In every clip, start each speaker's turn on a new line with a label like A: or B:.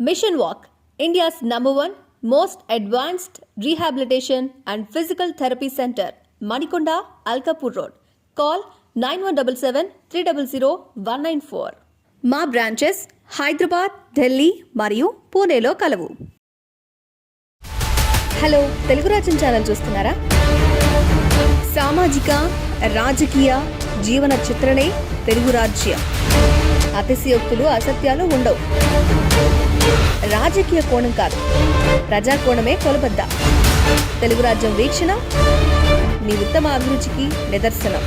A: Mission Walk, India's #1 most advanced rehabilitation and physical therapy center, Manikonda, Alkapur Road. Call 9177-300-194. మా branches Hyderabad, Delhi మరియు పూణేలో కలవు. Hello, Telugu రాజ్యం channel చూస్తున్నారా? సామాజిక, రాజకీయ, జీవన చిత్రణే తెలుగు రాజ్యం. అతిశయోక్తులు, అసత్యాలు ఉండవు. రాజకీయ కోణం కాదు, ప్రజా కోణమే కొలబద్ద. తెలుగు రాజ్యం వీక్షణ మీ ఉత్తమ అభిరుచికి నిదర్శనం.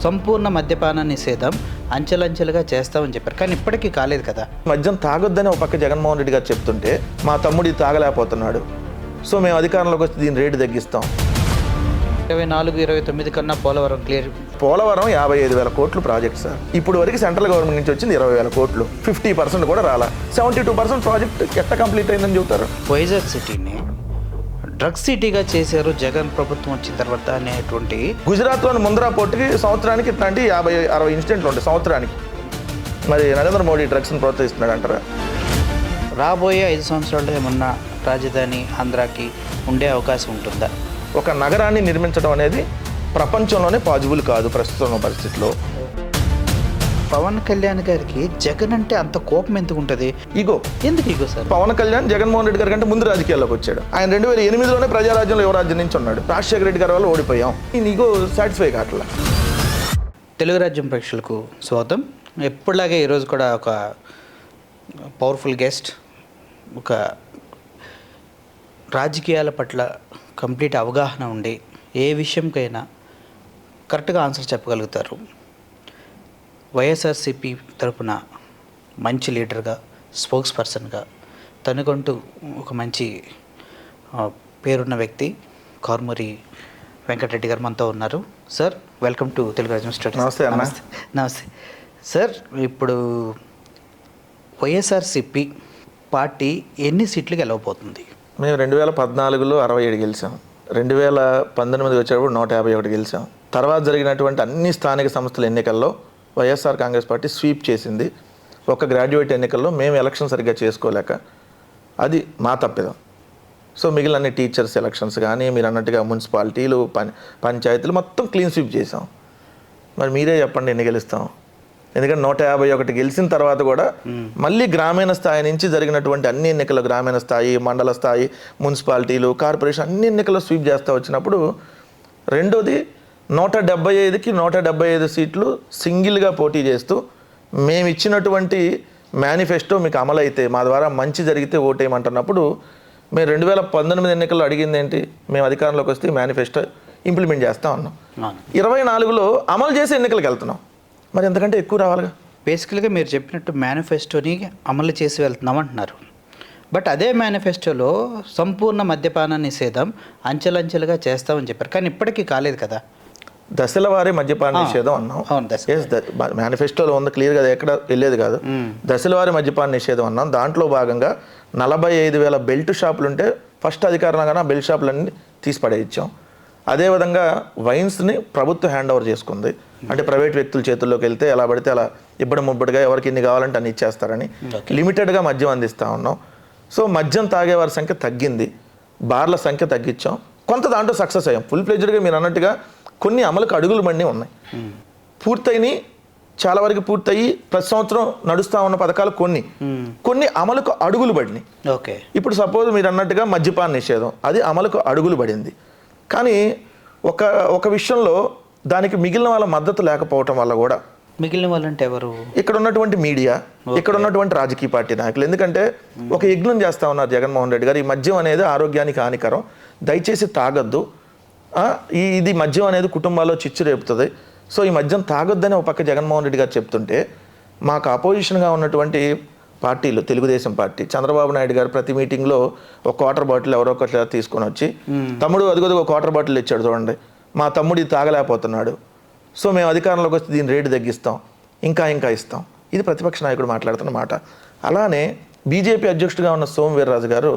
B: సంపూర్ణ మద్యపాన నిషేధం అంచెలంచెలుగా చేస్తామని చెప్పారు, కానీ ఇప్పటికీ కాలేదు కదా.
C: మద్యం తాగొద్దని ఒక పక్క జగన్మోహన్ రెడ్డి గారు చెప్తుంటే మా తమ్ముడు తాగలేకపోతున్నాడు, సో మేము అధికారంలోకి వచ్చి దీని రేటు తగ్గిస్తాం.
B: 24-29 కన్నా పోలవరం క్లియర్.
C: పోలవరం 55,000 కోట్లు ప్రాజెక్ట్ సార్. ఇప్పుడు వరకు సెంట్రల్ గవర్నమెంట్ నుంచి వచ్చింది 20,000 కోట్లు, 50% కూడా రాలా. 72% ప్రాజెక్ట్ ఎట్ట కంప్లీట్ అయిందని చెబుతారు.
B: వైజాగ్ సిటీని డ్రగ్స్ సిటీగా చేశారు జగన్ ప్రభుత్వం వచ్చిన తర్వాత అనేటువంటి.
C: గుజరాత్లోని ముంద్రా పోర్టుకి సంవత్సరానికి ఇట్లాంటి 50-60 ఇన్సిడెంట్లు ఉంటాయి సంవత్సరానికి. మరి నరేంద్ర మోడీ డ్రగ్స్ని ప్రోత్సహిస్తున్నాడు అంటారా?
B: రాబోయే 5 సంవత్సరాల్లో ఏమన్నా రాజధాని ఆంధ్రాకి ఉండే అవకాశం ఉంటుందా?
C: ఒక నగరాన్ని నిర్మించడం అనేది ప్రపంచంలోనే పాజిబుల్ కాదు ప్రస్తుతం ఉన్న పరిస్థితిలో.
B: పవన్ కళ్యాణ్ గారికి జగన్ అంటే అంత కోపం ఎందుకు ఉంటుంది?
C: ఈగో.
B: ఎందుకు ఈగో సార్?
C: పవన్ కళ్యాణ్ జగన్మోహన్ రెడ్డి గారి కంటే ముందు రాజకీయాల్లోకి వచ్చాడు. ఆయన 2008లోనే ప్రజారాజ్యంలో యువరాజ్యం నుంచి ఉన్నాడు. రాజశేఖర రెడ్డి గారి వల్ల ఓడిపోయాం. ఈ ఈగో సాటిస్ఫై కావట్లా.
B: తెలుగు రాజ్యం ప్రేక్షకులకు స్వాగతం. ఎప్పుడులాగే ఈరోజు కూడా ఒక పవర్ఫుల్ గెస్ట్, ఒక రాజకీయాల పట్ల కంప్లీట్ అవగాహన ఉండి ఏ విషయంకైనా కరెక్ట్గా ఆన్సర్ చెప్పగలుగుతారు. వైఎస్ఆర్సీపీ తరపున మంచి లీడర్గా, స్పోక్స్ పర్సన్గా తనకంటూ ఒక మంచి పేరున్న వ్యక్తి కారుమూరి వెంకటరెడ్డి గారు మనతో ఉన్నారు. సార్, వెల్కమ్ టు తెలుగు రాజ్యం స్టూడియో.
C: నమస్తే అన్న.
B: నమస్తే సార్. ఇప్పుడు వైఎస్ఆర్సీపీ పార్టీ ఎన్ని సీట్లు గెలవబోతుంది?
C: మేము 2014లో 67 గెలిచాం. 2019 వచ్చేటప్పుడు 151 గెలిచాం. తర్వాత జరిగినటువంటి అన్ని స్థానిక సంస్థల ఎన్నికల్లో వైఎస్ఆర్ కాంగ్రెస్ పార్టీ స్వీప్ చేసింది. ఒక గ్రాడ్యుయేట్ ఎన్నికల్లో మేము ఎలక్షన్ సరిగ్గా చేసుకోలేక అది మా తప్పిదం. సో మిగిలిన టీచర్స్ ఎలక్షన్స్ కానీ మీరు అన్నట్టుగా మున్సిపాలిటీలు, పంచాయతీలు మొత్తం క్లీన్ స్వీప్ చేసాం. మరి మీరే చెప్పండి ఎన్ని గెలుస్తాం? ఎందుకంటే 151 గెలిచిన తర్వాత కూడా మళ్ళీ గ్రామీణ స్థాయి నుంచి జరిగినటువంటి అన్ని ఎన్నికలు, గ్రామీణ స్థాయి, మండల స్థాయి, మున్సిపాలిటీలు, కార్పొరేషన్ అన్ని ఎన్నికల్లో స్వీప్ చేస్తూ వచ్చినప్పుడు రెండోది 175కి 175 సీట్లు సింగిల్గా పోటీ చేస్తూ మేము ఇచ్చినటువంటి మేనిఫెస్టో మీకు అమలైతే మా ద్వారా మంచి జరిగితే ఓటేయమంటున్నప్పుడు మేము 2019 ఎన్నికల్లో అడిగింది ఏంటి? మేము అధికారంలోకి వస్తే మేనిఫెస్టో ఇంప్లిమెంట్ చేస్తూ ఉన్నాం. 24లో అమలు చేసి ఎన్నికలకు వెళ్తున్నాం. మరి ఎంతకంటే ఎక్కువ రావాలిగా.
B: బేసికల్గా మీరు చెప్పినట్టు మేనిఫెస్టోని అమలు చేసి వెళ్తున్నాం అంటున్నారు. బట్ అదే మేనిఫెస్టోలో సంపూర్ణ మద్యపాన నిషేధం అంచెలంచెలుగా చేస్తామని చెప్పారు, కానీ ఇప్పటికీ కాలేదు కదా.
C: దశల వారీ మద్యపాన నిషేధం అన్నాం. మేనిఫెస్టోలో ఉంది క్లియర్గా, ఎక్కడ వెళ్ళేది కాదు. దశల వారీ మద్యపాన నిషేధం అన్నాం. దాంట్లో భాగంగా 45,000 బెల్ట్ షాపులు ఉంటే ఫస్ట్ అధికారంగా బెల్ట్ షాపులన్నీ తీసి పడేయించాం. అదేవిధంగా వైన్స్ని ప్రభుత్వం హ్యాండ్ ఓవర్ చేసుకుంది. అంటే ప్రైవేట్ వ్యక్తుల చేతుల్లోకి వెళ్తే ఎలా పడితే అలా ఇబ్బడి ముబ్బడిగా ఎవరికి ఇన్ని కావాలంటే అన్ని ఇచ్చేస్తారని లిమిటెడ్గా మద్యం అందిస్తూ ఉన్నాం. సో మద్యం తాగేవారి సంఖ్య తగ్గింది, బార్ల సంఖ్య తగ్గించాం. కొంత దాంట్లో సక్సెస్ అయ్యాం. ఫుల్ ఫ్లెడ్జ్డ్గా మీరు అన్నట్టుగా కొన్ని అమలుకు అడుగులు బండి ఉన్నాయి. పూర్తయినాయి, చాలా వరకు పూర్తయి ప్రతి సంవత్సరం నడుస్తూ ఉన్న పథకాలు కొన్ని అమలుకు అడుగులు పడినాయి.
B: ఓకే,
C: ఇప్పుడు సపోజ్ మీరు అన్నట్టుగా మద్యపాన నిషేధం అది అమలుకు అడుగులు పడింది. కానీ ఒక విషయంలో దానికి మిగిలిన వాళ్ళ మద్దతు లేకపోవటం వల్ల కూడా,
B: మిగిలిన వాళ్ళంటే ఎవరు? ఇక్కడ
C: ఉన్నటువంటి మీడియా, ఇక్కడ ఉన్నటువంటి రాజకీయ పార్టీ నాయకులు. ఎందుకంటే ఒక యజ్ఞం చేస్తూ ఉన్నారు జగన్మోహన్ రెడ్డి గారు. ఈ మద్యం అనేది ఆరోగ్యానికి హానికరం, దయచేసి తాగొద్దు, ఇది మద్యం అనేది కుటుంబాల్లో చిచ్చు రేపుతుంది, సో ఈ మద్యం తాగొద్దని ఒక పక్క జగన్మోహన్ రెడ్డి గారు చెప్తుంటే మాకు అపోజిషన్గా ఉన్నటువంటి పార్టీలు, తెలుగుదేశం పార్టీ, చంద్రబాబు నాయుడు గారు ప్రతి మీటింగ్లో ఒక వాటర్ బాటిల్ ఎవరో ఒకటి తీసుకొని వచ్చి తమ్ముడు అదిగో ఒక వాటర్ బాటిల్ ఇచ్చాడు చూడండి, మా తమ్ముడు ఇది తాగలేకపోతున్నాడు, సో మేము అధికారంలోకి వచ్చి దీని రేటు తగ్గిస్తాం, ఇంకా ఇస్తాం. ఇది ప్రతిపక్ష నాయకుడు మాట్లాడుతున్న మాట. అలానే బీజేపీ అధ్యక్షుడిగా ఉన్న సోము వీర్రాజు గారు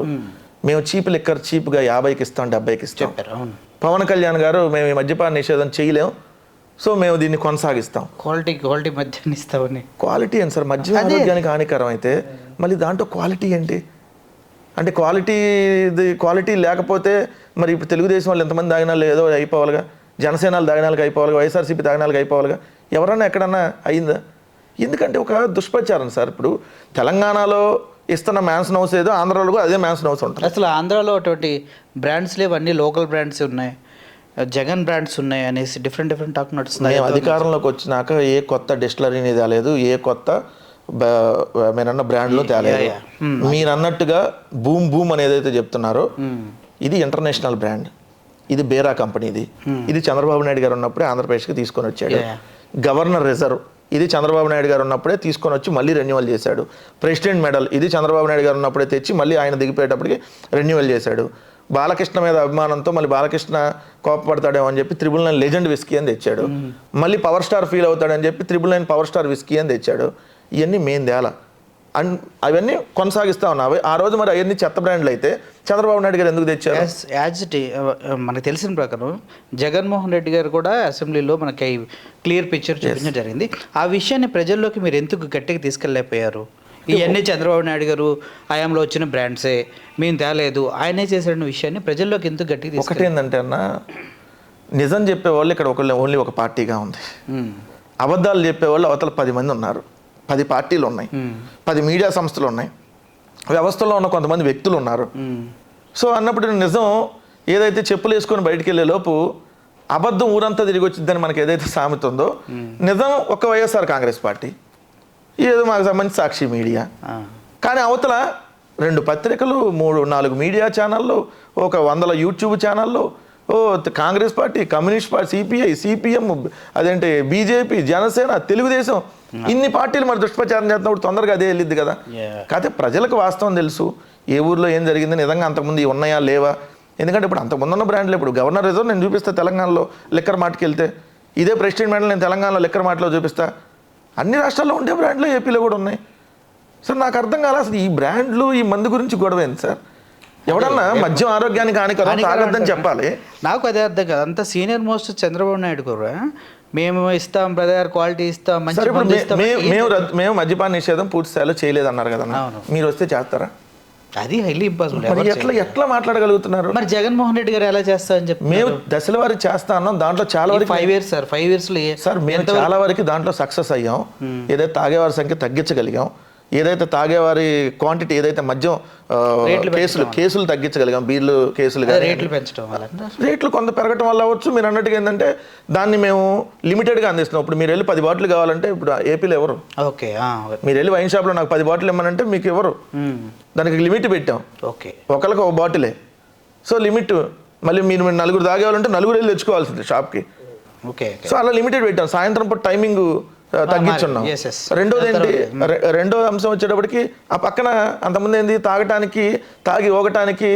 C: మేము చీప్ లిక్కర్ చీప్గా 50కి ఇస్తాం, 70కి ఇస్తాం. పవన్ కళ్యాణ్ గారు మేము ఈ మద్యపాన నిషేధం చేయలేం, సో మేము దీన్ని కొనసాగిస్తాం.
B: క్వాలిటీ మధ్యాహ్నం ఇస్తామని.
C: క్వాలిటీ ఏంటి సార్? మద్యం ఆరోగ్యానికి హానికరం అయితే మళ్ళీ దాంట్లో క్వాలిటీ ఏంటి? అంటే క్వాలిటీ లేకపోతే మరి ఇప్పుడు తెలుగుదేశం వాళ్ళు ఎంతమంది తాగినాలు ఏదో అయిపోవాలిగా, జనసేనలు తాగినాలకు అయిపోవాలిగా, వైఎస్ఆర్సీపీ తాగినాలకు అయిపోవాలిగా, ఎవరన్నా ఎక్కడన్నా అయిందా? ఎందుకంటే ఒక దుష్ప్రచారం సార్. ఇప్పుడు తెలంగాణలో ఇస్తున్న మ్యాన్సన్ హౌస్ ఏదో ఆంధ్రాలో అదే మ్యాన్సన్ హౌస్ ఉంటుంది.
B: అసలు ఆంధ్రాలో అటువంటి బ్రాండ్స్ లేవు, అన్ని లోకల్ బ్రాండ్స్ ఉన్నాయి, జగన్ బ్రాండ్స్ ఉన్నాయి అనేసి డిఫరెంట్ టాక్ నడుస్తుంది.
C: అధికారంలోకి వచ్చినాక ఏ కొత్త డిస్టిలరీని తేలేదు, ఏ కొత్త మీరన్న బ్రాండ్లో తేలేదు. మీరు అన్నట్టుగా బూమ్ అని ఏదైతే చెప్తున్నారో ఇది ఇంటర్నేషనల్ బ్రాండ్, ఇది బేరా కంపెనీది. ఇది చంద్రబాబు నాయుడు గారు ఉన్నప్పుడే ఆంధ్రప్రదేశ్కి తీసుకొని వచ్చాడు. గవర్నర్ రిజర్వ్ ఇది చంద్రబాబు నాయుడు గారు ఉన్నప్పుడే తీసుకొని వచ్చి మళ్ళీ రెన్యువల్ చేశాడు. ప్రెసిడెంట్ మెడల్ ఇది చంద్రబాబు నాయుడు గారు ఉన్నప్పుడే తెచ్చి మళ్ళీ ఆయన దిగిపోయేటప్పటికి రెన్యువల్ చేశాడు. బాలకృష్ణ మీద అభిమానంతో మళ్ళీ బాలకృష్ణ కోపపడతాడేమో అని చెప్పి 999 లెజెండ్ విస్కీ అని తెచ్చాడు. మళ్ళీ పవర్ స్టార్ ఫీల్ అవుతాడని చెప్పి 999 పవర్ స్టార్ విస్కీ అని తెచ్చాడు. ఇవన్నీ మెయిన్ తేలా అండ్ అవన్నీ కొనసాగిస్తూ ఉన్నావు. ఆ రోజు మరి అవన్నీ చెత్త బ్రాండ్లు అయితే చంద్రబాబు నాయుడు గారు ఎందుకు తెచ్చారు?
B: మనకు తెలిసిన ప్రకారం జగన్మోహన్ రెడ్డి గారు కూడా అసెంబ్లీలో మనకి క్లియర్ పిక్చర్ చూపించడం జరిగింది. ఆ విషయాన్ని ప్రజల్లోకి మీరు ఎందుకు గట్టిగా తీసుకెళ్ళలేకపోయారు? ఇవన్నీ చంద్రబాబు నాయుడు గారు హయాంలో వచ్చిన బ్రాండ్సే, మేము తేలేదు, ఆయనే చేసిన విషయాన్ని ప్రజల్లోకి ఎందుకు గట్టిగా తీసుకు?
C: ఒకటి ఏంటంటే అన్న, నిజం చెప్పేవాళ్ళు ఇక్కడ ఓన్లీ ఒక పార్టీగా ఉంది. అబద్ధాలు చెప్పేవాళ్ళు అవతల 10 మంది ఉన్నారు, 10 పార్టీలు ఉన్నాయి, 10 మీడియా సంస్థలు ఉన్నాయి, వ్యవస్థలో ఉన్న కొంతమంది వ్యక్తులు ఉన్నారు. సో అన్నప్పుడు నిజం ఏదైతే చెప్పులు వేసుకొని బయటికి వెళ్ళే లోపు అబద్ధం ఊరంతా తిరిగి వచ్చిందని మనకి ఏదైతే సామెత ఉందో, నిజం ఒక వైఎస్ఆర్ కాంగ్రెస్ పార్టీ, ఏదో మాకు సంబంధించి సాక్షి మీడియా. కానీ అవతల 2 పత్రికలు, 3-4 మీడియా ఛానళ్ళు, ఒక 100 యూట్యూబ్ ఛానళ్ళు, Congress party, communist party, CPI, CPM, అదేంటి బీజేపీ, జనసేన, తెలుగుదేశం, ఇన్ని పార్టీలు మరి దుష్ప్రచారం చేస్తున్నప్పుడు తొందరగా అదే వెళ్ళిద్ది కదా. కాకపోతే ప్రజలకు వాస్తవం తెలుసు, ఏ ఊర్లో ఏం జరిగింది, నిజంగా అంతకుముందు ఉన్నాయా లేవా. ఎందుకంటే ఇప్పుడు అంతకుముందు ఉన్న బ్రాండ్లు ఇప్పుడు గవర్నర్ రిజర్వ్ నేను చూపిస్తా తెలంగాణలో లిక్కర్ మార్ట్కి వెళ్తే, ఇదే ప్రెసిడెంట్ మెడల్ నేను తెలంగాణలో లిక్కర్ మార్ట్లో చూపిస్తా. అన్ని రాష్ట్రాల్లో ఉండే బ్రాండ్లు ఏపీలో కూడా ఉన్నాయి. సార్ నాకు అర్థం కాలే అసలు ఈ బ్రాండ్లు ఈ మందు గురించి గొడవ ఏంది సార్? ఎవడన్నా మద్యం ఆరోగ్యానికి హానికరం తాగొద్దని చెప్పాలి.
B: నాకు అదే అర్థం కాదు. అంత సీనియర్ మోస్ట్ చంద్రబాబు నాయుడు గారు మేము ఇస్తాం బ్రదర్, క్వాలిటీ ఇస్తాం,
C: మేము మద్యపాన నిషేధం పూర్తి స్థాయిలో చేయలేదన్నారు కదా, మీరు వస్తే చేస్తారా?
B: అది హైలీ ఇంపాసిబుల్.
C: ఎట్లా మాట్లాడగలుగుతున్నారు?
B: మరి జగన్మోహన్ రెడ్డి గారు ఎలా చేస్తారని చెప్పి
C: మేము దశల వారికి చేస్తా అన్నాం. దాంట్లో చాలా వరకు
B: 5 years సార్, 5 years లో
C: సార్ మేము చాలా వరకు దాంట్లో సక్సెస్ అయ్యాం. ఏదైతే తాగేవారి సంఖ్య తగ్గించగలిగాం, ఏదైతే తాగేవారి క్వాంటిటీ, ఏదైతే మద్యం కేసులు తగ్గించగలిగాం, బీర్లు కేసులు
B: రేట్లు పెంచడం వల్ల,
C: రేట్లు కొంత పెరగటం వల్ల అవ్వచ్చు. మీరు అన్నట్టుగా ఏంటంటే దాన్ని మేము లిమిటెడ్గా అందిస్తున్నాం. ఇప్పుడు మీరు వెళ్ళి 10 బాటిల్ కావాలంటే ఇప్పుడు ఏపీలో ఎవరు?
B: ఓకే,
C: మీరు వెళ్ళి వైన్ షాప్లో నాకు 10 బాటిల్ ఇవ్వమంటే మీకు ఎవరు? దానికి లిమిట్ పెట్టాం.
B: ఓకే,
C: ఒకరికి ఒక బాటిలే. సో లిమిట్ మళ్ళీ మీరు 4 తాగేవాలంటే 4 వెళ్ళి తెచ్చుకోవాల్సింది షాప్కి.
B: ఓకే,
C: సో అలా లిమిటెడ్ పెట్టాం. సాయంత్రం పూట టైమింగ్ తగ్గించున్నాం. రెండోది ఏంటి, రెండో అంశం వచ్చేటప్పటికి ఆ పక్కన అంతకుముందు ఏంది, తాగి ఊగటానికి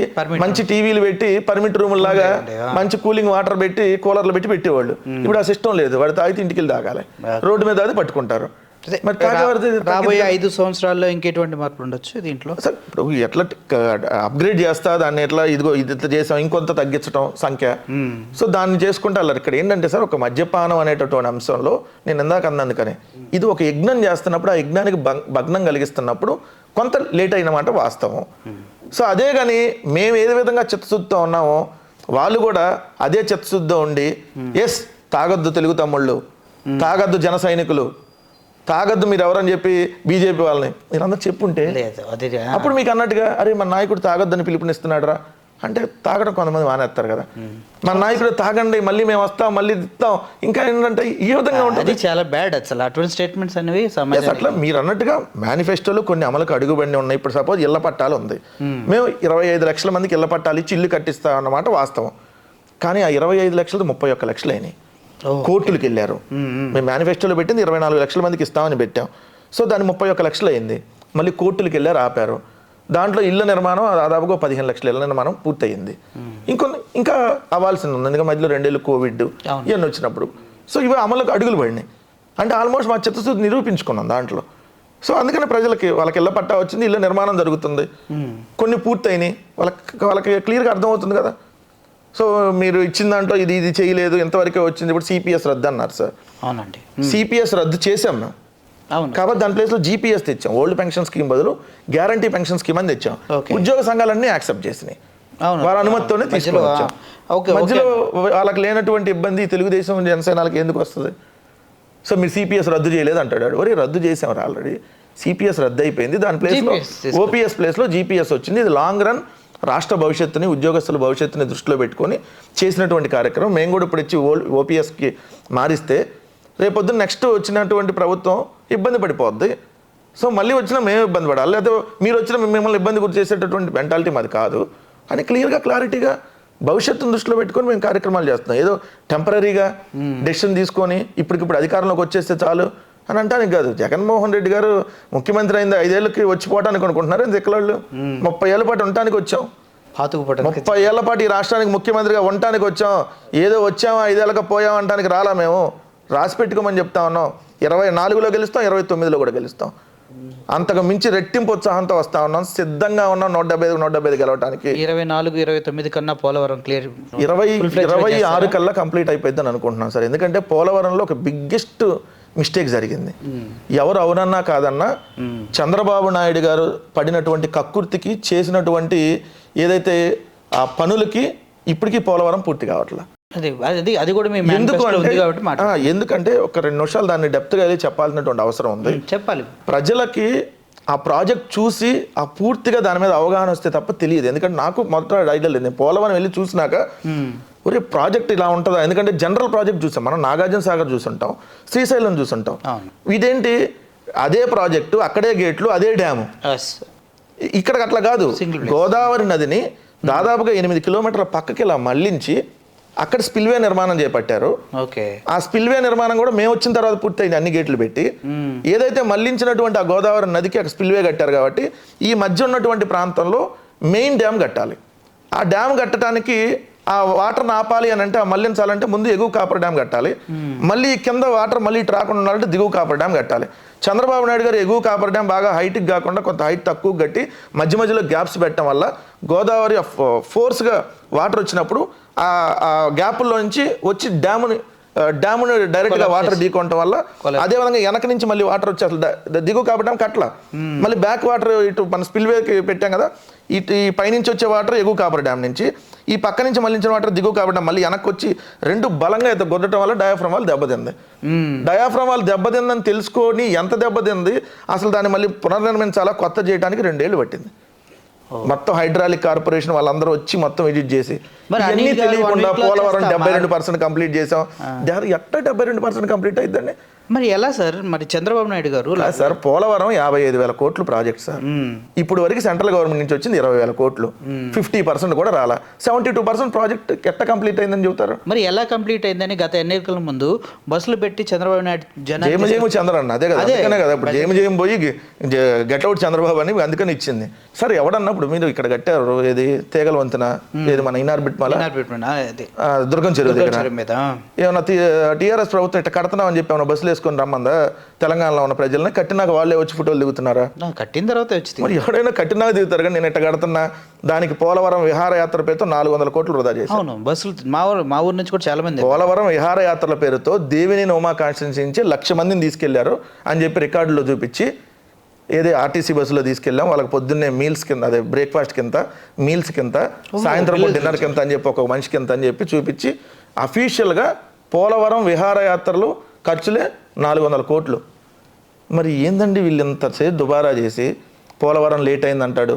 C: మంచి టీవీలు పెట్టి పర్మిట్ రూమ్ లాగా మంచి కూలింగ్ వాటర్ పెట్టి కూలర్లు పెట్టి పెట్టేవాళ్ళు. ఇప్పుడు ఆ సిస్టమ్ లేదు. వాడు తాగితే ఇంటికి వెళ్ళి తాగాలి, రోడ్డు మీద అది పట్టుకుంటారు.
B: రాబోయే 5 సంవత్సరాల్లో ఇంకెటువంటి మార్పులు ఉండొచ్చు దీంట్లో?
C: సార్ ఇప్పుడు ఎట్లా అప్గ్రేడ్ చేస్తా దాన్ని, ఎట్లా ఇది ఇట్లా చేసాం, ఇంకొంత తగ్గించడం సంఖ్య. సో దాన్ని చేసుకుంటే అలా ఇక్కడ ఏంటంటే సార్, ఒక మద్యపానం అనేటటువంటి అంశంలో నేను ఇందాక అన్నందుకనే ఇది ఒక యజ్ఞం చేస్తున్నప్పుడు ఆ యజ్ఞానికి భగ్నం కలిగిస్తున్నప్పుడు కొంత లేట్ అయినమాట వాస్తవం. సో అదే కానీ మేము ఏ విధంగా చిత్తశుద్ధితో ఉన్నామో వాళ్ళు కూడా అదే చిత్తశుద్ధితో ఉండి ఎస్ తాగొద్దు తెలుగు తమ్ముళ్ళు, తాగొద్దు జన సైనికులు, తాగద్దు మీరు ఎవరని చెప్పి బీజేపీ వాళ్ళని మీరు అందరూ చెప్పుంటే అప్పుడు మీకు అన్నట్టుగా అరే మన నాయకుడు తాగొద్దని పిలుపునిస్తున్నాడు రా అంటే తాగడం కొంతమంది మానేస్తారు కదా. మన నాయకుడు తాగండి, మళ్ళీ మేము వస్తాం, మళ్ళీ ఇస్తాం, ఇంకా ఏంటంటే ఈ విధంగా ఉంటుంది.
B: చాలా బ్యాడ్ అసలు అటువంటి స్టేట్మెంట్స్ అనేవి.
C: అట్లా మీరు అన్నట్టుగా మేనిఫెస్టోలో కొన్ని అమలుకు అడుగుబండి ఉన్నాయి. ఇప్పుడు సపోజ్ ఇళ్ల పట్టాలు ఉంది, మేము 25 లక్షల మందికి ఇళ్ల పట్టాలు ఇచ్చి ఇల్లు కట్టిస్తాం అన్నమాట వాస్తవం. కానీ ఆ 25 లక్షలు 31 లక్షలు అయినాయి. కోర్టులకు వెళ్ళారు. మేము మేనిఫెస్టోలో పెట్టింది 24 లక్షల మందికి ఇస్తామని పెట్టాం. సో దాన్ని 31 లక్షలు అయింది. మళ్ళీ కోర్టులకు వెళ్ళారు, ఆపారు. దాంట్లో ఇళ్ల నిర్మాణం దాదాపుగా 15 లక్షల ఇళ్ల నిర్మాణం పూర్తయింది. ఇంకా అవ్వాల్సింది ఉంది, ఎందుకంటే మధ్యలో 2 ఏళ్ళు కోవిడ్ ఇవన్నీ వచ్చినప్పుడు. సో ఇవి అమలుకు అడుగులు పడినాయి. అంటే ఆల్మోస్ట్ మా చిత్తశుద్ధి నిరూపించుకున్నాం దాంట్లో. సో అందుకని ప్రజలకి వాళ్ళకి ఇళ్ల పట్టా వచ్చింది, ఇళ్ళ నిర్మాణం జరుగుతుంది, కొన్ని పూర్తయినాయి, వాళ్ళకి క్లియర్గా అర్థమవుతుంది కదా. సో మీరు ఇచ్చిన దాంట్లో ఇది చేయలేదు, ఇంతవరకే వచ్చింది. ఇప్పుడు సిపిఎస్ రద్దు అన్నారు సార్.
B: అవునండి.
C: సిపిఎస్ రద్దు చేసాం మేము.
B: అవును.
C: కాబట్టి దాని ప్లేస్లో జీపీఎస్ తెచ్చాం. ఓల్డ్ పెన్షన్ స్కీమ్ బదులు గ్యారంటీ పెన్షన్ స్కీమ్ అని తెచ్చాం. ఉద్యోగ సంఘాలన్నీ యాక్సెప్ట్ చేసినాయి. వారి అనుమతితోనే తీసుకుని మధ్యలో వాళ్ళకి లేనటువంటి ఇబ్బంది తెలుగుదేశం జనసేనకి ఎందుకు వస్తుంది? సో మీరు సిపిఎస్ రద్దు చేయలేదు అంటాడు. ఒరే రద్దు చేసాం ఆల్రెడీ, సిపిఎస్ రద్దు అయిపోయింది, దాని ప్లేస్లో ఓపీఎస్ ప్లేస్లో జీపీఎస్ వచ్చింది. ఇది లాంగ్ రన్ రాష్ట్ర భవిష్యత్తుని, ఉద్యోగస్తుల భవిష్యత్తుని దృష్టిలో పెట్టుకొని చేసినటువంటి కార్యక్రమం. మేము కూడా ఇప్పుడు ఇచ్చి ఓపీఎస్కి మారిస్తే రేపొద్దున నెక్స్ట్ వచ్చినటువంటి ప్రభుత్వం ఇబ్బంది పడిపోద్ది. సో మళ్ళీ వచ్చినా మేము ఇబ్బంది పడాలి, లేకపోతే మీరు వచ్చినా మిమ్మల్ని ఇబ్బంది గురి చేసేటటువంటి మెంటాలిటీ మాది కాదు అని క్లియర్గా భవిష్యత్తును దృష్టిలో పెట్టుకొని మేము కార్యక్రమాలు చేస్తున్నాం. ఏదో టెంపరీగా డెసిషన్ తీసుకొని ఇప్పటికిప్పుడు అధికారంలోకి వచ్చేస్తే చాలు అని అంటానికి కాదు. జగన్మోహన్ రెడ్డి గారు ముఖ్యమంత్రి అయింది 5 ఏళ్ళకి వచ్చిపోవటానికి అనుకుంటున్నారు. ఎక్కడోళ్ళు 30 ఏళ్ళ పాటు ఉండటానికి వచ్చాం. 30 ఏళ్ల పాటు ఈ రాష్ట్రానికి ముఖ్యమంత్రిగా ఉండటానికి వచ్చాం. ఏదో వచ్చామా 5 ఏళ్ళకి పోయాం అనడానికి రాలా. మేము రాసి పెట్టుకోమని చెప్తా ఉన్నాం. 24లో గెలుస్తాం, 29లో కూడా గెలుస్తాం. అంతకు మించి రెట్టింపు ఉత్సాహంతో వస్తా ఉన్నాం, సిద్ధంగా ఉన్నాం 175 గెలవడానికి.
B: 24-29 కన్నా పోలవరం క్లియర్
C: 26 కల్లా కంప్లీట్ అయిపోద్ది అని అనుకుంటున్నాం సార్. ఎందుకంటే పోలవరంలో ఒక బిగ్గెస్ట్ మిస్టేక్ జరిగింది. ఎవరు అవునన్నా కాదన్నా చంద్రబాబు నాయుడు గారు పడినటువంటి కక్కుర్తికి చేసినటువంటి ఏదైతే ఆ పనులకి ఇప్పటికీ పోలవరం పూర్తి కావట్లా.
B: అది కూడా
C: ఎందుకంటే ఒక 2 నిమిషాలు దాన్ని డెప్త్గా వెళ్ళి చెప్పాల్సినటువంటి అవసరం ఉంది.
B: చెప్పాలి.
C: ప్రజలకి ఆ ప్రాజెక్ట్ చూసి ఆ పూర్తిగా దాని మీద అవగాహన వస్తే తప్ప తెలియదు. ఎందుకంటే నాకు మొదట ఐడియా లేదు. నేను పోలవరం వెళ్ళి చూసినాక ఒరే ప్రాజెక్ట్ ఇలా ఉంటుందా? ఎందుకంటే జనరల్ ప్రాజెక్ట్ చూసాం మనం, నాగార్జున సాగర్ చూసుంటాం, శ్రీశైలం చూసుంటాం. ఇదేంటి అదే ప్రాజెక్టు, అక్కడే గేట్లు, అదే డ్యాము. ఇక్కడ అట్లా కాదు. గోదావరి నదిని దాదాపుగా 8 కిలోమీటర్ల పక్కకి ఇలా మళ్లించి అక్కడ స్పిల్వే నిర్మాణం చేపట్టారు. ఆ స్పిల్వే నిర్మాణం కూడా మేము వచ్చిన తర్వాత పూర్తయింది, అన్ని గేట్లు పెట్టి. ఏదైతే మళ్లించినటువంటి ఆ గోదావరి నదికి అక్కడ స్పిల్వే కట్టారు కాబట్టి ఈ మధ్య ఉన్నటువంటి ప్రాంతంలో మెయిన్ డ్యామ్ కట్టాలి. ఆ డ్యామ్ కట్టడానికి ఆ వాటర్ని ఆపాలి అని అంటే, ఆ మళ్లించాలంటే ముందు ఎగువ కాపర్ డ్యామ్ కట్టాలి. మళ్ళీ కింద వాటర్ మళ్ళీ ఇటు రాకుండా ఉండాలంటే దిగువ కాపర్ డ్యామ్ కట్టాలి. చంద్రబాబు నాయుడు గారు ఎగువ కాపర్ డ్యామ్ బాగా హైట్కి కాకుండా కొంత హైట్ తక్కువ కట్టి మధ్యలో గ్యాప్స్ పెట్టడం వల్ల గోదావరి ఫోర్స్గా వాటర్ వచ్చినప్పుడు ఆ గ్యాప్లో నుంచి వచ్చి డ్యాముని డైరెక్ట్గా వాటర్ ఢీకొనటం వల్ల, అదేవిధంగా వెనక నుంచి మళ్ళీ వాటర్ వచ్చి అసలు దిగువ కాపర్ డ్యామ్ కట్ల, మళ్ళీ బ్యాక్ వాటర్ ఇటు మన స్పిల్వేకి పెట్టాం కదా, ఇటు ఈ పైనుంచి వచ్చే వాటర్ ఎగువ కాపర్ డ్యామ్ నుంచి, ఈ పక్క నుంచి మళ్ళించిన వాటర్ దిగువ కాపర్ డ్యామ్ మళ్ళీ వెనక్కి వచ్చి 2 బలంగా అయితే గొద్దటం వల్ల డయాఫ్రమ్ వాళ్ళు దెబ్బతింది. డయాఫ్రమ్ వాళ్ళు దెబ్బతిందని తెలుసుకొని ఎంత దెబ్బతింది అసలు దాన్ని మళ్ళీ పునర్నిర్మించాలా, కొత్త చేయడానికి 2 ఏళ్ళు పట్టింది. మొత్తం హైడ్రాలిక్ కార్పొరేషన్ వాళ్ళందరూ వచ్చి మొత్తం ఎడిట్ చేసి అన్నీ తెలియకుండా పోలవరం 72% కంప్లీట్ చేసాం. ఎట్లా 72% కంప్లీట్ అయిద్దండి?
B: మరి ఎలా సార్? మరి చంద్రబాబు నాయుడు గారు
C: సార్ పోలవరం 55,000 కోట్లు ప్రాజెక్ట్ సార్. ఇప్పుడు వరకు సెంట్రల్ గవర్నమెంట్ నుంచి వచ్చింది 20,000 కోట్లు. 50% కూడా రాలా. 72% ప్రాజెక్ట్ ఎట్లా కంప్లీట్ అయిందని చెబుతారు.
B: మరి ఎలా కంప్లీట్ అయిందని గత ఎన్నికల ముందు బస్సులు పెట్టి చంద్రబాబు నాయుడు
C: జయము చంద్రన్న అదే కదా, అందుకనే కదా ఇప్పుడు జయము పోయి గెట్అవుట్ చంద్రబాబు అని అందుకని ఇచ్చింది. సార్ ఎవడన్నప్పుడు మీరు ఇక్కడ కట్టారు ఏది తీగల వంతెన, ఏది మన ఇనార్బిట్ దుర్గం చెరువు దగ్గర ఏమన్నా టీఆర్ఎస్ ప్రభుత్వం ఇట్లా కడుతున్నామని చెప్పి ఏమన్నా బస్సులు వేసుకొని రమ్మందా తెలంగాణలో ఉన్న ప్రజల్ని? కట్టినాక వాళ్ళే వచ్చి ఫోటోలు దిగుతున్నారా?
B: కట్టిన తర్వాత వచ్చి
C: మరి ఎవడైనా కట్టినాక దిగుతారు కానీ నేను ఇట్లా కడుతున్నా దానికి పోలవరం విహారయాత్ర పేరుతో 400 కోట్లు వృధా చేశాను.
B: బస్సులు మా ఊరు నుంచి కూడా చాలా మంది
C: పోలవరం విహారయాత్రల పేరుతో దేవినేని ఉమా కాన్స్టిట్యున్సీ నుంచి 1,00,000 మందిని తీసుకెళ్లారు అని చెప్పి రికార్డులో చూపించి ఏదే ఆర్టీసీ బస్సులో తీసుకెళ్ళాం. వాళ్ళకి పొద్దున్నే మీల్స్ కింద, అదే బ్రేక్ఫాస్ట్ కింద, మీల్స్ కింద, సాయంత్రం డిన్నర్ కింద అని చెప్పి ఒక మనిషి కింద అని చెప్పి చూపించి అఫీషియల్గా పోలవరం విహారయాత్రలు ఖర్చులే 400 కోట్లు. మరి ఏందండి వీళ్ళు ఇంతసేపు దుబారా చేసి పోలవరం లేట్ అయింది అంటాడు.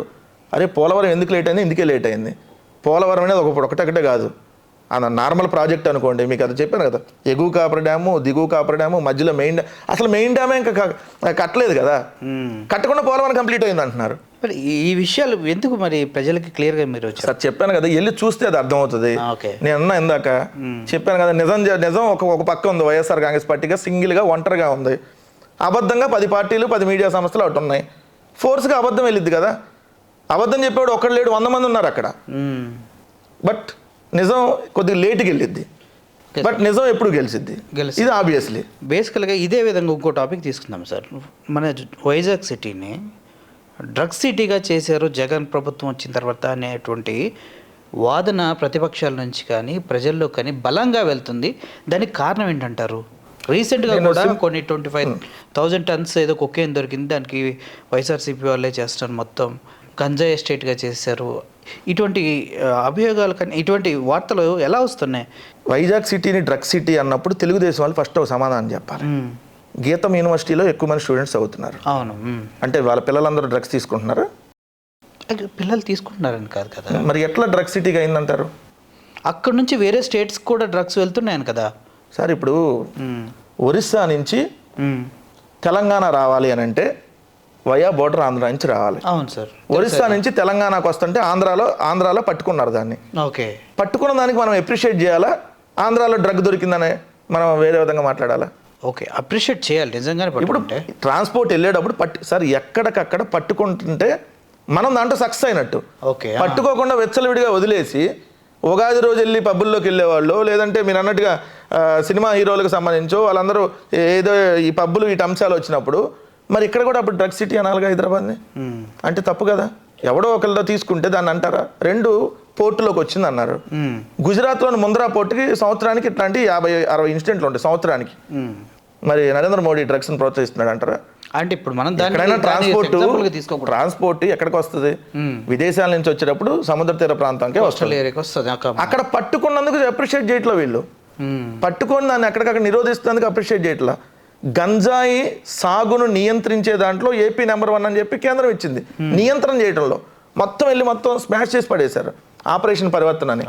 C: అరే పోలవరం ఎందుకు లేట్ అయింది? ఇందుకే లేట్ అయింది. పోలవరం అనేది ఒకటే కాదు, అది నార్మల్ ప్రాజెక్ట్ అనుకోండి. మీకు అది చెప్పాను కదా, ఎగువ కాపర్ డ్యాము, దిగువ కాపర్ డ్యాము, మధ్యలో అసలు మెయిన్ డ్యామే ఇంకా కట్టలేదు కదా, కట్టకుండా పోలవరం కంప్లీట్ అయింది అంటున్నారు.
B: మరి ఈ విషయాలు ఎందుకు మరి ప్రజలకి క్లియర్గా మీరు
C: సార్ చెప్పాను కదా, వెళ్ళి చూస్తే అది అర్థమవుతుంది. నేను అన్నా ఇందాక చెప్పాను కదా, నిజం ఒక పక్క ఉంది. వైఎస్ఆర్ కాంగ్రెస్ పార్టీగా సింగిల్గా ఒంటరిగా ఉంది. అబద్ధంగా 10 పార్టీలు 10 మీడియా సంస్థలు ఒకటి ఉన్నాయి. ఫోర్స్గా అబద్ధం వెళ్ళిద్ది కదా. అబద్ధం చెప్పేవాడు ఒక్కడు లేడు, 100 మంది ఉన్నారు అక్కడ. బట్ నిజం కొద్దిగా లేట్కి వెళ్ళిద్ది, బట్ నిజం ఎప్పుడు గెలిచిద్ది, ఇది ఆబ్వియస్లీ.
B: బేసికల్గా ఇదే విధంగా ఇంకో టాపిక్ తీసుకుందాం సార్. మన వైజాగ్ సిటీని డ్రగ్స్ సిటీగా చేశారు జగన్ ప్రభుత్వం వచ్చిన తర్వాత అనేటువంటి వాదన ప్రతిపక్షాల నుంచి కానీ ప్రజల్లో కానీ బలంగా వెళ్తుంది. దానికి కారణం ఏంటంటారు? రీసెంట్గా కూడా కొన్ని 25,000 టన్స్ ఏదో కొకేన్ దొరికింది, దానికి వైఎస్ఆర్సీపీ వాళ్ళే చేస్తారు, మొత్తం గంజా ఎస్టేట్గా చేశారు. ఇటువంటి అభియోగాలు కానీ ఇటువంటి వార్తలు ఎలా వస్తున్నాయి?
C: వైజాగ్ సిటీని డ్రగ్ సిటీ అన్నప్పుడు తెలుగుదేశం వాళ్ళు ఫస్ట్ ఒక సమాధానం చెప్పాలి. గీతం యూనివర్సిటీలో ఎక్కువ మంది స్టూడెంట్స్ అవుతున్నారు.
B: అవును.
C: అంటే వాళ్ళ పిల్లలందరూ డ్రగ్స్ తీసుకుంటున్నారా?
B: పిల్లలు తీసుకుంటున్నారని కాదు కదా,
C: మరి ఎట్లా డ్రగ్ సిటీగా అయిందంటారు?
B: అక్కడ నుంచి వేరే స్టేట్స్ కూడా డ్రగ్స్ వెళ్తున్నాయని కదా
C: సార్. ఇప్పుడు ఒరిస్సా నుంచి తెలంగాణ రావాలి అని అంటే వయా బోర్డర్ ఆంధ్ర నుంచి రావాలి.
B: అవును సార్.
C: ఒరిస్సా నుంచి తెలంగాణకు వస్తుంటే ఆంధ్రాలో పట్టుకున్నారు దాన్ని.
B: ఓకే,
C: పట్టుకున్న దానికి మనం అప్రిషియేట్ చేయాలా? ఆంధ్రాలో డ్రగ్ దొరికిందనే మనం వేరే విధంగా మాట్లాడాలా?
B: ఓకే, అప్రిషియేట్ చేయాలి నిజంగానే.
C: ఇప్పుడు ట్రాన్స్పోర్ట్ వెళ్ళేటప్పుడు సార్ ఎక్కడికక్కడ పట్టుకుంటుంటే మనం దాంట్లో సక్సెస్ అయినట్టు.
B: ఓకే,
C: పట్టుకోకుండా వెచ్చలవిడిగా వదిలేసి ఉగాది రోజు వెళ్ళి పబ్బుల్లోకి వెళ్ళేవాళ్ళు, లేదంటే మీరు అన్నట్టుగా సినిమా హీరోలకు సంబంధించో వాళ్ళందరూ ఏదో ఈ పబ్బులు వీటి అంశాలు వచ్చినప్పుడు మరి ఇక్కడ కూడా అప్పుడు డ్రగ్ సిటీ అనాలిగా హైదరాబాద్ని? అంటే తప్పు కదా. ఎవడో ఒకరితో తీసుకుంటే దాన్ని అంటారా? 2 పోర్టులోకి వచ్చింది అన్నారు. గుజరాత్లోని ముంద్రా పోర్టుకి సంవత్సరానికి ఇట్లాంటి 50-60 ఇన్సిడెంట్లు ఉంటాయి సంవత్సరానికి. మరి నరేంద్ర మోడీ డ్రగ్స్ని ప్రోత్సహిస్తున్నాడు అంటారా?
B: అంటే ఇప్పుడు మనం
C: ట్రాన్స్పోర్ట్ ఎక్కడికి వస్తుంది? విదేశాల నుంచి వచ్చేటప్పుడు సముద్ర తీర ప్రాంతానికి వస్తుంది. అక్కడ పట్టుకున్నందుకు అప్రిషియేట్ చేయట్లా వీళ్ళు. పట్టుకొని దాన్ని ఎక్కడికక్కడ నిరోధిస్తున్నందుకు అప్రిషియేట్ చేయట్లా. గంజాయి సాగును నియంత్రించే దాంట్లో ఏపీ నెంబర్ 1 అని చెప్పి కేంద్రం ఇచ్చింది. నియంత్రణ చేయడంలో మొత్తం స్మాష్ చేసి పడేశారు ఆపరేషన్ పరివర్తన అని.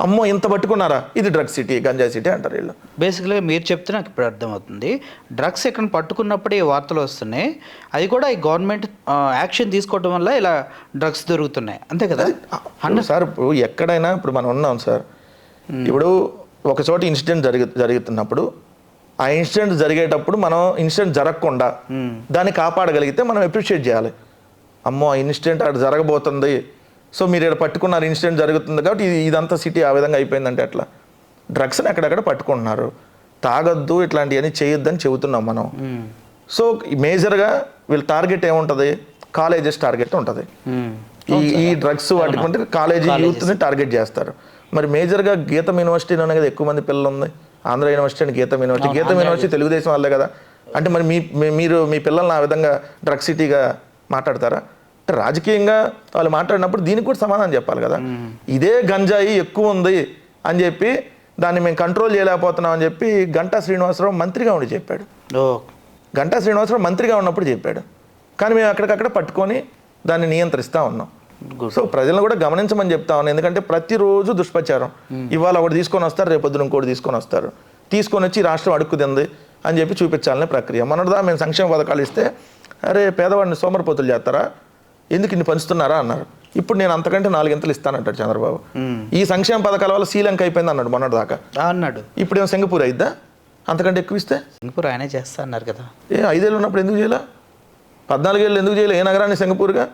C: అమ్మో ఇంత పట్టుకున్నారా, ఇది డ్రగ్ సిటీ గంజాయి సిటీ అంటారు వీళ్ళు.
B: బేసిక్గా మీరు చెప్తే నాకు ఇప్పుడు అర్థమవుతుంది. డ్రగ్స్ ఎక్కడ పట్టుకున్నప్పుడే ఈ వార్తలు వస్తున్నాయి, అది కూడా ఈ గవర్నమెంట్ యాక్షన్ తీసుకోవడం వల్ల ఇలా డ్రగ్స్ దొరుకుతున్నాయి, అంతే కదా
C: సార్. ఇప్పుడు ఎక్కడైనా ఇప్పుడు మనం ఉన్నాం సార్. ఇప్పుడు ఒక చోట ఇన్సిడెంట్ జరుగుతున్నప్పుడు ఆ ఇన్సిడెంట్ జరిగేటప్పుడు మనం ఇన్సిడెంట్ జరగకుండా దాన్ని కాపాడగలిగితే మనం అప్రిషియేట్ చేయాలి. అమ్మో ఆ ఇన్సిడెంట్ అక్కడ జరగబోతుంది, సో మీరు ఇక్కడ పట్టుకున్నారు, ఇన్సిడెంట్ జరుగుతుంది కాబట్టి ఇదంతా సిటీ ఆ విధంగా అయిపోయిందంటే ఎట్లా? డ్రగ్స్ని అక్కడక్కడ పట్టుకుంటున్నారు. తాగొద్దు, ఇట్లాంటివన్నీ చేయొద్దని చెబుతున్నాం మనం. సో మేజర్గా వీళ్ళ టార్గెట్ ఏముంటుంది? కాలేజెస్ టార్గెట్ ఉంటుంది. ఈ డ్రగ్స్ వాటికి కాలేజీ యూత్ని టార్గెట్ చేస్తారు. మరి మేజర్గా గీతం యూనివర్సిటీలోనే కదా ఎక్కువ మంది పిల్లలు ఉంది. ఆంధ్ర యూనివర్సిటీ అండ్ గీతం యూనివర్సిటీ తెలుగుదేశం వాళ్ళే కదా. అంటే మరి మీరు మీ పిల్లల్ని ఆ విధంగా డ్రగ్ సిటీగా మాట్లాడతారా? అంటే రాజకీయంగా వాళ్ళు మాట్లాడినప్పుడు దీనికి కూడా సమాధానం చెప్పాలి కదా. ఇదే గంజాయి ఎక్కువ ఉంది అని చెప్పి దాన్ని మేము కంట్రోల్ చేయలేకపోతున్నాం అని చెప్పి గంటా శ్రీనివాసరావు మంత్రిగా ఉండి చెప్పాడు. గంటా శ్రీనివాసరావు మంత్రిగా ఉన్నప్పుడు చెప్పాడు. కానీ మేము అక్కడికక్కడ పట్టుకొని దాన్ని నియంత్రిస్తూ ఉన్నాం. సో ప్రజలను కూడా గమనించమని చెప్తా ఉన్నాను. ఎందుకంటే ప్రతిరోజు దుష్ప్రచారం. ఇవాళ ఒకటి తీసుకొని వస్తారు, రేపొద్దున ఇంకోటి తీసుకొని వస్తారు. తీసుకొని వచ్చి రాష్ట్రం అడుక్కుదింది అని చెప్పి చూపించాలనే ప్రక్రియ. మొన్నటిదా మేము సంక్షేమ పథకాలు ఇస్తే అరే పేదవాడిని సోమరిపోతులు చేస్తారా, ఎందుకు ఇన్ని పంచుతున్నారా అన్నారు. ఇప్పుడు నేను అంతకంటే 4 ఇంతలు ఇస్తానంటాడు చంద్రబాబు. ఈ సంక్షేమ పథకాల వల్ల శ్రీలంక అయిపోయింది అన్నాడు మొన్నటిదాకా
B: అన్నాడు.
C: ఇప్పుడు ఏమో సింగపూర్ అయిద్దా? అంతకంటే ఎక్కువ ఇస్తే
B: సింగపూర్ ఆయనే చేస్తా అన్నారు కదా.
C: 5 ఏళ్ళు ఉన్నప్పుడు ఎందుకు చేయాల? 14 ఏళ్ళు ఎందుకు చేయలే? ఏ నగరాన్ని సింగపూర్గా?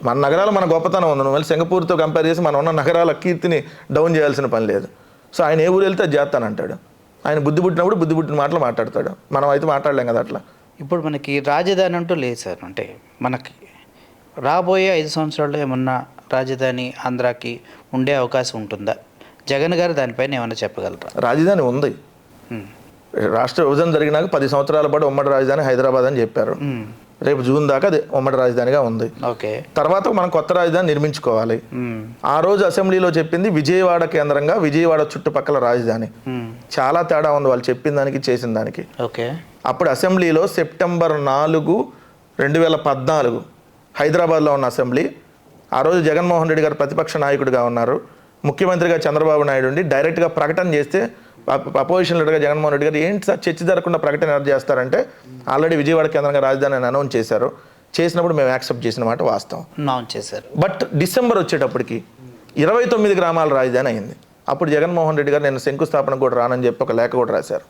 C: మన నగరాలు మన గొప్పతనం ఉంది. నువ్వు మళ్ళీ సింగపూర్తో కంపేర్ చేసి మనం ఉన్న నగరాల కీర్తిని డౌన్ చేయాల్సిన పని లేదు. సో ఆయన ఏ ఊరు వెళ్తే అది చేస్తానంటాడు. ఆయన బుద్ధి పుట్టినప్పుడు బుద్ధి పుట్టిన మాటలు మాట్లాడతాడు. మనం అయితే మాట్లాడలేం కదా అట్లా.
B: ఇప్పుడు మనకి రాజధాని అంటూ లేదు సార్. అంటే మనకి రాబోయే 5 సంవత్సరాల్లో ఏమన్నా రాజధాని ఆంధ్రాకి ఉండే అవకాశం ఉంటుందా? జగన్ గారు దానిపైన ఏమన్నా చెప్పగలరా?
C: రాజధాని ఉంది. రాష్ట్ర విభజన జరిగినాక 10 సంవత్సరాల పాటు ఉమ్మడి రాజధాని హైదరాబాద్ అని చెప్పారు. రేపు జూన్ దాకా అది ఉమ్మడి రాజధానిగా ఉంది. తర్వాత మనం కొత్త రాజధాని నిర్మించుకోవాలి. ఆ రోజు అసెంబ్లీలో చెప్పింది విజయవాడ కేంద్రంగా, విజయవాడ చుట్టుపక్కల రాజధాని. చాలా తేడా ఉంది వాళ్ళు చెప్పిన దానికి చేసిన దానికి. అప్పుడు అసెంబ్లీలో సెప్టెంబర్ 4, 2014 హైదరాబాద్లో ఉన్న అసెంబ్లీ. ఆ రోజు జగన్మోహన్ రెడ్డి గారు ప్రతిపక్ష నాయకుడిగా ఉన్నారు. ముఖ్యమంత్రిగా చంద్రబాబు నాయుడు ఉండి డైరెక్ట్గా ప్రకటన చేస్తే అపోజిషన్ లీడర్గా జగన్మోహన్ రెడ్డి గారు ఏంటి సార్ చర్చ జరగకుండా ప్రకటన ఎవరు చేస్తారంటే ఆల్రెడీ విజయవాడ కేంద్రంగా రాజధాని అనౌన్స్ చేశారు. చేసినప్పుడు మేము యాక్సెప్ట్ చేసిన మాట వాస్తవం. బట్ డిసెంబర్ వచ్చేటప్పటికి 29 గ్రామాల రాజధాని అయింది. అప్పుడు జగన్మోహన్ రెడ్డి గారు నేను శంకుస్థాపన కూడా రానని చెప్పి ఒక లేఖ కూడా రాశారు.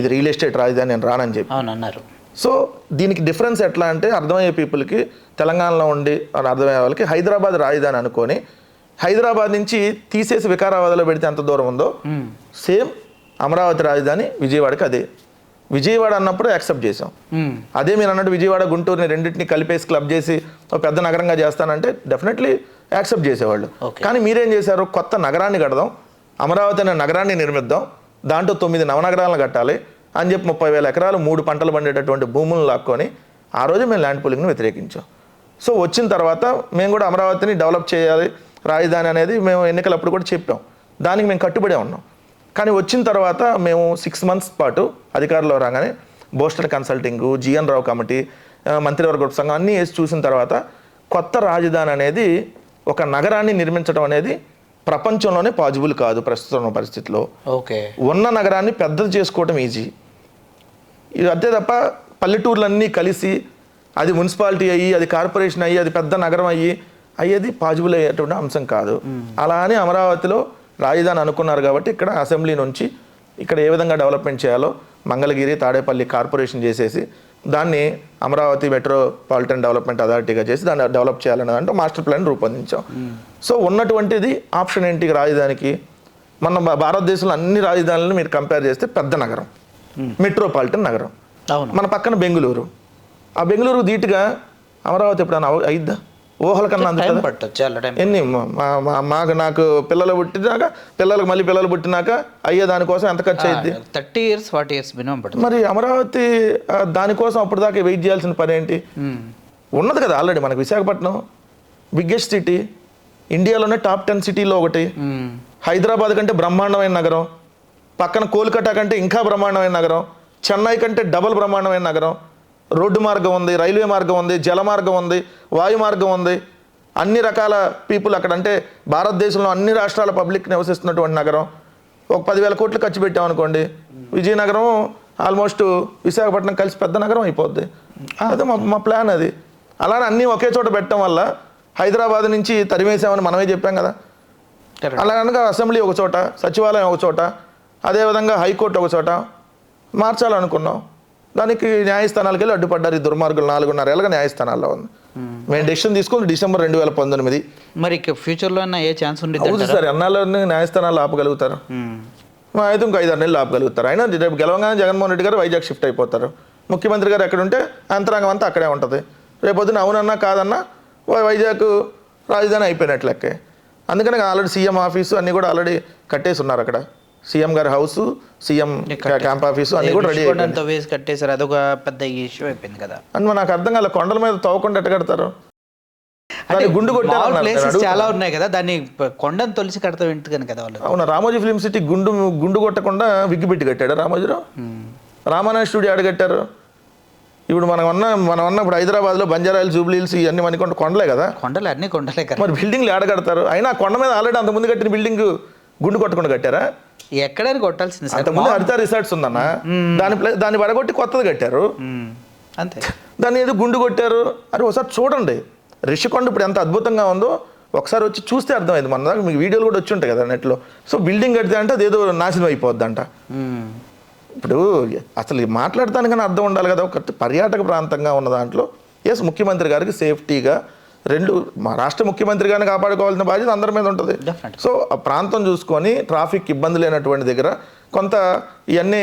C: ఇది రియల్ ఎస్టేట్ రాజధాని నేను రానని చెప్పి అన్నారు. సో దీనికి డిఫరెన్స్ ఎట్లా అంటే అర్థమయ్యే పీపుల్కి, తెలంగాణలో ఉండి అర్థమయ్యే వాళ్ళకి హైదరాబాద్ రాజధాని అనుకొని హైదరాబాద్ నుంచి తీసేసి వికారాబాద్లో పెడితే ఎంత దూరం ఉందో సేమ్ అమరావతి రాజధాని విజయవాడకి అదే. విజయవాడ అన్నప్పుడు యాక్సెప్ట్ చేసాం. అదే మీరు అన్నట్టు విజయవాడ గుంటూరుని రెండింటిని కలిపేసి క్లబ్ చేసి ఒక పెద్ద నగరంగా చేస్తానంటే డెఫినెట్లీ యాక్సెప్ట్ చేసేవాళ్ళు.
B: Okay.
C: కానీ మీరేం చేశారు, కొత్త నగరాన్ని కడదాం, అమరావతి అనే నగరాన్ని నిర్మిద్దాం, దాంట్లో 9 నవనగరాలను కట్టాలి అని చెప్పి 30,000 ఎకరాలు 3 పంటలు పండేటటువంటి భూములను లాక్కొని ఆ రోజు మేము ల్యాండ్ పూలింగ్ని వ్యతిరేకించాం. సో వచ్చిన తర్వాత మేము కూడా అమరావతిని డెవలప్ చేయాలి, రాజధాని అనేది మేము ఎన్నికలప్పుడు కూడా చెప్పాం, దానికి మేము కట్టుబడే ఉన్నాం. కానీ వచ్చిన తర్వాత మేము 6 months పాటు అధికారంలో రాగానే బోస్టర్ కన్సల్టింగ్, జిఎన్ రావు కమిటీ, మంత్రివర్గ సంఘం అన్నీ వేసి చూసిన తర్వాత కొత్త రాజధాని అనేది ఒక నగరాన్ని నిర్మించడం అనేది ప్రపంచంలోనే పాజిబుల్ కాదు ప్రస్తుతం ఉన్న పరిస్థితిలో.
B: ఓకే,
C: ఉన్న నగరాన్ని పెద్దది చేసుకోవడం ఈజీ, ఇది అంతే తప్ప పల్లెటూర్లన్నీ కలిసి అది మున్సిపాలిటీ అయ్యి, అది కార్పొరేషన్ అయ్యి, అది పెద్ద నగరం అయ్యేది పాజిబుల్ అయ్యేటువంటి అంశం కాదు. అలా అని అమరావతిలో రాజధాని అనుకున్నారు కాబట్టి ఇక్కడ అసెంబ్లీ నుంచి ఇక్కడ ఏ విధంగా డెవలప్మెంట్ చేయాలో మంగళగిరి, తాడేపల్లి కార్పొరేషన్ చేసేసి దాన్ని అమరావతి మెట్రోపాలిటన్ డెవలప్మెంట్ అథారిటీగా చేసి దాన్ని డెవలప్ చేయాలనే దాంట్లో మాస్టర్ ప్లాన్ రూపొందించాం. సో ఉన్నటువంటిది ఆప్షన్ ఏంటి రాజధానికి, మన భారతదేశంలో అన్ని రాజధానులను మీరు కంపేర్ చేస్తే పెద్ద నగరం మెట్రోపాలిటన్ నగరం.
B: అవును,
C: మన పక్కన బెంగళూరు, ఆ బెంగళూరు ధీటుగా అమరావతి ఎప్పుడైనా అయిద్దా? ఊహల కన్నా
B: టైం పట్టొచ్చు, చాలా టైం.
C: ఎన్ని నాకు పిల్లలు పుట్టినాక పిల్లలకు మళ్ళీ పిల్లలు పుట్టినాక అయ్యే దానికోసం ఎంత ఖర్చు అయింది?
B: 30 years 40 years మినిమం పడుతుంది.
C: మరి అమరావతి దానికోసం అప్పుడు దాకా వెయిట్ చేయాల్సిన పని ఏంటి? ఉన్నది కదా ఆల్రెడీ మనకి విశాఖపట్నం బిగ్గెస్ట్ సిటీ, ఇండియాలోనే టాప్ 10 సిటీలో ఒకటి, హైదరాబాద్ కంటే బ్రహ్మాండమైన నగరం, పక్కన కోల్కతా కంటే ఇంకా బ్రహ్మాండమైన నగరం, చెన్నై కంటే డబల్ బ్రహ్మాండమైన నగరం, రోడ్డు మార్గం ఉంది, రైల్వే మార్గం ఉంది, జల మార్గం ఉంది, వాయు మార్గం ఉంది, అన్ని రకాల పీపుల్ అక్కడ, అంటే భారతదేశంలో అన్ని రాష్ట్రాల పబ్లిక్ నివసిస్తున్నటువంటి నగరం. ఒక 10,000 కోట్లు ఖర్చు పెట్టామనుకోండి, విజయనగరం ఆల్మోస్ట్ విశాఖపట్నం కలిసి పెద్ద నగరం అయిపోద్ది. అదే మా ప్లాన్ అది. అలానే అన్నీ ఒకే చోట పెట్టడం వల్ల హైదరాబాద్ నుంచి తరిమేసామని మనమే చెప్పాం కదా. అలా కనుక అసెంబ్లీ ఒక చోట, సచివాలయం ఒక చోట, అదేవిధంగా హైకోర్టు ఒక చోట మార్చాలనుకున్నాం. దానికి న్యాయస్థానాలకు వెళ్ళి అడ్డుపడ్డారు ఈ దుర్మార్గులు. 4.5 ఏళ్ళగా న్యాయస్థానాల్లో ఉంది. మేము డెసిషన్ తీసుకుంది డిసెంబర్ 2019.
B: మరి ఫ్యూచర్లో ఏ ఛాన్స్ ఉండేది?
C: అవును సార్, ఎన్నాళ్ళని న్యాయస్థానాలు ఆపగలుగుతారు? అయితే ఇంకో 5-6 నెలలు ఆపగలుగుతారు. అయినా రేపు గెలవగానే జగన్మోహన్ రెడ్డి గారు వైజాగ్ షిఫ్ట్ అయిపోతారు. ముఖ్యమంత్రి గారు ఎక్కడ ఉంటే యంత్రాంగం అంతా అక్కడే ఉంటుంది. రేపొద్దున అవునన్నా కాదన్నా వైజాగ్ రాజధాని అయిపోయినట్లు లెక్కే. అందుకని ఆల్రెడీ సీఎం ఆఫీసు అన్నీ కూడా ఆల్రెడీ కట్టేసి ఉన్నారు. అక్కడ సీఎం గారి హౌస్, సీఎం క్యాంప్ ఆఫీసు అన్ని కూడా రెడీ
B: వేసి కట్టేశారు. అదొక పెద్ద ఇష్యూ అయిపోయింది కదా.
C: అని నాకు అర్థం కాలే, కొండల మీద తవ్వకుండా ఎట్ట కడతారు? గుండు కొట్టారు,
B: చాలా ఉన్నాయి కదా, దాన్ని కొండను తొలిసి కడతాం ఎందుకని కదా వాళ్ళు.
C: అవునా, రామోజీ ఫిల్మ్ సిటీ గుండు కొట్టకుండా విగ్గి పెట్టి కట్టాడు రామోజీరావు. రామానాయుడు స్టూడియో ఆడ కట్టారు. ఇప్పుడు మనం ఉన్న ఇప్పుడు హైదరాబాద్లో బంజారాయిల్స్, జూబ్లీహిల్స్ ఇవన్నీ మనకి కొండలే కదా.
B: కొండలు అన్ని కొండలే కదా.
C: మరి బిల్డింగ్లు ఆడ కడతారు? అయినా కొండ మీద ఆల్రెడీ అంతకుముందు కట్టిన బిల్డింగ్ గుండు కొట్టకుండా కట్టారా?
B: ఎక్కడానికి కొట్టాల్సింది?
C: అంతకుముందు హరిత రిసార్ట్స్ ఉందన్న, దాన్ని పడగొట్టి కొత్తది కట్టారు
B: అంతే.
C: దాన్ని ఏదో గుండు కొట్టారు. అది ఒకసారి చూడండి, రిషికొండ ఇప్పుడు ఎంత అద్భుతంగా ఉందో ఒకసారి వచ్చి చూస్తే అర్థమైంది. మన దాకా మీకు వీడియోలు కూడా వచ్చి ఉంటాయి కదా నెట్లో. సో బిల్డింగ్ కడితే అంటే అదేదో నాశనం అయిపోద్దంట. ఇప్పుడు అసలు మాట్లాడటానికైనా అర్థం ఉండాలి కదా. ఒక పర్యాటక ప్రాంతంగా ఉన్న దాంట్లో ఎస్, ముఖ్యమంత్రి గారికి సేఫ్టీగా మా రాష్ట్ర ముఖ్యమంత్రి గారిని కాపాడుకోవాల్సిన బాధ్యత అందరి మీద ఉంటుంది. సో ఆ ప్రాంతం చూసుకొని ట్రాఫిక్ ఇబ్బంది లేనటువంటి దగ్గర కొంత ఇవన్నీ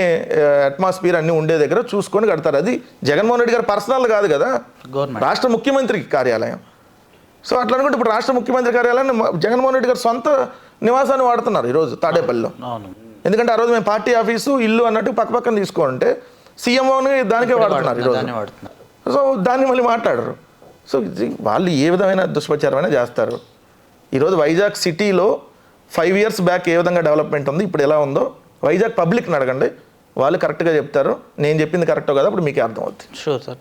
C: అట్మాస్ఫియర్ అన్నీ ఉండే దగ్గర చూసుకొని కడతారు. అది జగన్మోహన్ రెడ్డి గారు పర్సనల్ కాదు కదా, రాష్ట్ర ముఖ్యమంత్రికి కార్యాలయం. సో అట్లా అనుకుంటే ఇప్పుడు రాష్ట్ర ముఖ్యమంత్రి కార్యాలయాన్ని జగన్మోహన్ రెడ్డి గారు సొంత నివాసాన్ని వాడుతున్నారు ఈరోజు తాడేపల్లిలో. ఎందుకంటే ఆ రోజు మేము పార్టీ ఆఫీసు, ఇల్లు అన్నట్టు పక్కపక్కన తీసుకుంటే సీఎంఓని దానికే వాడుతున్నారు ఈరోజు. సో దాన్ని మళ్ళీ మాట్లాడరు. సో వాళ్ళు ఏ విధమైన దుష్ప్రచారమైనా చేస్తారు. ఈరోజు వైజాగ్ సిటీలో 5 years బ్యాక్ ఏ విధంగా డెవలప్మెంట్ ఉంది, ఇప్పుడు ఎలా ఉందో వైజాగ్ పబ్లిక్ని అడగండి, వాళ్ళు కరెక్ట్గా చెప్తారు. నేను చెప్పింది కరెక్టో కదా అప్పుడు మీకే అర్థమవుతుంది.
B: Sure sir.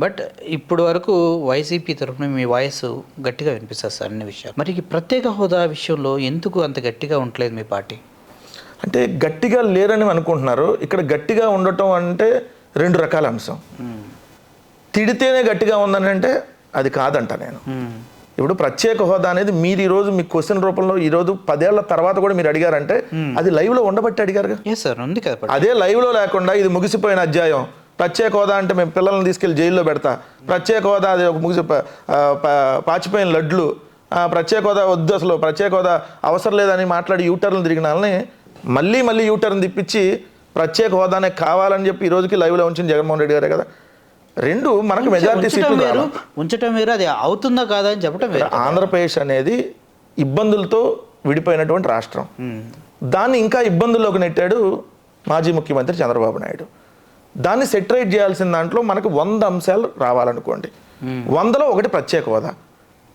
B: బట్ ఇప్పుడు వరకు వైసీపీ తరఫున మీ వాయిస్ గట్టిగా వినిపిస్తుంది సార్ అన్ని విషయాలు. మరి ఈ ప్రత్యేక హోదా విషయంలో ఎందుకు అంత గట్టిగా ఉండలేదు మీ పార్టీ?
C: అంటే గట్టిగా లేరని అనుకుంటున్నారు. ఇక్కడ గట్టిగా ఉండటం అంటే 2 రకాల అంశం. తిడితేనే గట్టిగా ఉందని అంటే అది కాదంట నేను. ఇప్పుడు ప్రత్యేక హోదా అనేది మీరు ఈరోజు మీ క్వశ్చన్ రూపంలో ఈరోజు 10 ఏళ్ల తర్వాత కూడా మీరు అడిగారంటే అది లైవ్లో ఉండబట్టి అడిగారుగా.
B: ఉంది కదా.
C: అదే లైవ్లో లేకుండా ఇది ముగిసిపోయిన అధ్యాయం, ప్రత్యేక హోదా అంటే మేము పిల్లల్ని తీసుకెళ్ళి జైల్లో పెడతా, ప్రత్యేక హోదా అది ఒక పాచిపోయిన లడ్లు, ప్రత్యేక హోదా వద్దు, అసలు ప్రత్యేక హోదా అవసరం లేదని మాట్లాడి యూటర్న్ తిరిగిన వాళ్ళని మళ్ళీ యూటర్న్ తిప్పించి ప్రత్యేక హోదానే కావాలని చెప్పి ఈ రోజుకి లైవ్లో ఉంచిన జగన్మోహన్ రెడ్డి గారే కదా. రెండు మనకు మెజారిటీ సీట్లు రావాలి.
B: ఉంచటం వేరు, అది అవుతుందా కాదా అని చెప్పటం వేరు.
C: ఆంధ్రప్రదేశ్ అనేది ఇబ్బందులతో విడిపోయినటువంటి రాష్ట్రం. దాన్ని ఇంకా ఇబ్బందుల్లోకి నెట్టాడు మాజీ ముఖ్యమంత్రి చంద్రబాబు నాయుడు. దాన్ని సెటరేట్ చేయాల్సిన దాంట్లో మనకు 100 అంశాలు రావాలనుకోండి. 100లో ఒకటి ప్రత్యేక హోదా,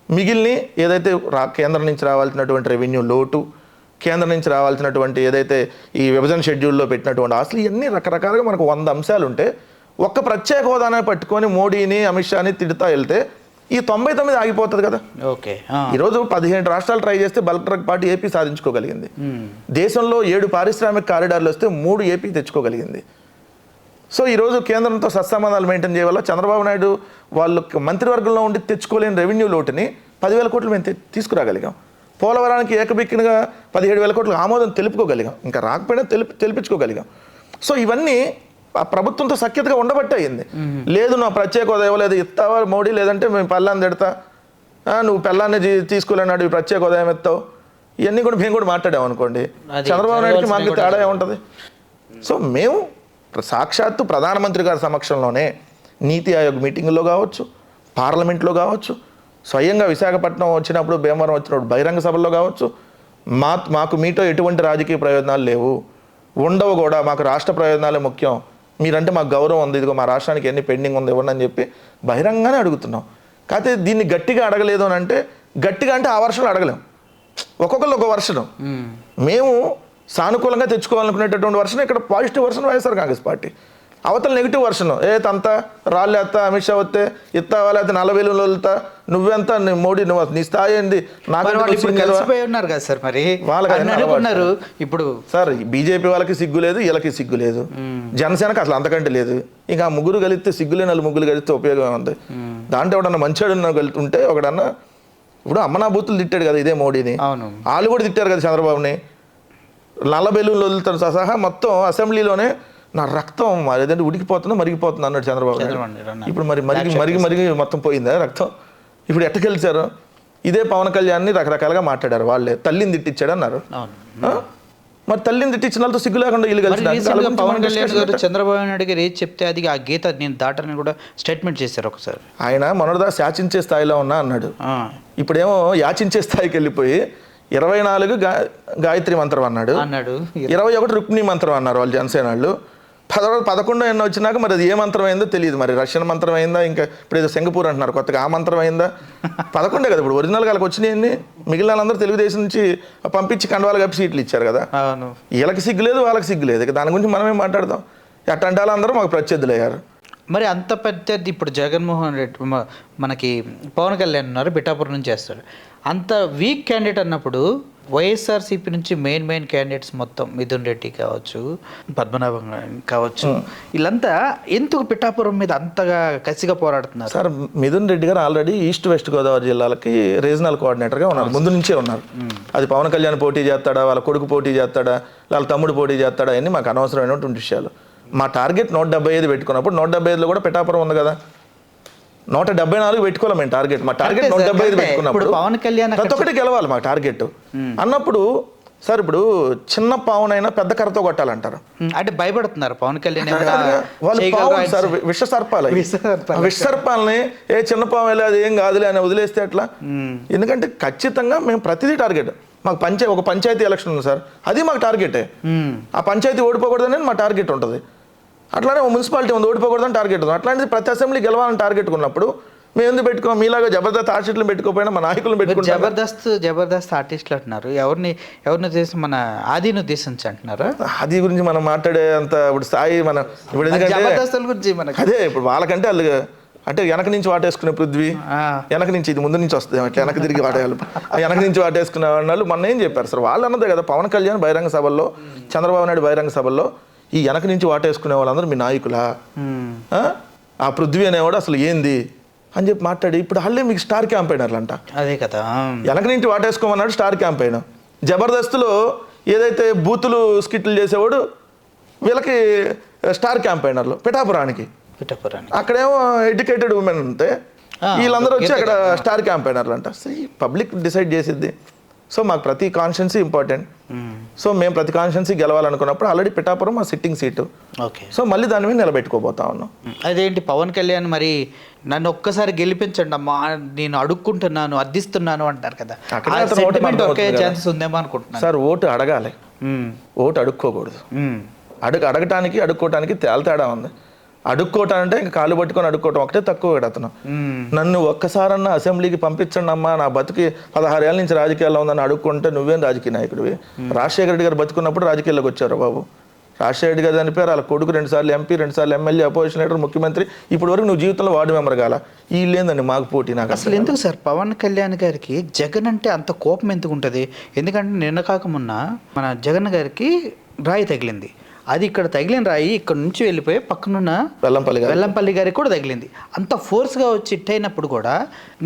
C: మిగిలిన ఏదైతే కేంద్రం నుంచి రావాల్సినటువంటి రెవెన్యూ లోటు, కేంద్రం నుంచి రావాల్సినటువంటి ఏదైతే ఈ విభజన షెడ్యూల్లో పెట్టినటువంటి ఆస్తులు, ఇవన్నీ రకరకాలుగా మనకు 100 అంశాలు ఉంటే ఒక్క ప్రత్యేక హోదానే పట్టుకొని మోడీని అమిత్ షాని తిడుతా వెళ్తే ఈ 99 ఆగిపోతుంది కదా.
B: ఓకే,
C: ఈరోజు 17 రాష్ట్రాలు ట్రై చేస్తే బల్క్ డ్రగ్ పార్టీ ఏపీ సాధించుకోగలిగింది. దేశంలో 7 పారిశ్రామిక కారిడార్లు వస్తే 3 ఏపీ తెచ్చుకోగలిగింది. సో ఈరోజు కేంద్రంతో సత్సంబంధాలు మెయింటైన్ చేయవల్ల చంద్రబాబు నాయుడు వాళ్ళు మంత్రివర్గంలో ఉండి తెచ్చుకోలేని రెవెన్యూ లోటుని 10,000 కోట్లు మేము తీసుకురాగలిగాం. పోలవరానికి ఏకబిక్కినగా 17,000 కోట్లు ఆమోదం తెలుపుకోగలిగాం, ఇంకా రాకపోయినా తెలిపించుకోగలిగాం. సో ఇవన్నీ ఆ ప్రభుత్వంతో సఖ్యతగా ఉండబట్టే అయింది. లేదు నా ప్రత్యేక హోదా ఇవ్వలేదు, ఇస్తావా మోడీ, లేదంటే మేము పెళ్ళాన్ని తిడతా, నువ్వు పెళ్ళాన్ని తీసుకోలేనాడు, ఈ ప్రత్యేక హోదా ఏమెత్తావు, ఇవన్నీ కూడా మేము కూడా మాట్లాడాం అనుకోండి, చంద్రబాబు నాయుడుకి మాకు తేడా ఏముంటుంది? సో మేము సాక్షాత్తు ప్రధానమంత్రి గారి సమక్షంలోనే నీతి ఆయోగ్ మీటింగుల్లో కావచ్చు, పార్లమెంట్లో కావచ్చు, స్వయంగా విశాఖపట్నం వచ్చినప్పుడు, భీమవరం వచ్చినప్పుడు బహిరంగ సభల్లో కావచ్చు, మాకు మీతో ఎటువంటి రాజకీయ ప్రయోజనాలు లేవు, ఉండవు కూడా, మాకు రాష్ట్ర ప్రయోజనాలే ముఖ్యం, మీరంటే మాకు గౌరవం ఉంది, ఇదిగో మా రాష్ట్రానికి ఎన్ని పెండింగ్ ఉంది ఇవ్వండి అని చెప్పి బహిరంగానే అడుగుతున్నాం. కాకపోతే దీన్ని గట్టిగా అడగలేదు అని అంటే, గట్టిగా అంటే ఆ వర్షన్లు అడగలేం, ఒక్కొక్కరు ఒక వర్షను. మేము సానుకూలంగా తెచ్చుకోవాలనుకునేటటువంటి వర్షన్, ఇక్కడ positive version YSR Congress party, అవతల నెగిటివ్ వర్షన్ తంతా రాళ్ళేస్తా, అమిత్ షా వస్తే ఇస్తావా, లేకపోతే 40,000 వదులుతా, నువ్వెంత మోడీ, నువ్వు నీ స్థాయి ఏంది,
B: ఉన్నారు కదా సార్, మరి వాళ్ళకి ఇప్పుడు
C: సార్ బీజేపీ వాళ్ళకి సిగ్గు లేదు, వీళ్ళకి సిగ్గు లేదు, జనసేనకి అసలు అంతకంటే లేదు. ఇంకా ఆ ముగ్గురు కలిస్తే సిగ్గులేని వాళ్ళు ముగ్గురు కలిస్తే ఉపయోగం ఉంది. దాంట్లో ఎవడన్నా మంచివాడు కలితుంటే ఒకడన్నా, ఇప్పుడు అమ్మనా బూతులు తిట్టాడు కదా ఇదే మోడీని, వాళ్ళు కూడా తిట్టారు కదా చంద్రబాబుని, 40,000 వదులుతాడు సహా మొత్తం అసెంబ్లీలోనే నా రక్తం ఏదంటే ఉడికిపోతుందో మరిగిపోతుంది అన్నాడు చంద్రబాబు. ఇప్పుడు మరిగి మొత్తం పోయిందా రక్తం? ఇప్పుడు ఎట్టకెళ్ళారు? ఇదే పవన్ కళ్యాణ్ని రకరకాలుగా మాట్లాడారు వాళ్ళే, తల్లిని తిట్టించాడు అన్నారు. మరి తల్లిని తిట్టించిన వాళ్ళతో సిగ్గు లేకుండా వీళ్ళు కలిసి
B: పవన్ కళ్యాణ్ గారు చంద్రబాబు నాయుడు గారు ఏది చెప్తే అది ఆ గీత నేను దాటని కూడా స్టేట్మెంట్ చేశారు ఒకసారి.
C: ఆయన మొన్నటిదా శాచించే స్థాయిలో ఉన్నా అన్నాడు, ఇప్పుడేమో యాచించే స్థాయికి వెళ్ళిపోయి 24 గాయత్రి మంత్రం అన్నాడు, 21 రుక్మిణి మంత్రం అన్నారు వాళ్ళు జనసేన వాళ్ళు. 11 ఎన్నో వచ్చినాక మరి అది ఏ మంత్రం అయిందో తెలియదు, మరి రష్యన్ మంత్రం అయిందా, ఇంకా ఇప్పుడు ఏదో సింగపూర్ అంటున్నారు కొత్తగా, ఆ మంత్రం అయిందా? 11 కదా ఇప్పుడు ఒరిజినల్ వాళ్ళకి వచ్చినాయన్ని, మిగిలిన వాళ్ళందరూ తెలుగుదేశం నుంచి పంపించి కండవాళ్ళు కప్పి సీట్లు ఇచ్చారు కదా. వీళ్ళకి సిగ్గు లేదు, వాళ్ళకి సిగ్గు లేదు, దాని గురించి మనమే మాట్లాడదాం. అట్టంటే వాళ్ళందరూ మాకు ప్రత్యర్థులు అయ్యారు.
B: మరి అంత పెద్ద ఇప్పుడు జగన్మోహన్ రెడ్డి మనకి పవన్ కళ్యాణ్ ఉన్నారు, పిఠాపురం నుంచి వేస్తాడు, అంత వీక్ క్యాండిడేట్ అన్నప్పుడు వైఎస్ఆర్సీపీ నుంచి మెయిన్ క్యాండిడేట్స్ మొత్తం మిథున్ రెడ్డి కావచ్చు, పద్మనాభం కావచ్చు, వీళ్ళంతా ఎందుకు పిఠాపురం మీద అంతగా కసిగా పోరాడుతున్నారు?
C: సార్ మిథున్ రెడ్డి గారు ఆల్రెడీ ఈస్ట్ వెస్ట్ గోదావరి జిల్లాలకి రీజనల్ కోఆర్డినేటర్గా ఉన్నారు, ముందు నుంచే ఉన్నారు. అది పవన్ కళ్యాణ్ పోటీ చేస్తాడా, వాళ్ళ కొడుకు పోటీ చేస్తాడా, వాళ్ళ తమ్ముడు పోటీ చేస్తాడా అని మాకు అనవసరమైనటువంటి విషయాలు. మా టార్గెట్ 175 పెట్టుకున్నప్పుడు 175లో కూడా పిఠాపురం ఉంది కదా, 174 పెట్టుకోవాలి మేము టార్గెట్. మా టార్గెట్ 175 పెట్టుకున్నప్పుడు
B: పవన్ కళ్యాణ్
C: ప్రతి ఒక్కటి గెలవాలి మా టార్గెట్ అన్నప్పుడు. సార్ ఇప్పుడు చిన్న పావునైనా పెద్ద కర్రతో కొట్టాలంటారు,
B: అంటే భయపడుతున్నారు పవన్ కళ్యాణ్
C: వాళ్ళు. పావు సార్ విష సర్పాలని చిన్న పావు వెళ్ళి అది ఏం కాదులే అని వదిలేస్తే ఎట్లా? ఎందుకంటే ఖచ్చితంగా మేము ప్రతిదీ టార్గెట్. మాకు ఒక పంచాయతీ ఎలక్షన్ ఉంది సార్, అది మాకు టార్గెటే. ఆ పంచాయతీ ఓడిపోకూడదని మా టార్గెట్ ఉంటుంది. అట్లానే మున్సిపాలిటీ ఉంది, ఓడిపోకూడదని టార్గెట్ ఉంది. అట్లాంటిది ప్రతి అసెంబ్లీ గెలవాలని టార్గెట్ ఉన్నప్పుడు మేము ఎందుకు పెట్టుకోం? మీలాగా జబర్దస్త్ ఆర్టిస్టులు పెట్టుకోపోయినా మా నాయకులను పెట్టుకుంటాం.
B: జబర్దస్త్ ఆర్టిస్టులు అంటున్నారు, ఎవరిని ఉద్దేశించి? మన ఆదిని ఉద్దేశించి అంటున్నారా?
C: ఆది గురించి మనం మాట్లాడే అంత ఇప్పుడు స్థాయి మనం ఇప్పుడు ఎందుకంటే అదే ఇప్పుడు వాళ్ళకంటే వాళ్ళు అంటే వెనక నుంచి వాటేసుకునే పృథ్వీ, వెనక నుంచి ఇది ముందు నుంచి వస్తుంది అట్లా వెనక తిరిగి వాటేయాలి, వెనక నుంచి వాటేసుకునే వాళ్ళు మొన్న ఏం చెప్పారు సార్? వాళ్ళు అన్నదే కదా, పవన్ కళ్యాణ్ బహిరంగ సభల్లో, చంద్రబాబు నాయుడు బహిరంగ సభల్లో ఈ వెనక నుంచి వాటేసుకునే వాళ్ళందరూ మీ నాయకులా, ఆ పృథ్వీ అనేవాడు అసలు ఏంది అని చెప్పి మాట్లాడి ఇప్పుడు వాళ్ళే మీకు స్టార్ క్యాంపెయినర్లు అంట.
B: అదే కదా,
C: వెనక నుంచి వాటేసుకోమన్నాడు స్టార్ క్యాంపెయిన్. జబర్దస్త్లో ఏదైతే బూతులు స్కిట్లు చేసేవాడు వీళ్ళకి స్టార్ క్యాంపెయినర్లు. పిఠాపురానికి అక్కడేమో ఎడ్యుకేటెడ్ ఉమెన్ ఉంటే వీళ్ళందరూ వచ్చి అక్కడ స్టార్ క్యాంపెయినర్లు అంట. పబ్లిక్ డిసైడ్ చేసిద్ది. సో మాకు ప్రతి కాన్స్టిట్యున్సీ ఇంపార్టెంట్. సో మేము ప్రతి కాన్స్టిట్యున్సీ గెలవాలనుకున్నప్పుడు ఆల్రెడీ పిఠాపురం మా సిట్టింగ్ సీటు.
B: ఓకే.
C: సో మళ్ళీ దాని మీద నిలబెట్టుకోబోతా ఉన్నాం.
B: అదేంటి పవన్ కళ్యాణ్ మరి నన్ను ఒక్కసారి గెలిపించండి అమ్మా, నేను అడుక్కుంటున్నాను, అర్థిస్తున్నాను అంటారు కదా,
C: అక్కడే
B: ఆ
C: అతను ఓటు
B: sentiment ఒకే
C: అర్థమవుతుంది
B: ఛాన్సెస్ ఉందేమో అనుకుంటున్నాను.
C: సార్ ఓటు అడగాలి, ఓటు అడుక్కోకూడదు. అడగటానికి అడుక్కోవటానికి తేడా ఉంది. అడుక్కోవటానంటే ఇంకా కాళ్ళు పట్టుకొని అడుక్కోవటం ఒకటే తక్కువ అతను. నన్ను ఒక్కసారన్నా అసెంబ్లీకి పంపించండి అమ్మా, నా బతికి 16 ఏళ్ళ నుంచి రాజకీయాల్లో ఉందని అడుక్కుంటే నువ్వేం రాజకీయ నాయకుడివి? రాజశేఖర రెడ్డి గారు బతుకున్నప్పుడు రాజకీయాల్లోకి వచ్చారు బాబు. రాజశేఖర రెడ్డి గారు చనిపోయారు, వాళ్ళ కొడుకు 2 సార్లు ఎంపీ, 2 సార్లు ఎమ్మెల్యే, అపోజిషన్ లీడర్, ముఖ్యమంత్రి. ఇప్పటి వరకు నువ్వు జీవితంలో వార్డు మెంబర్ కాల. వీళ్ళేందండి మాకు పోటీ? నాకు
B: అసలు ఎందుకు సార్ పవన్ కళ్యాణ్ గారికి జగన్ అంటే అంత కోపం ఎందుకు ఉంటుంది? ఎందుకంటే నిన్న కాకమున్న మన జగన్ గారికి రాయి తగిలింది. అది ఇక్కడ తగిలిన రాయి ఇక్కడ నుంచి వెళ్ళిపోయి పక్కనున్న వెల్లంపల్లి గారికి కూడా తగిలింది. అంత ఫోర్స్గా వచ్చి హిట్ అయినప్పుడు కూడా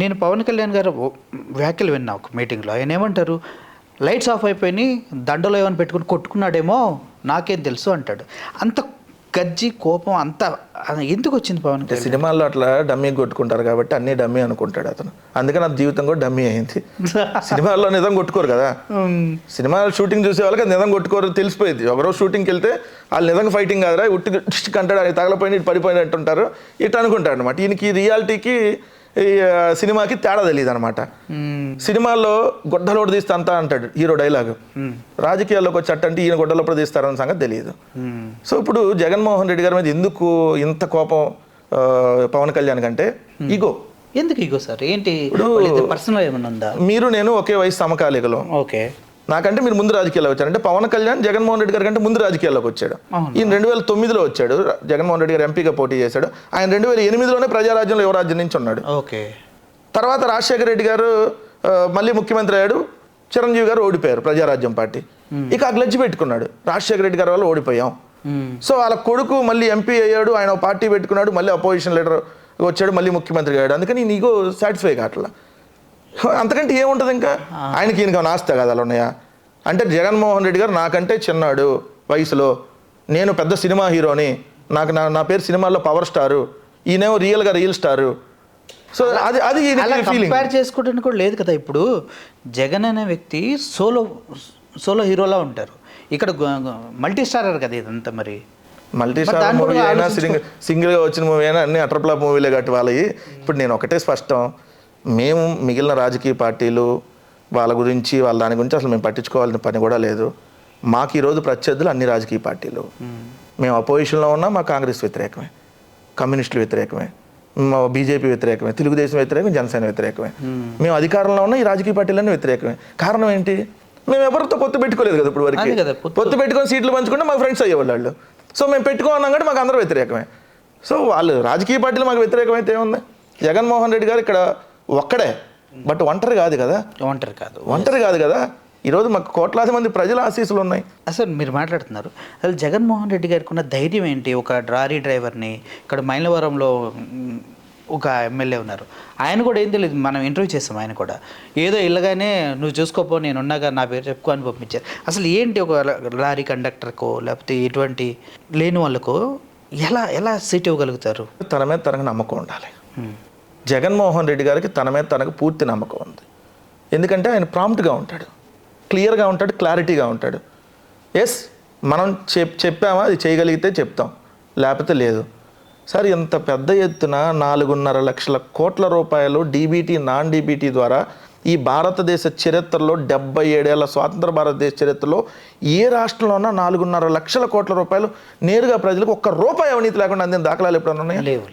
B: నేను పవన్ కళ్యాణ్ గారు వ్యాఖ్యలు విన్నా ఒక మీటింగ్లో. ఆయన ఏమంటారు, లైట్స్ ఆఫ్ అయిపోయి దండలో ఏమైనా పెట్టుకుని కొట్టుకున్నాడేమో నాకేం తెలుసు అంటాడు. అంత గజ్జి కోపం అంత ఎందుకు వచ్చింది పవన్ కళ్యాణ్?
C: సినిమాల్లో అట్లా డమ్మీ కొట్టుకుంటారు కాబట్టి అన్ని డమ్మీ అనుకుంటాడు అతను. అందుకని నా జీవితం కూడా డమ్మీ అయింది. సినిమాల్లో నిజం కొట్టుకోరు కదా, సినిమా షూటింగ్ చూసే వాళ్ళకి నిజం కొట్టుకోరు తెలిసిపోయింది. ఒకరోజు షూటింగ్కి వెళ్తే వాళ్ళు నిజంగా ఫైటింగ్ కాదురా, ఉట్టి కంటాడు, అది తగలపోయిన ఇటు పడిపోయిన అంటుంటారు, ఇటు అనుకుంటాడు అనమాట. ఈయనకి రియాలిటీకి ఈ సినిమాకి తేడా తెలియదు అనమాట. సినిమాల్లో గొడ్డలోడు తీస్తా అంతా అంటాడు హీరో డైలాగ్, రాజకీయాల్లోకి వచ్చి అంటే ఈయన గొడ్డలోపల తీస్తారన్న సంగతి తెలియదు. సో ఇప్పుడు జగన్మోహన్ రెడ్డి గారి మీద ఎందుకు ఇంత కోపం పవన్ కళ్యాణ్ కంటే ఈగో.
B: ఎందుకు ఈగో సార్? ఏంటి పర్సనల్ ఏమన్నా ఉందా?
C: మీరు నేను ఒకే వయసు సమకాలికలో.
B: ఓకే.
C: నాకంటే మీరు ముందు రాజకీయాల్లోకి వచ్చారు. అంటే పవన్ కళ్యాణ్ జగన్మోహన్ రెడ్డి గారి కంటే ముందు రాజకీయాల్లోకి వచ్చాడు. ఈయన 2009లో వచ్చాడు, జగన్మోహన్ రెడ్డి గారు ఎంపీగా పోటీ చేశాడు. ఆయన 2008లోనే ప్రజారాజ్యంలో యువరాజ్యం నుంచి ఉన్నాడు.
B: ఓకే.
C: తర్వాత రాజశేఖర రెడ్డి గారు మళ్ళీ ముఖ్యమంత్రి అయ్యాడు, చిరంజీవి గారు ఓడిపోయారు ప్రజారాజ్యం పార్టీ. ఇక ఆ గ్లడ్జ్ పెట్టుకున్నాడు, రాజశేఖర రెడ్డి గారి వల్ల ఓడిపోయాం. సో వాళ్ళ కొడుకు మళ్ళీ ఎంపీ అయ్యాడు, ఆయన పార్టీ పెట్టుకున్నాడు, మళ్ళీ అపోజిషన్ లీడర్ వచ్చాడు, మళ్ళీ ముఖ్యమంత్రి అయ్యాడు. అందుకని నీకు సాటిస్ఫై కావట్లా. అంతకంటే ఏముంటుంది ఇంకా? ఆయనకి ఈయనకి నాస్తా కదా అలా ఉన్నాయా? అంటే జగన్మోహన్ రెడ్డి గారు నాకంటే చిన్నాడు వయసులో, నేను పెద్ద సినిమా హీరోని, నాకు నా పేరు సినిమాల్లో పవర్ స్టారు, ఈయనేమో రియల్గా రియల్ స్టారు. సో అది
B: కంపేర్ చేసుకోవడానికి కూడా లేదు కదా. ఇప్పుడు జగన్ అనే వ్యక్తి సోలో హీరోలా ఉంటారు, ఇక్కడ మల్టీ స్టారర్ కదా ఇదంతా. మరి
C: మల్టీ స్టార్ మూవీ అయినా సింగిల్గా వచ్చిన మూవీ అయినా అన్ని అటర్ ఫ్లాప్ మూవీలే కట్టి వాళ్ళవి. ఇప్పుడు నేను ఒకటే స్పష్టం, మేము మిగిలిన రాజకీయ పార్టీలు వాళ్ళ గురించి దాని గురించి అసలు మేము పట్టించుకోవాల్సిన పని కూడా లేదు. మాకు ఈరోజు ప్రత్యర్థులు అన్ని రాజకీయ పార్టీలు. మేము అపోజిషన్లో ఉన్నా మా కాంగ్రెస్ వ్యతిరేకమే, కమ్యూనిస్టులు వ్యతిరేకమే, మా బీజేపీ వ్యతిరేకమే, తెలుగుదేశం వ్యతిరేకమే, జనసేన వ్యతిరేకమే. మేము అధికారంలో ఉన్న ఈ రాజకీయ పార్టీలన్నీ వ్యతిరేకమే. కారణం ఏంటి? మేము ఎవరితో పొత్తు పెట్టుకోలేదు కదా ఇప్పుడు వరకు. పొత్తు పెట్టుకొని సీట్లు పంచుకుంటే మాకు ఫ్రెండ్స్ అయ్యేవాళ్ళు. సో మేము పెట్టుకోన్నాం కాబట్టి మాకు అందరూ వ్యతిరేకమే. సో వాళ్ళు రాజకీయ పార్టీలు మాకు వ్యతిరేకమైతే ఏముంది? జగన్మోహన్ రెడ్డి గారు ఇక్కడ ఒక్కడే, బట్ ఒంటరి కాదు కదా. ఈరోజు మాకు కోట్లాది మంది ప్రజల ఆశీస్సులు ఉన్నాయి.
B: అసలు మీరు మాట్లాడుతున్నారు, అసలు జగన్మోహన్ రెడ్డి గారికి ఉన్న ధైర్యం ఏంటి? ఒక లారీ డ్రైవర్ని, ఇక్కడ మైలవరంలో ఒక ఎమ్మెల్యే ఉన్నారు, ఆయన కూడా ఏం తెలియదు, మనం ఇంటర్వ్యూ చేస్తాం, ఆయన కూడా ఏదో ఇళ్ళగానే నువ్వు చూసుకోపో నేను ఉన్నాగా నా పేరు చెప్పుకో అని పంపించారు. అసలు ఏంటి ఒక లారీ కండక్టర్కో లేకపోతే ఇటువంటి లేని వాళ్ళకో ఎలా సీట్ ఇవ్వగలుగుతారు?
C: తన మీద తనకు నమ్మకం ఉండాలి. జగన్మోహన్ రెడ్డి గారికి తన మీద తనకు పూర్తి నమ్మకం ఉంది. ఎందుకంటే ఆయన ప్రాంప్ట్గా ఉంటాడు, క్లియర్గా ఉంటాడు, క్లారిటీగా ఉంటాడు. ఎస్ మనం చెప్పామా అది చేయగలిగితే చెప్తాం, లేకపోతే లేదు. సార్ ఇంత పెద్ద ఎత్తున 4.5 లక్షల కోట్ల రూపాయలు డీబీటీ నాన్ డీబీటీ ద్వారా ఈ భారతదేశ చరిత్రలో 77 ఏళ్ల స్వాతంత్ర భారతదేశ చరిత్రలో ఏ రాష్ట్రంలో ఉన్నా 4.5 లక్షల కోట్ల రూపాయలు నేరుగా ప్రజలకు ఒక్క రూపాయి అవినీతి లేకుండా అందిన దాఖలాలు ఎప్పుడన్నా ఉన్నాయా?
B: లేవు.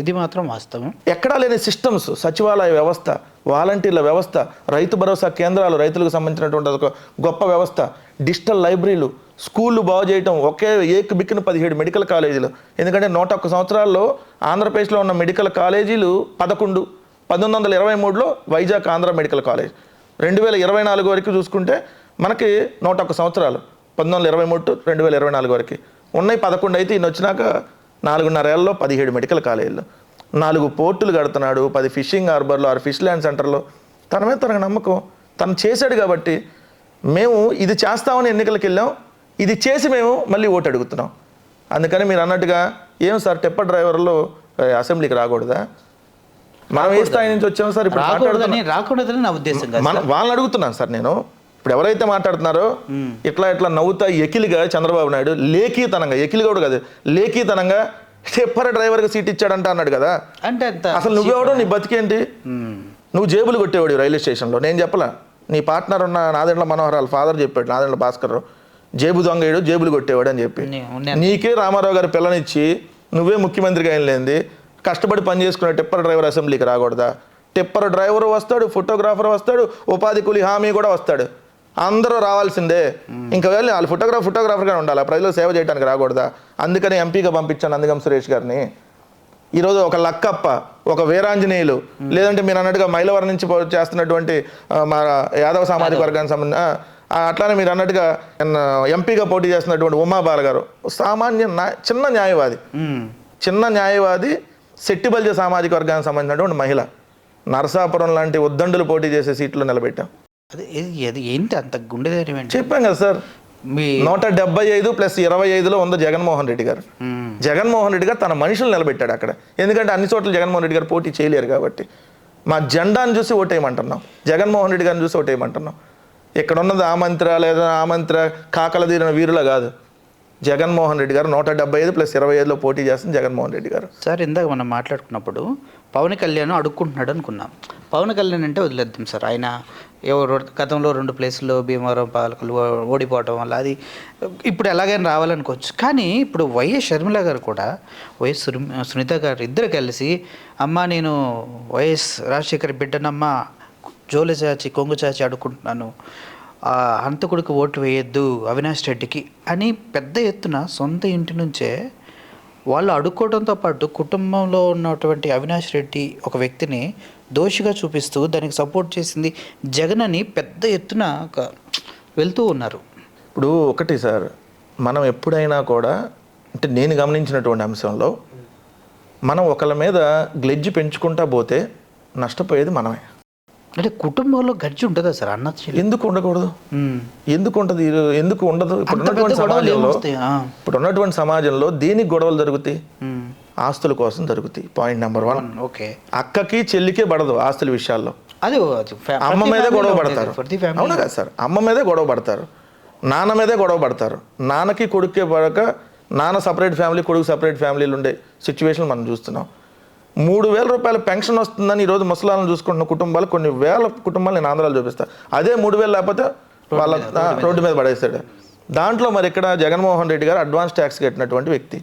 B: ఇది మాత్రం వాస్తవం.
C: ఎక్కడా లేని సిస్టమ్స్, సచివాలయ వ్యవస్థ, వాలంటీర్ల వ్యవస్థ, రైతు భరోసా కేంద్రాలు, రైతులకు సంబంధించినటువంటి ఒక గొప్ప వ్యవస్థ, డిజిటల్ లైబ్రరీలు, స్కూళ్ళు బాగు చేయటం, ఒకే బిక్కిన 17 మెడికల్ కాలేజీలు. ఎందుకంటే 101 సంవత్సరాల్లో ఆంధ్రప్రదేశ్లో ఉన్న మెడికల్ కాలేజీలు 11. 1923లో వైజాగ్ ఆంధ్ర మెడికల్ కాలేజ్, 2024 వరకు చూసుకుంటే మనకి 101 సంవత్సరాలు, 1923 టు 2024 వరకు ఉన్నాయి 11. అయితే ఈయన వచ్చినాక 4.5 ఏళ్ళలో 17 మెడికల్ కాలేజీలు, 4 పోర్టులు కడుతున్నాడు, 10 ఫిషింగ్ హార్బర్లు, 6 ఫిష్ ల్యాండ్ సెంటర్లు. తన మీద తనకు నమ్మకం, తను చేశాడు కాబట్టి మేము ఇది చేస్తామని ఎన్నికలకు వెళ్ళాం, ఇది చేసి మేము మళ్ళీ ఓటు అడుగుతున్నాం. అందుకని మీరు అన్నట్టుగా ఏం సార్ టెప్పర్ డ్రైవర్లు అసెంబ్లీకి రాకూడదా? మనం ఏ స్థాయి నుంచి వచ్చాము సార్? ఇప్పుడు
B: రాకూడదని నా ఉద్దేశం.
C: వాళ్ళని అడుగుతున్నాను సార్ నేను. ఇప్పుడు ఎవరైతే మాట్లాడుతున్నారో ఇట్లా నవ్వుతా ఎకిలిగా చంద్రబాబు నాయుడు లేఖీతనంగా, ఎకిలిగా కూడా కాదు లేఖీతనంగా టిప్పర్ డ్రైవర్గా సీట్ ఇచ్చాడంట అన్నాడు కదా.
B: అంటే
C: అసలు నువ్వెవడో, నీ బతికేంటి? నువ్వు జేబులు కొట్టేవాడు రైల్వే స్టేషన్లో. నేను చెప్పలా, నీ పార్ట్నర్ ఉన్న నాదెండ్ల మనోహర్ వాళ్ళ ఫాదర్ చెప్పాడు, నాదెండ్ల భాస్కర్, జేబు దొంగేడు జేబులు కొట్టేవాడు అని చెప్పి. నీకే రామారావు గారి పిల్లనిచ్చి నువ్వే ముఖ్యమంత్రిగా అయిన లేనిది కష్టపడి పని చేసుకునే టిప్పర్ డ్రైవర్ అసెంబ్లీకి రాకూడదా? టిప్పర్ డ్రైవర్ వస్తాడు, ఫోటోగ్రాఫర్ వస్తాడు, ఉపాధి కూలి హామీ కూడా వస్తాడు, అందరూ రావాల్సిందే. ఇంకా వెళ్ళి వాళ్ళు ఫోటోగ్రాఫర్గా ఉండాలి, ప్రజలు సేవ చేయడానికి రాకూడదా? అందుకని ఎంపీగా పంపించాను నందిగం సురేష్ గారిని. ఈరోజు ఒక లక్కప్ప, ఒక వీరాంజనేయులు, లేదంటే మీరు అన్నట్టుగా మైలవరం నుంచి చేస్తున్నటువంటి మా యాదవ సామాజిక వర్గానికి సంబంధించిన, అట్లానే మీరు అన్నట్టుగా ఎంపీగా పోటీ చేస్తున్నటువంటి ఉమాబాల గారు సామాన్య చిన్న న్యాయవాది శెట్టిబల్జ సామాజిక వర్గానికి సంబంధించినటువంటి మహిళ. నరసాపురం లాంటి ఉద్దండులు పోటీ చేసే సీట్లు నిలబెట్టాం.
B: అది ఏంటి అంత గుండె ధైర్యం ఏంటి?
C: చెప్పాం కదా సార్, 175 + 25లో ఉంది జగన్మోహన్ రెడ్డి గారు. జగన్మోహన్ రెడ్డి గారు తన మనుషులు నిలబెట్టాడు అక్కడ. ఎందుకంటే అన్ని చోట్ల జగన్మోహన్ రెడ్డి గారు పోటీ చేయలేరు కాబట్టి. మా జెండాను చూసి ఓటేయమంటున్నాం, జగన్మోహన్ రెడ్డి గారిని చూసి ఓటేయమంటున్నాం. ఇక్కడ ఉన్నది ఆ మంత్ర లేదా ఆ మంత్ర కాకల తీరిన వీరుల కాదు. జగన్మోహన్ రెడ్డి గారు 175 + 25లో పోటీ చేస్తుంది జగన్మోహన్ రెడ్డి గారు.
B: సార్ ఇందాక మనం మాట్లాడుకున్నప్పుడు పవన్ కళ్యాణ్ అడుక్కుంటున్నాడు అనుకున్నాం. పవన్ కళ్యాణ్ అంటే వదిలేద్దాం సార్, ఆయన గతంలో 2 ప్లేసుల్లో భీమవరం పాలకులు ఓడిపోవటం వల్ల అది ఇప్పుడు ఎలాగైనా రావాలనుకోవచ్చు. కానీ ఇప్పుడు వైఎస్ షర్మిల గారు కూడా వైఎస్ సునీత గారు ఇద్దరు కలిసి, అమ్మ నేను వైఎస్ రాజశేఖర్ బిడ్డనమ్మ, జోలి చాచి కొంగు చాచి అడుక్కుంటున్నాను, హంతకుడికి ఓటు వేయొద్దు అవినాష్ రెడ్డికి అని పెద్ద ఎత్తున సొంత ఇంటి నుంచే వాళ్ళు అడుక్కోవడంతో పాటు కుటుంబంలో ఉన్నటువంటి అవినాష్ రెడ్డి ఒక వ్యక్తిని దోషిగా చూపిస్తూ దానికి సపోర్ట్ చేసింది జగన్ అని పెద్ద ఎత్తున వెళ్తూ ఉన్నారు.
C: ఇప్పుడు ఒకటి సార్, మనం ఎప్పుడైనా కూడా అంటే నేను గమనించినటువంటి అంశంలో మనం ఒకళ్ళ మీద గ్లెడ్జ్ పెంచుకుంటా పోతే నష్టపోయేది మనమే.
B: అంటే కుటుంబంలో గడ్జి ఉంటుందా సార్?
C: ఎందుకు ఉండకూడదు? ఎందుకు ఉంటుంది? ఎందుకు ఉండదు? ఇప్పుడున్నటువంటి సమాజంలో దేనికి గొడవలు జరుగుతాయి? ఆస్తుల కోసం జరుగుతాయి. Point number 1.
B: ఓకే,
C: అక్కకి చెల్లికే పడదు ఆస్తుల విషయాల్లో,
B: అది
C: అమ్మ మీదే గొడవ పడతారు. అవునా కదా సార్? అమ్మ మీదే గొడవ పడతారు, నాన్న మీదే గొడవ పడతారు. నాన్నకి కొడుకే పడక నాన్న సపరేట్ ఫ్యామిలీ, కొడుకు సపరేట్ ఫ్యామిలీలు ఉండే సిచ్యువేషన్ మనం చూస్తున్నాం. 3,000 రూపాయల పెన్షన్ వస్తుందని ఈరోజు ముసలాలను చూసుకుంటున్న కుటుంబాలు, కొన్ని వేల కుటుంబాలు నేను ఆంధ్రాలో చూపిస్తాను. అదే 3,000 లేకపోతే వాళ్ళ రోడ్డు మీద పడేస్తాడు. దాంట్లో మరి ఇక్కడ జగన్మోహన్ రెడ్డి గారు అడ్వాన్స్ ట్యాక్స్ కట్టినటువంటి వ్యక్తి,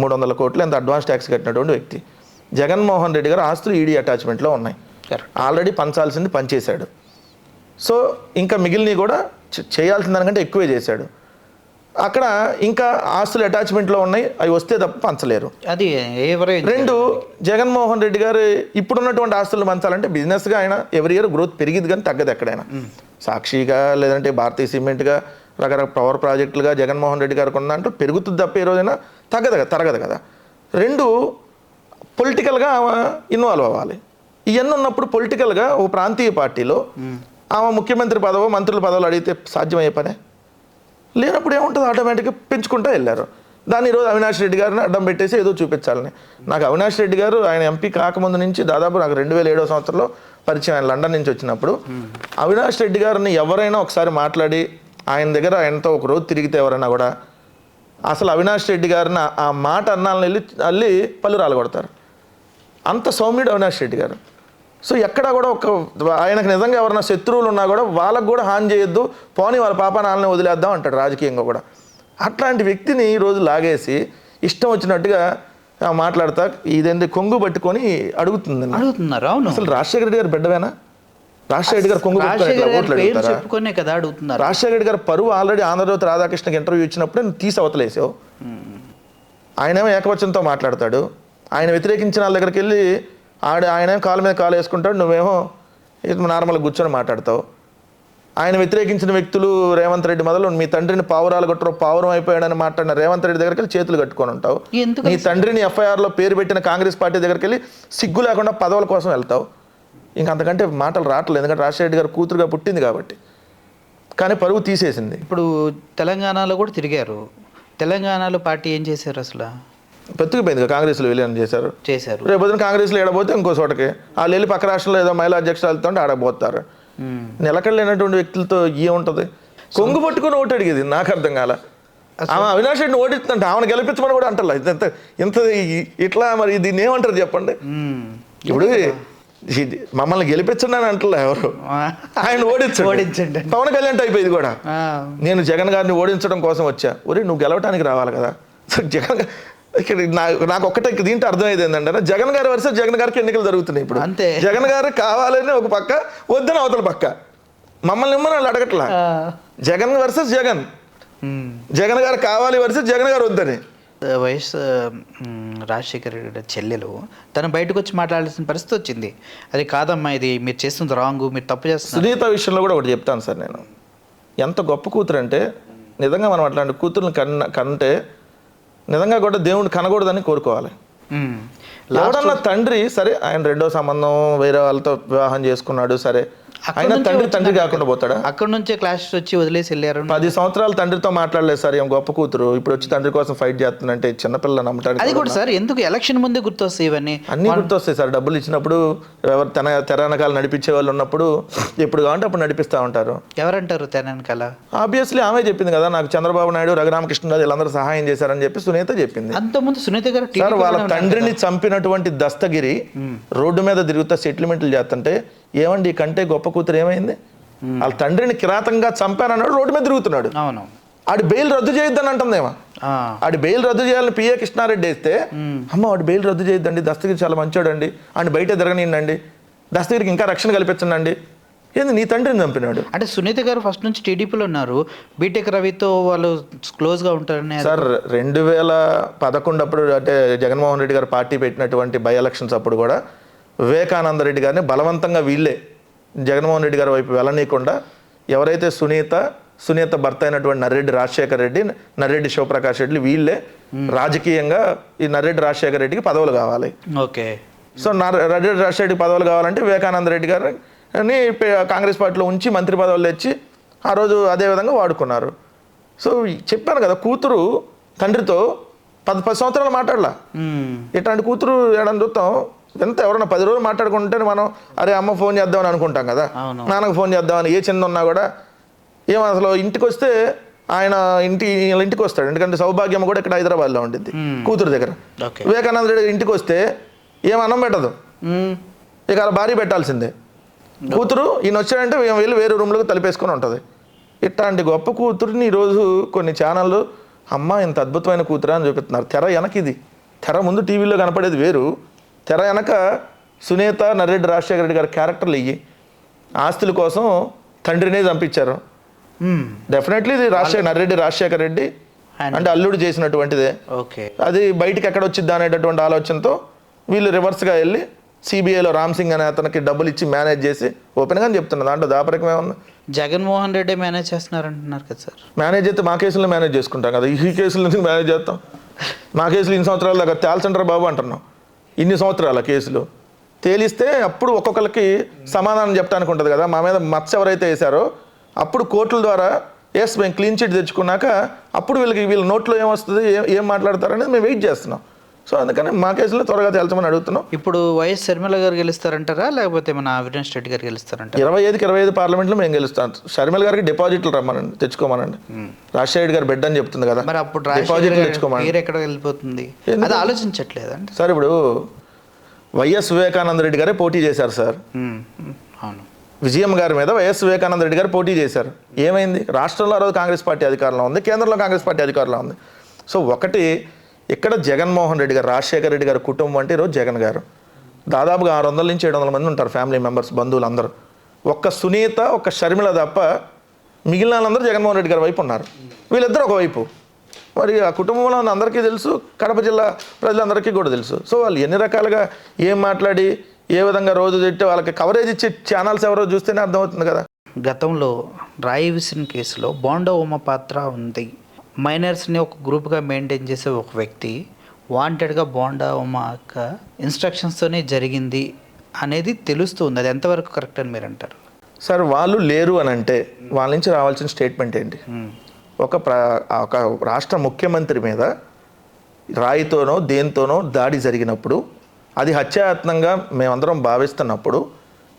C: 300 కోట్లు ఎంత అడ్వాన్స్ ట్యాక్స్ కట్టినటువంటి వ్యక్తి. జగన్మోహన్ రెడ్డి గారు ఆస్తులు ఈడీ అటాచ్మెంట్లో ఉన్నాయి, ఆల్రెడీ పంచాల్సింది పనిచేశాడు. సో ఇంకా మిగిలినవి కూడా చేయాల్సిన దానికంటే ఎక్కువే చేశాడు. అక్కడ ఇంకా ఆస్తులు అటాచ్మెంట్లో ఉన్నాయి, అవి వస్తే తప్ప పంచలేరు.
B: అది
C: 2, జగన్మోహన్ రెడ్డి గారు ఇప్పుడున్నటువంటి ఆస్తులు పంచాలంటే బిజినెస్గా ఆయన ఎవరి ఇయర్ గ్రోత్ పెరిగింది కానీ తగ్గదు ఎక్కడైనా. సాక్షిగా లేదంటే భారతీయ సిమెంట్గా రకరకాల పవర్ ప్రాజెక్టులుగా జగన్మోహన్ రెడ్డి గారికి ఉన్న అంటే పెరుగుతుంది తప్ప ఏ రోజైనా తరగదు కదా. 2, పొలిటికల్గా ఇన్వాల్వ్ అవ్వాలి. ఇవన్నీ ఉన్నప్పుడు పొలిటికల్గా ఓ ప్రాంతీయ పార్టీలో ఆమె ముఖ్యమంత్రి పదవో మంత్రుల పదవులు అడిగితే సాధ్యమయ్యే పనే లేనప్పుడు ఏముంటుంది? ఆటోమేటిక్గా పెంచుకుంటూ వెళ్ళారు. దాన్ని ఈరోజు అవినాష్ రెడ్డి గారిని అడ్డం పెట్టేసి ఏదో చూపించాలని. నాకు అవినాష్ రెడ్డి గారు ఆయన ఎంపీ కాకముందు నుంచి దాదాపు నాకు 2007వ సంవత్సరంలో పరిచయం. ఆయన లండన్ నుంచి వచ్చినప్పుడు అవినాష్ రెడ్డి గారిని ఎవరైనా ఒకసారి మాట్లాడి ఆయన దగ్గర ఆయనతో ఒక రోజు తిరిగితే ఎవరైనా కూడా అసలు అవినాష్ రెడ్డి గారిని ఆ మాట అన్నాలని వెళ్ళి పళ్ళు రాలగొడతారు. అంత సౌమ్యుడు అవినాష్ రెడ్డి గారు. సో ఎక్కడ కూడా ఆయనకు నిజంగా ఎవరైనా శత్రువులు ఉన్నా కూడా వాళ్ళకు కూడా హాని చేయొద్దు, పోనీ వాళ్ళ పాపానాలని వదిలేద్దాం అంటాడు రాజకీయంగా కూడా. అట్లాంటి వ్యక్తిని ఈరోజు లాగేసి ఇష్టం వచ్చినట్టుగా మాట్లాడతా ఇదేంటి కొంగు పట్టుకొని
B: అడుగుతున్నారు. అవును,
C: అసలు రాజశేఖర రెడ్డి గారు బిడ్డవేనా? రాజశేఖర రెడ్డి గారు కొంగు
B: చెప్పుకునే కదా అడుగుతున్నారు.
C: రాజశేఖర రెడ్డి గారు పరువు ఆల్రెడీ ఆంధ్రజ్యోతి రాధాకృష్ణకి ఇంటర్వ్యూ ఇచ్చినప్పుడే తీసి అవతలేసావు. ఆయనేమో ఏకవచనంతో మాట్లాడతాడు, ఆయన వ్యతిరేకించిన వాళ్ళ దగ్గరికి వెళ్ళి ఆయన కాలు మీద కాలు వేసుకుంటాడు, నువ్వేమో నార్మల్గా కూర్చొని మాట్లాడతావు. ఆయన వ్యతిరేకించిన వ్యక్తులు రేవంత్ రెడ్డి మొదలు మీ తండ్రిని పావురాలు కొట్టరు పావురం అయిపోయాడని మాట్లాడిన రేవంత్ రెడ్డి దగ్గరికి వెళ్ళి చేతులు కట్టుకొని ఉంటావు. నీ తండ్రిని ఎఫ్ఐఆర్లో పేరు పెట్టిన కాంగ్రెస్ పార్టీ దగ్గరికి వెళ్ళి సిగ్గు లేకుండా పదవుల కోసం వెళ్తావు. ఇంకంతకంటే మాటలు రావట్లేదు, ఎందుకంటే రాజశేఖర రెడ్డి గారు కూతురుగా పుట్టింది కాబట్టి. కానీ పరువు తీసేసింది.
B: ఇప్పుడు తెలంగాణలో కూడా తిరిగారు, తెలంగాణలో పార్టీ ఏం చేశారు? అసలు
C: పెట్టుకుపోయింది. కాంగ్రెస్లో విలీనం చేశారు.
B: రేపు
C: పొద్దున కాంగ్రెస్లో ఏడబోతే ఇంకో చోటకి వాళ్ళు వెళ్ళి పక్క రాష్ట్రంలో ఏదో మహిళా అధ్యక్షులు వెళ్తుంటే ఆడబోతారు. నిలకడలేనటువంటి వ్యక్తులతో ఏముంటుంది? కొంగు పట్టుకొని ఓటు అడిగేది, నాకు అర్థం కాల. ఆమె అవినాష్ రెడ్డిని ఓడిస్తుంటే ఆమెను గెలిపించమని కూడా అంటారు. ఇంత ఇట్లా మరి దీన్ని ఏమంటారు చెప్పండి? ఇప్పుడు మమ్మల్ని గెలిపించండి అని అంటలే ఎవరు, ఆయన ఓడించండి. పవన్ కళ్యాణ్ అయిపోయింది కూడా. నేను జగన్ గారిని ఓడించడం కోసం వచ్చా. ఒరే నువ్వు గెలవటానికి రావాలి కదా. జగన్ ఇక్కడ నాకు ఒక్కటే దీంట్లో అర్థమయ్యేది ఏంటంటే, జగన్ గారి వర్సెస్ జగన్ గారికి ఎన్నికలు జరుగుతున్నాయి ఇప్పుడు. అంతే, జగన్ గారు కావాలని ఒక పక్క, వద్దని అవతల పక్క. మమ్మల్ని ఇమ్మని వాళ్ళు అడగట్లా. జగన్ వర్సెస్ జగన్, జగన్ గారు కావాలి వర్సెస్ జగన్ గారు వద్దని.
B: వైఎస్ రాజశేఖర రెడ్డి చెల్లెలు తను బయటకు వచ్చి మాట్లాడాల్సిన పరిస్థితి వచ్చింది. అది కాదమ్మా, ఇది మీరు చేస్తుంది రాంగ్, మీరు తప్పు చేస్తున్నారు.
C: సునీత విషయంలో కూడా ఒకటి చెప్తాను సార్. నేను ఎంత గొప్ప కూతురు అంటే, నిజంగా మనం అట్లాంటి కూతుర్ని కంటే నిజంగా కూడా దేవుడిని కనకూడదని కోరుకోవాలి. ఎవడన్నా తండ్రి సరే, ఆయన రెండో సంబంధం వేరే వాళ్ళతో వివాహం చేసుకున్నాడు, సరే, ఆయన తండ్రి కాకుండా పోతాడా?
B: అక్కడ నుంచే క్లాషెస్ వచ్చి వదిలేసి వెళ్ళారు.
C: 10 సంవత్సరాలు తండ్రితో మాట్లాడలేదు సార్, ఏం గొప్ప కూతురు ఇప్పుడు వచ్చి తండ్రి కోసం ఫైట్ చేస్తుందంటే చిన్నపిల్లలు నమ్మటానికి.
B: అది కూడా సార్ ఎందుకు ఎలక్షన్ ముందే గుర్తొస్తాయి ఇవన్నీ?
C: అన్నీ గుర్తొస్తాయి సార్. డబ్బులు ఇచ్చినప్పుడు, ఎవరు తెర వెనకాల నడిపించే వాళ్ళు ఉన్నప్పుడు ఎప్పుడు కావాలంటే అప్పుడు నడిపిస్తూ ఉంటారు.
B: ఎవరంటారు తెర వెనకాల?
C: ఆబ్వియస్లీ ఆమె చెప్పింది కదా, నాకు చంద్రబాబు నాయుడు, రఘురామకృష్ణరాజు వీళ్ళందరూ సహాయం చేశారని చెప్పి సునీత చెప్పింది.
B: అంతకుముందు సునీత గారు
C: సార్ వాళ్ళ తండ్రిని చంపినటువంటి దస్తగిరి రోడ్డు మీద తిరుగుతా సెటిల్మెంట్లు చేస్తుంటే, ఏమండి కంటే గొప్ప కూతురు ఏమైంది? వాళ్ళ తండ్రిని కిరాతంగా చంపానన్నాడు, రోడ్డు మీద తిరుగుతున్నాడు.
B: అవును,
C: ఆడి బెయిల్ రద్దు చేయొద్దని అంటుందేమో. ఆడి బెయిల్ రద్దు చేయాలని పిఏ కృష్ణారెడ్డి వేస్తే, అమ్మ వాడి బెయిల్ రద్దు చేయొద్దండి, దస్తగిరి చాలా మంచోడండి, ఆయన బయట తిరగనియండి, దస్తగిరికి ఇంకా రక్షణ కల్పించండి. ఏంది నీ తండ్రిని చంపినాడు
B: అంటే? సునీత గారు ఫస్ట్ నుంచి టీడీపీలో ఉన్నారు, బీటెక్ రవితో వాళ్ళు క్లోజ్గా ఉంటారని.
C: సార్ 2011 అప్పుడు అంటే జగన్మోహన్ రెడ్డి గారు పార్టీ పెట్టినటువంటి బై ఎలక్షన్స్ అప్పుడు కూడా వివేకానంద రెడ్డి గారిని బలవంతంగా వీళ్ళే జగన్మోహన్ రెడ్డి గారి వైపు వెళ్ళనీయకుండా, ఎవరైతే సునీత భర్త అయినటువంటి నర్రెడ్డి రాజశేఖర రెడ్డి, నర్రెడ్డి శివప్రకాష్ రెడ్డి, వీళ్ళే రాజకీయంగా ఈ నర్రెడ్డి రాజశేఖర రెడ్డికి పదవులు కావాలి.
B: ఓకే,
C: సో నర్రెడ్డి రాజశేఖర రెడ్డికి పదవులు కావాలంటే వివేకానంద రెడ్డి గారిని కాంగ్రెస్ పార్టీలో ఉంచి మంత్రి పదవులు తెచ్చి ఆ రోజు అదే విధంగా వాడుకున్నారు. సో చెప్పాను కదా, కూతురు తండ్రితో 10 సంవత్సరాలు మాట్లాడలా. ఇట్లాంటి కూతురు ఏడని చూస్తాం. ఎంత ఎవరన్నా 10 రోజులు మాట్లాడుకుంటే మనం అరే అమ్మ ఫోన్ చేద్దామని అనుకుంటాం కదా, నాన్నకు ఫోన్ చేద్దామని. ఏ చిన్న ఉన్నా కూడా ఏం అసలు ఇంటికి వస్తే ఆయన ఇంటికి వస్తాడు. ఎందుకంటే సౌభాగ్యం కూడా ఇక్కడ హైదరాబాద్లో ఉండిద్ది కూతురు దగ్గర. వివేకానంద రెడ్డి ఇంటికి వస్తే ఏం అన్నం పెట్టదు, ఇక అలా భార్య పెట్టాల్సిందే. కూతురు ఈయన వచ్చాడంటే వెళ్ళి వేరే రూమ్లోకి తలిపేసుకొని ఉంటుంది. ఇట్లాంటి గొప్ప కూతురుని ఈరోజు కొన్ని ఛానళ్ళు అమ్మ ఇంత అద్భుతమైన కూతురా అని చూపిస్తున్నారు. తెర వెనక ఇది, తెర ముందు టీవీలో కనపడేది వేరు, తెర వెనక సునీత, నర్రెడ్డి రాజశేఖర రెడ్డి గారి క్యారెక్టర్లు ఇవి. ఆస్తుల కోసం తండ్రినే చంపించారు. డెఫినెట్లీ ఇది నర్రెడ్డి రాజశేఖర రెడ్డి అంటే అల్లుడు చేసినటువంటిదే.
B: ఓకే,
C: అది బయటికి ఎక్కడ వచ్చిద్దా అనేటటువంటి ఆలోచనతో వీళ్ళు రివర్స్గా వెళ్ళి సిబిఐలో రామ్ సింగ్ అనే అతనికి డబ్బులు ఇచ్చి మేనేజ్ చేసి, ఓపెన్గా చెప్తున్నా, దాంట్లో దాపరికమే ఉంది.
B: జగన్మోహన్ రెడ్డి మేనేజ్ చేస్తున్నారంటున్నారు కదా సార్.
C: మేనేజ్ అయితే మా కేసులో మేనేజ్ చేసుకుంటాం కదా, ఈ కేసులు ఎందుకు మేనేజ్ చేస్తాం? మా కేసులు ఇన్ని సంవత్సరాల దాకా తేల్చంటారా బాబు అంటున్నాం. ఇన్ని సంవత్సరాల కేసులు తేలిస్తే అప్పుడు ఒక్కొక్కరికి సమాధానం చెప్పడానికి ఉంటుంది కదా. మా మీద మత్స్య ఎవరైతే వేశారో అప్పుడు కోర్టుల ద్వారా ఎస్ మేము క్లీన్ చిట్ తెచ్చుకున్నాక అప్పుడు వీళ్ళ నోట్లో ఏమొస్తుంది, ఏం మాట్లాడతారనేది మేము వెయిట్ చేస్తున్నాం. సో అందుకని మా కేసులో త్వరగా తేల్చమని అడుగుతున్నాం.
B: ఇప్పుడు వైఎస్ షర్మిల గారు గెలుస్తారంటారా, లేకపోతే మన అవినాష్ రెడ్డి గారు గెలుస్తారంటారా?
C: 25కి 25 పార్లమెంట్లో మేము గెలుస్తాం. షర్మిల గారికి డిపాజిట్లు రమ్మనండి, తెచ్చుకోమనండి. రాజశేఖర రెడ్డి గారు బెడ్ అని చెప్తుంది కదా,
B: మరి అప్పుడు
C: డిపాజిట్లు తెచ్చుకోమని.
B: మీరు ఎక్కడ వెళ్ళిపోతుంది అది ఆలోచించట్లేదండి
C: సార్? ఇప్పుడు వైఎస్ వివేకానంద రెడ్డి గారే పోటీ చేశారు సార్.
B: అవును,
C: విజయం గారి మీద వైఎస్ వివేకానంద రెడ్డి గారు పోటీ చేశారు. ఏమైంది? రాష్ట్రంలో ఆ రోజు కాంగ్రెస్ పార్టీ అధికారంలో ఉంది, కేంద్రంలో కాంగ్రెస్ పార్టీ అధికారంలో ఉంది. సో ఒకటి ఇక్కడ జగన్మోహన్ రెడ్డి గారు, రాజశేఖర రెడ్డి గారి కుటుంబం అంటే ఈరోజు జగన్ గారు దాదాపుగా 600 నుంచి 700 మంది ఉంటారు ఫ్యామిలీ మెంబర్స్, బంధువులు అందరూ. ఒక్క సునీత, ఒక్క షర్మిల తప్ప మిగిలిన వాళ్ళందరూ జగన్మోహన్ రెడ్డి గారి వైపు ఉన్నారు. వీళ్ళిద్దరు ఒకవైపు. మరి ఆ కుటుంబంలో అందరికీ తెలుసు, కడప జిల్లా ప్రజలందరికీ కూడా తెలుసు. సో వాళ్ళు ఎన్ని రకాలుగా ఏం మాట్లాడి ఏ విధంగా రోజు తిట్టి వాళ్ళకి కవరేజ్ ఇచ్చే ఛానల్స్ ఎవరో చూస్తేనే అర్థమవుతుంది కదా.
B: గతంలో రాయి విసిన్ కేసులో బోండా ఉమ పాత్ర ఉంది. మైనర్స్ని ఒక గ్రూప్గా మెయింటైన్ చేసే ఒక వ్యక్తి వాంటెడ్గా బోండా ఉమ యొక్క ఇన్స్ట్రక్షన్స్తోనే జరిగింది అనేది తెలుస్తుంది. అది ఎంతవరకు కరెక్ట్ అని మీరు అంటారు?
C: సార్ వాళ్ళు లేరు అని అంటే వాళ్ళ నుంచి రావాల్సిన స్టేట్మెంట్ ఏంటి? ఒక రాష్ట్ర ముఖ్యమంత్రి మీద రాయితోనో దేనితోనో దాడి జరిగినప్పుడు, అది హత్యాయత్నంగా మేమందరం భావిస్తున్నప్పుడు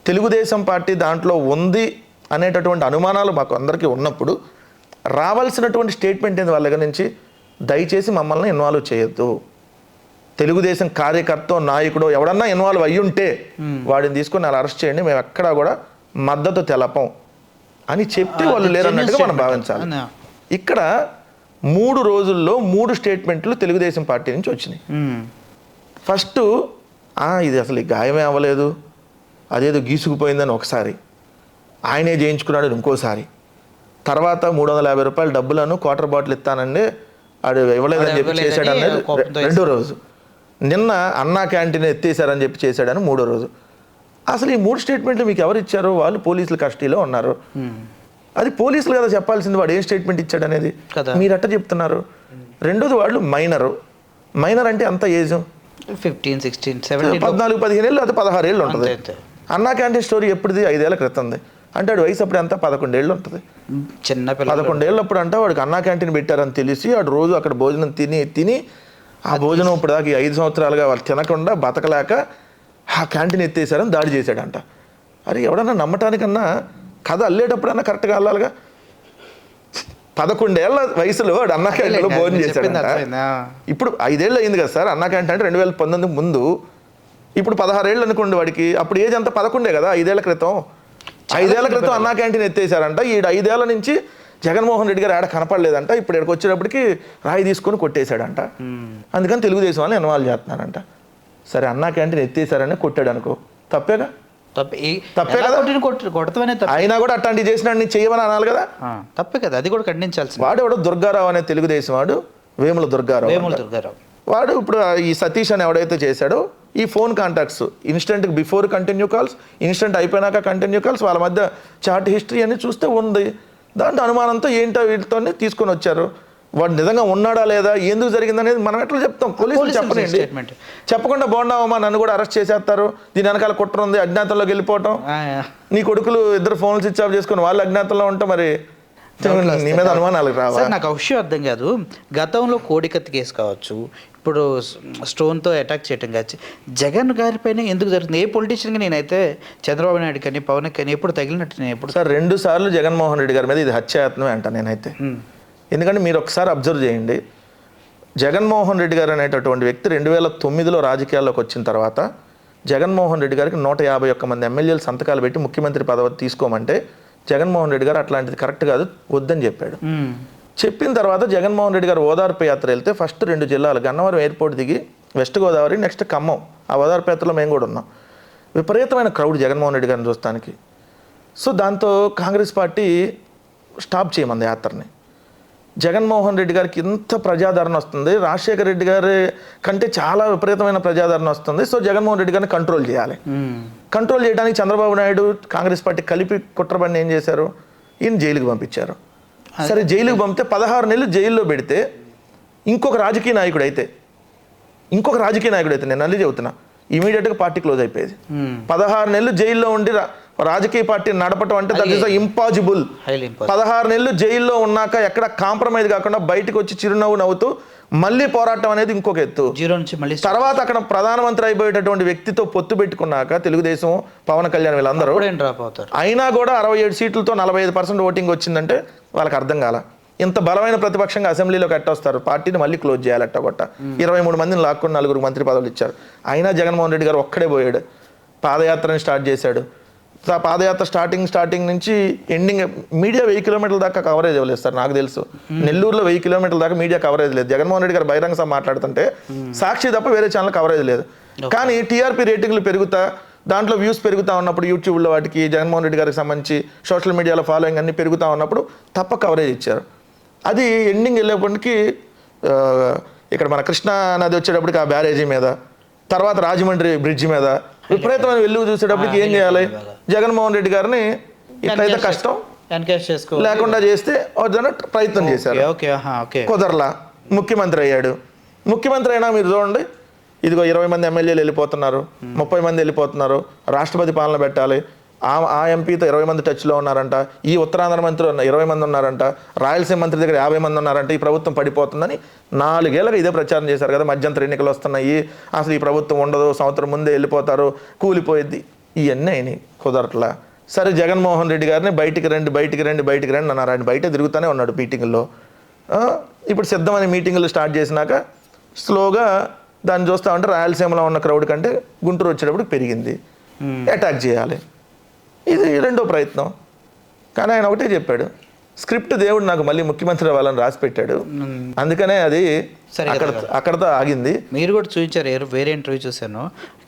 C: తెలుగుదేశం పార్టీ దాంట్లో ఉంది అనేటటువంటి అనుమానాలు మాకు అందరికీ ఉన్నప్పుడు రావాల్సినటువంటి స్టేట్మెంట్ ఏంది వాళ్ళ దగ్గర నుంచి, దయచేసి మమ్మల్ని ఇన్వాల్వ్ చేయొద్దు, తెలుగుదేశం కార్యకర్త నాయకుడు ఎవడన్నా ఇన్వాల్వ్ అయ్యి ఉంటే వాడిని తీసుకొని అలా అరెస్ట్ చేయండి, మేము ఎక్కడా కూడా మద్దతు తెలపం అని చెప్తే వాళ్ళు లేరన్నట్టుగా మనం భావించాలి. ఇక్కడ 3 రోజుల్లో 3 స్టేట్మెంట్లు తెలుగుదేశం పార్టీ నుంచి వచ్చినాయి. ఫస్ట్ ఇది అసలు ఈ గాయమే అవ్వలేదు, అదేదో గీసుకుపోయిందని ఒకసారి, ఆయనే చేయించుకున్నాడు ఇంకోసారి, తర్వాత 350 రూపాయల డబ్బులను క్వార్టర్ బాటిల్ ఇస్తానండి ఆడు ఇవ్వలేదని చెప్పి చేశాడని రెండో రోజు, నిన్న అన్నా క్యాంటీన్ ఎత్తేసారని చెప్పి చేశాడని 3వ రోజు. అసలు ఈ 3 స్టేట్మెంట్లు మీకు ఎవరు ఇచ్చారు? వాళ్ళు పోలీసుల కస్టడీలో ఉన్నారు. అది పోలీసులు కదా చెప్పాల్సింది వాడు ఏం స్టేట్మెంట్ ఇచ్చాడు అనేది. మీరు ఎట్ట చెప్తున్నారు? రెండోది వాళ్ళు మైనర్ అంటే అంత ఏజ్ 14-15 ఏళ్ళు అది 16 ఏళ్ళు ఉంటుంది. అన్నా క్యాంటీన్ స్టోరీ ఎప్పుడుది? 5 ఏళ్ల క్రితంది. అంటే వాడు వయసు అప్పుడు ఎంత 11 ఏళ్ళు ఉంటుంది.
B: చిన్న
C: 11 ఏళ్ళప్పుడు అంటే వాడికి అన్నా క్యాంటీన్ పెట్టారని తెలిసి వాడు రోజు అక్కడ భోజనం తిని ఆ భోజనం ఇప్పుడు దాకా 5 సంవత్సరాలుగా వాళ్ళు తినకుండా బతకలేక ఆ క్యాంటీన్ ఎత్తేసారని దాడి చేశాడంట. అరే ఎవడన్నా నమ్మటానికన్నా కథ అల్లేటప్పుడన్నా కరెక్ట్గా అల్లాలిగా. 11 ఏళ్ల వయసులో వాడు అన్నా క్యాంటీన్లో భోజనం చేశాడంట. ఇప్పుడు 5 ఏళ్ళు అయింది కదా సార్ అన్నా క్యాంటీన్ అంటే 2019 ముందు. ఇప్పుడు 16 ఏళ్ళు అనుకోండి వాడికి, అప్పుడు ఏజ్ అంతా 11 కదా. 5 ఏళ్ల క్రితం అన్నా క్యాంటీన్ ఎత్తేసారంట. ఈ 5 ఏళ్ల నుంచి జగన్మోహన్ రెడ్డి గారు ఆడ కనపడలేదంట. ఇప్పుడు ఇక్కడికి వచ్చేటప్పటికి రాయి తీసుకొని కొట్టేశాడంట. అందుకని తెలుగుదేశం వాళ్ళని ఇన్వాల్వ్ చేస్తున్నారంట. సరే అన్నా క్యాంటీన్ ఎత్తేసారని కొట్టాడు అనుకో, తప్పేగా? తప్పే కదా. అయినా కూడా అట్లాంటివి చేసినాడు నేను చేయమని అనాలి కదా.
B: తప్పే కదా, అది కూడా ఖండించాల్సి.
C: వాడు ఎవడో దుర్గారావు అనే తెలుగుదేశం వాడు, వేముల దుర్గారావు వాడు ఇప్పుడు ఈ సతీష్ అని ఎవడైతే చేశాడో ఈ phone contacts instant before continue calls, instant అయిపోయినాక కంటిన్యూ కాల్స్, వాళ్ళ మధ్య చాట్ హిస్టరీ అని చూస్తే ఉంది. దాంట్లో అనుమానంతో ఏంటో వీటితోనే తీసుకొని వచ్చారు. వాడు నిజంగా ఉన్నాడా లేదా, ఎందుకు జరిగింది అనేది మనం ఎట్లా చెప్తాం? పోలీసులు చెప్పనండి. చెప్పకుండా బాగున్నావమ్మా నన్ను కూడా అరెస్ట్ చేసేస్తారు, దీని వెనకాల కుట్ర ఉంది, అజ్ఞాతంలోకి వెళ్ళిపోవటం, నీ కొడుకులు 2 ఫోన్లు స్విచ్ ఆఫ్ చేసుకుని వాళ్ళు అజ్ఞాతంలో ఉంటాం, మరి నీ మీద అనుమానాలు రావా?
B: నాకు ఆ విషయం అర్థం కాదు. గతంలో కోడికత్తి కేసు కావచ్చు, ఇప్పుడు స్టోన్తో అటాక్ చేయటం కావచ్చు, జగన్ గారిపైన ఎందుకు జరుగుతుంది? ఏ పొలిటీషియన్గా నేనైతే చంద్రబాబు నాయుడు కానీ పవన్ కానీ ఎప్పుడు తగిలినట్టు నేను ఎప్పుడు
C: సార్ 2 సార్లు జగన్మోహన్ రెడ్డి గారి మీద ఇది హత్యాయత్నమే అంట నేనైతే. ఎందుకంటే మీరు ఒకసారి అబ్జర్వ్ చేయండి, జగన్మోహన్ రెడ్డి గారు అనేటటువంటి వ్యక్తి 2009లో రాజకీయాల్లోకి వచ్చిన తర్వాత జగన్మోహన్ రెడ్డి గారికి 151 మంది ఎమ్మెల్యేలు సంతకాలు పెట్టి ముఖ్యమంత్రి పదవి తీసుకోమంటే జగన్మోహన్ రెడ్డి గారు అట్లాంటిది కరెక్ట్ కాదు వద్దని చెప్పాడు. చెప్పిన తర్వాత జగన్మోహన్ రెడ్డి గారు ఓదార్పు యాత్ర వెళ్తే ఫస్ట్ 2 జిల్లాలు గన్నవరం ఎయిర్పోర్ట్ దిగి వెస్ట్ గోదావరి, నెక్స్ట్ ఖమ్మం, ఆ ఓదార్పు యాత్రలో మేము కూడా ఉన్నాం. విపరీతమైన క్రౌడ్ జగన్మోహన్ రెడ్డి గారిని చూస్తానికి. సో దాంతో కాంగ్రెస్ పార్టీ స్టాప్ చేయమంది యాత్రని. జగన్మోహన్ రెడ్డి గారికి ఇంత ప్రజాదరణ వస్తుంది, రాజశేఖర రెడ్డి గారి కంటే చాలా విపరీతమైన ప్రజాదరణ వస్తుంది. సో జగన్మోహన్ రెడ్డి గారిని కంట్రోల్ చేయాలి. కంట్రోల్ చేయడానికి చంద్రబాబు నాయుడు కాంగ్రెస్ పార్టీ కలిపి కుట్రబండి ఏం చేశారు? ఈయన జైలుకి పంపించారు. సరే జైలుకి పంపితే 16 నెలలు జైల్లో పెడితే ఇంకొక రాజకీయ నాయకుడు అయితే నేను అల్లి చెబుతున్నా ఇమీడియట్గా పార్టీ క్లోజ్ అయిపోయేది. 16 నెలలు జైల్లో ఉండి రాజకీయ పార్టీని నడపటం అంటే దట్ ఈస్ ఇంపాసిబుల్. 16 నెలలు జైల్లో ఉన్నాక ఎక్కడ కాంప్రమైజ్ కాకుండా బయటకు వచ్చి చిరునవ్వు నవ్వుతూ మళ్ళీ పోరాటం అనేది ఇంకొక ఎత్తు. తర్వాత అక్కడ ప్రధానమంత్రి అయిపోయేటటువంటి వ్యక్తితో పొత్తు పెట్టుకున్నాక తెలుగుదేశం, పవన్ కళ్యాణ్ వీళ్ళందరూ అయినా కూడా 67 సీట్లతో 45% ఓటింగ్ వచ్చిందంటే వాళ్ళకి అర్థం కాల. ఇంత బలమైన ప్రతిపక్షంగా అసెంబ్లీలోకి ఎట్టొస్తారు, పార్టీని మళ్ళీ క్లోజ్ చేయాలి ఎట్టగొట్ట. 23 మందిని లాక్కుని 4 మంత్రి పదవులు ఇచ్చారు. అయినా జగన్మోహన్ రెడ్డి గారు ఒక్కడే పోయాడు, పాదయాత్రని స్టార్ట్ చేశాడు. ఆ పాదయాత్ర స్టార్టింగ్ నుంచి ఎండింగ్ మీడియా 1000 కిలోమీటర్ల దాకా కవరేజ్ ఇవ్వలేదు సార్. నాకు తెలుసు నెల్లూరులో 1000 కిలోమీటర్ల దాకా మీడియా కవరేజ్ లేదు. జగన్మోహన్ రెడ్డి గారు బహిరంగ సభ మాట్లాడుతుంటే సాక్షి తప్ప వేరే ఛానల్ కవరేజ్ లేదు. కానీ టీఆర్పీ రేటింగ్లు పెరుగుతా, దాంట్లో వ్యూస్ పెరుగుతూ ఉన్నప్పుడు యూట్యూబ్లో వాటికి జగన్మోహన్ రెడ్డి గారికి సంబంధించి సోషల్ మీడియాలో ఫాలోయింగ్ అన్ని పెరుగుతూ ఉన్నప్పుడు తప్ప కవరేజ్ ఇచ్చారు. అది ఎండింగ్ వెళ్ళేప్పటికి ఇక్కడ మన కృష్ణా నది వచ్చేటప్పటికి ఆ బ్యారేజీ మీద, తర్వాత రాజమండ్రి బ్రిడ్జి మీద విపరీతమైన వెలుగు చూసేటప్పటికి ఏం చేయాలి? జగన్మోహన్ రెడ్డి గారిని ఇట్లయితే కష్టం లేకుండా చేస్తే ప్రయత్నం చేశారు. కుదరలా, ముఖ్యమంత్రి అయ్యాడు. ముఖ్యమంత్రి అయినా మీరు చూడండి, ఇదిగో 20 మంది ఎమ్మెల్యేలు వెళ్ళిపోతున్నారు, 30 మంది వెళ్ళిపోతున్నారు, రాష్ట్రపతి పాలన పెట్టాలి, ఆ ఎంపీతో 20 మంది టచ్లో ఉన్నారంట, ఈ ఉత్తరాంధ్ర మంత్రి 20 మంది ఉన్నారంట, రాయలసీమ మంత్రి దగ్గర 50 మంది ఉన్నారంట, ఈ ప్రభుత్వం పడిపోతుందని 4 ఏళ్ళగా ఇదే ప్రచారం చేశారు కదా. మధ్యంతర ఎన్నికలు వస్తున్నాయి, అసలు ఈ ప్రభుత్వం ఉండదు, సంవత్సరం ముందే వెళ్ళిపోతారు, కూలిపోయిద్ది. ఇవన్నీ అయినాయి, కుదరట్లా. సరే జగన్మోహన్ రెడ్డి గారిని బయటికి రండి అన్నారు. ఆయన బయట తిరుగుతూనే ఉన్నాడు మీటింగుల్లో. ఇప్పుడు సిద్ధమని మీటింగులు స్టార్ట్ చేసినాక స్లోగా దాన్ని చూస్తూ ఉంటే రాయలసీమలో ఉన్న క్రౌడ్ కంటే గుంటూరు వచ్చేటప్పుడు పెరిగింది. అటాక్ చేయాలి, ఇది రెండో ప్రయత్నం. కానీ ఆయన ఒకటే చెప్పాడు, స్క్రిప్ట్ దేవుడు నాకు మళ్ళీ ముఖ్యమంత్రి అవ్వాలని రాసి పెట్టాడు, అందుకనే అది అక్కడతో ఆగింది.
B: మీరు కూడా చూపించారు, వేరే ఇంటర్వ్యూ చూశాను,